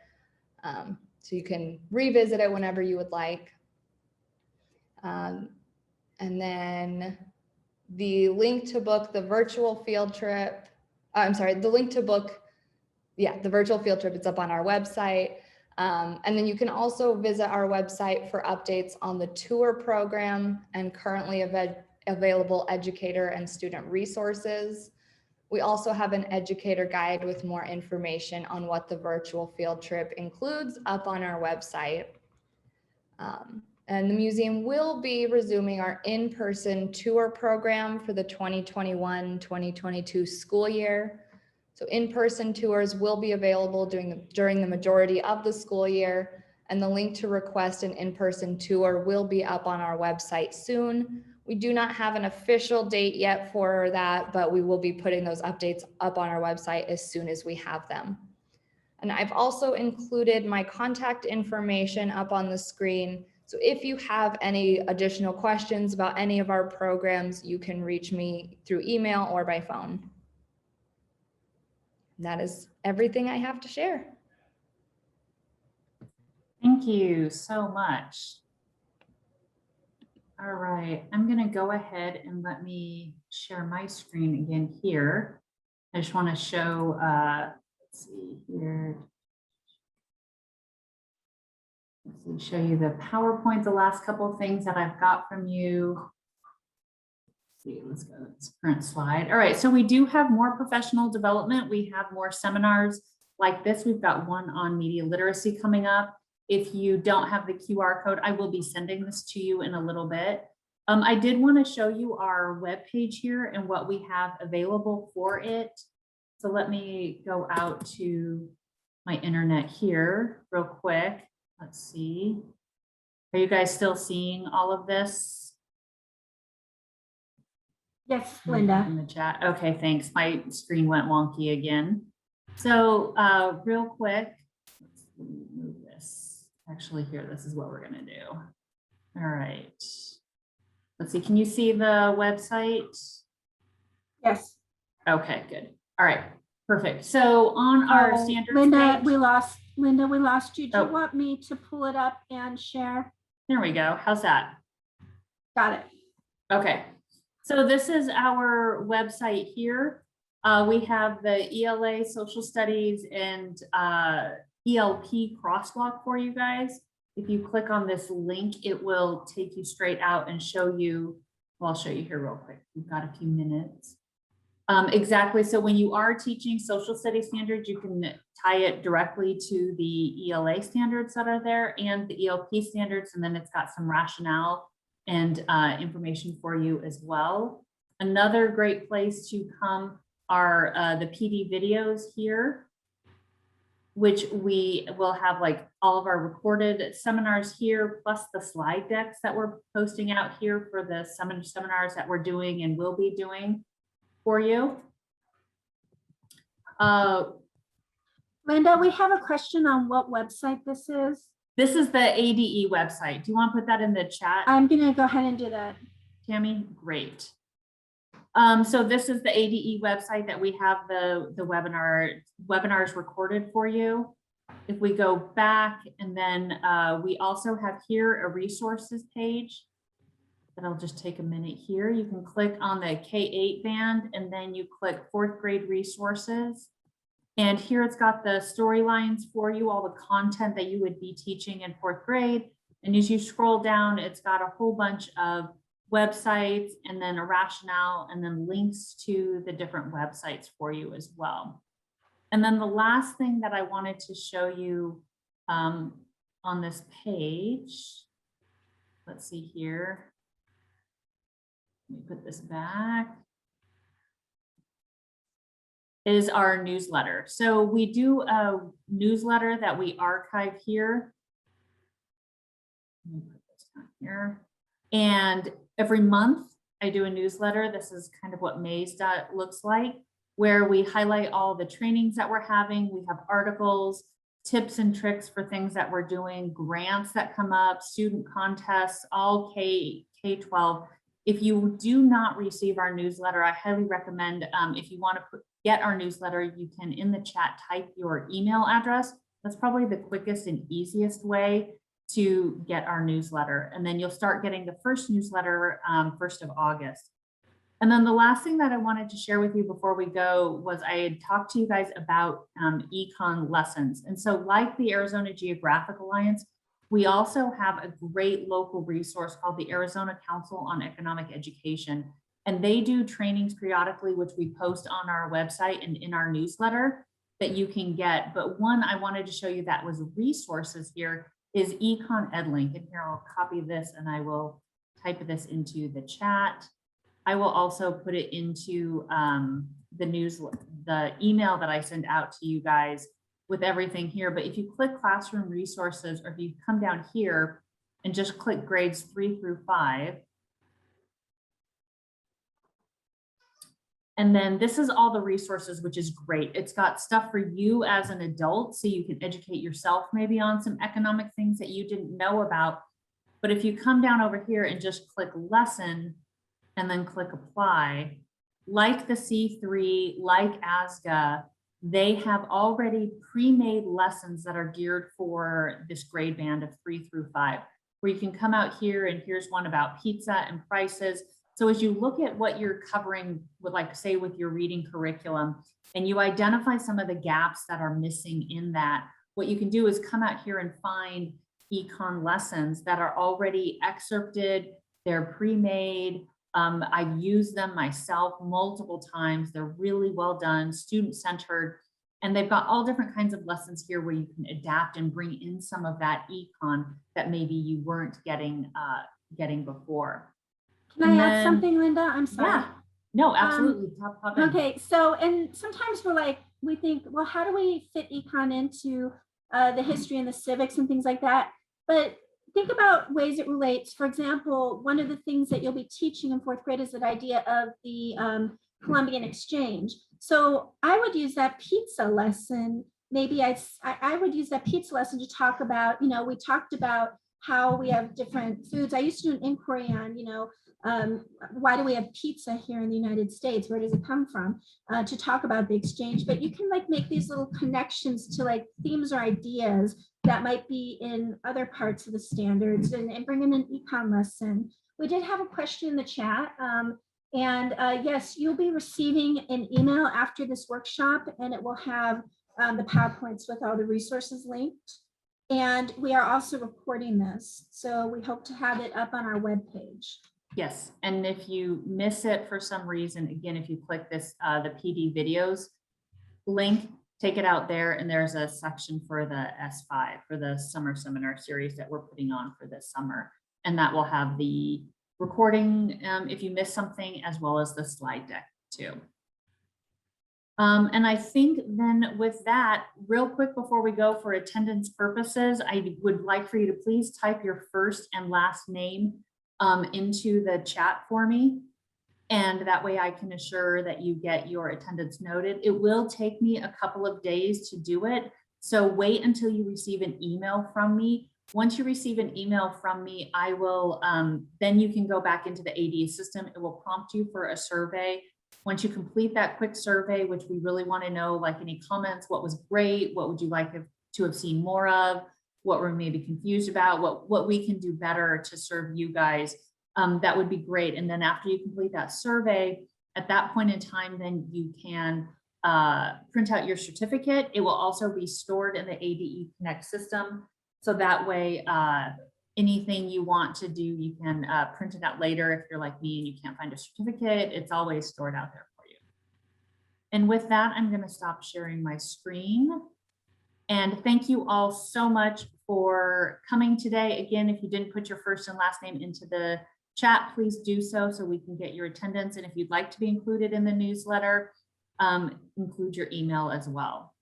So you can revisit it whenever you would like. And then the link to book the virtual field trip, the link to book, the virtual field trip, it's up on our website. And then you can also visit our website for updates on the tour program and currently available educator and student resources. We also have an educator guide with more information on what the virtual field trip includes up on our website. And the museum will be resuming our in-person tour program for the 2021-2022 school year. So in-person tours will be available during the majority of the school year, and the link to request an in-person tour will be up on our website soon. We do not have an official date yet for that, but we will be putting those updates up on our website as soon as we have them. And I've also included my contact information up on the screen. So if you have any additional questions about any of our programs, you can reach me through email or by phone. That is everything I have to share. Thank you so much. All right, I'm going to go ahead and let me share my screen again here. I just want to show, let's see here. Let's see, show you the PowerPoint, the last couple of things that I've got from you. Let's see, let's go to this current slide. All right, so we do have more professional development. We have more seminars like this. We've got one on media literacy coming up. If you don't have the QR code, I will be sending this to you in a little bit. I did want to show you our webpage here and what we have available for it. So let me go out to my internet here real quick. Let's see. Are you guys still seeing all of this? Yes, Linda. In the chat. Okay, thanks. My screen went wonky again. So real quick, let's move this. Actually, here, this is what we're going to do. All right. Let's see. Can you see the website? Yes. Okay, good. All right, perfect. So on our standards Linda, page, we lost you. Do Oh. you want me to pull it up and share? there we go. How's that? Got it. Okay. So this is our website here. We have the ELA social studies and ELP crosswalk for you guys. If you click on this link, it will take you straight out and show you, well, I'll show you here real quick. We've got a few minutes. Exactly. So when you are teaching social studies standards, you can tie it directly to the ELA standards that are there and the ELP standards. And then it's got some rationale and information for you as well. Another great place to come are the PD videos here, which we will have like all of our recorded seminars here, plus the slide decks that we're posting out here for the seminars that we're doing and will be doing for you. Linda, we have a question on what website this is. This is the ADE website. Do you want to put that in the chat? I'm going to go ahead and do that. Tammy, great. So this is the ADE website that we have the webinars recorded for you. If we go back and then we also have here a resources page that I'll just take a minute here. You can click on the K-8 band and then you click 4th grade resources. And here it's got the storylines for you, all the content that you would be teaching in 4th grade. And as you scroll down, it's got a whole bunch of websites and then a rationale and then links to the different websites for you as well. And then the last thing that I wanted to show you on this page, let's see here. Let me put this back. Is our newsletter. So we do a newsletter that we archive here. Let me put this down here. And every month I do a newsletter. This is kind of what May's looks like, where we highlight all the trainings that we're having. We have articles, tips and tricks for things that we're doing, grants that come up, student contests, all K-12. If you do not receive our newsletter, I highly recommend, if you want to get our newsletter, you can in the chat type your email address. That's probably the quickest and easiest way to get our newsletter. And then you'll start getting the first newsletter 1st of August. And then the last thing that I wanted to share with you before we go was I had talked to you guys about econ lessons. And so like the Arizona Geographic Alliance, we also have a great local resource called the Arizona Council on Economic Education. And they do trainings periodically, which we post on our website and in our newsletter that you can get. But one I wanted to show you that was resources here is Econ EdLink. And here I'll copy this and I will type this into the chat. I will also put it into the email that I send out to you guys with everything here. But if you click classroom resources, or if you come down here and just click grades 3 through 5, and then this is all the resources, which is great. It's got stuff for you as an adult, so you can educate yourself maybe on some economic things that you didn't know about. But if you come down over here and just click lesson and then click apply, like the C3, like ASGA, they have already pre-made lessons that are geared for this grade band of 3 through 5, where you can come out here and here's one about pizza and prices. So as you look at what you're covering with, like say with your reading curriculum, and you identify some of the gaps that are missing in that, what you can do is come out here and find econ lessons that are already excerpted, they're pre-made. I've used them myself multiple times. They're really well done, student-centered, and they've got all different kinds of lessons here where you can adapt and bring in some of that econ that maybe you weren't getting before. Can I add something, Linda? I'm sorry. Yeah, no, absolutely. Pop in. Okay, so, and sometimes we think, well, how do we fit econ into the history and the civics and things like that? But think about ways it relates. For example, one of the things that you'll be teaching in 4th grade is that idea of the Columbian exchange. So I would use that pizza lesson. Maybe I would use that pizza lesson to talk about, we talked about how we have different foods. I used to do an inquiry on, why do we have pizza here in the United States? Where does it come from? To talk about the exchange, but you can make these little connections to themes or ideas that might be in other parts of the standards and bring in an econ lesson. We did have a question in the chat. Yes, you'll be receiving an email after this workshop, and it will have the PowerPoints with all the resources linked. And we are also recording this, so we hope to have it up on our webpage. Yes, and if you miss it for some reason, again, if you click this, the PD videos link, take it out there, and there's a section for the S5, for the summer seminar series that we're putting on for this summer. And that will have the recording if you miss something, as well as the slide deck too. And I think then with that, real quick before we go for attendance purposes, I would like for you to please type your first and last name into the chat for me. And that way I can assure that you get your attendance noted. It will take me a couple of days to do it. So wait until you receive an email from me. Once you receive an email from me, I will, then you can go back into the AD system. It will prompt you for a survey. Once you complete that quick survey, which we really want to know, like any comments, what was great, what would you like to have seen more of, what we're maybe confused about, what we can do better to serve you guys, that would be great. And then after you complete that survey, at that point in time, then you can print out your certificate. It will also be stored in the ADE Connect system. So that way, anything you want to do, you can print it out later. If you're like me and you can't find a certificate, it's always stored out there for you. And with that, I'm going to stop sharing my screen. And thank you all so much for coming today. Again, if you didn't put your first and last name into the chat, please do so we can get your attendance. And if you'd like to be included in the newsletter, include your email as well.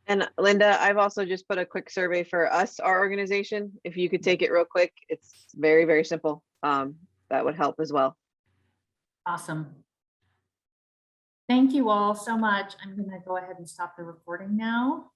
And Linda, I've also just put a quick survey for us, our organization. If you could take it real quick, it's very, very simple. That would help as well. Awesome. Thank you all so much. I'm going to go ahead and stop the recording now.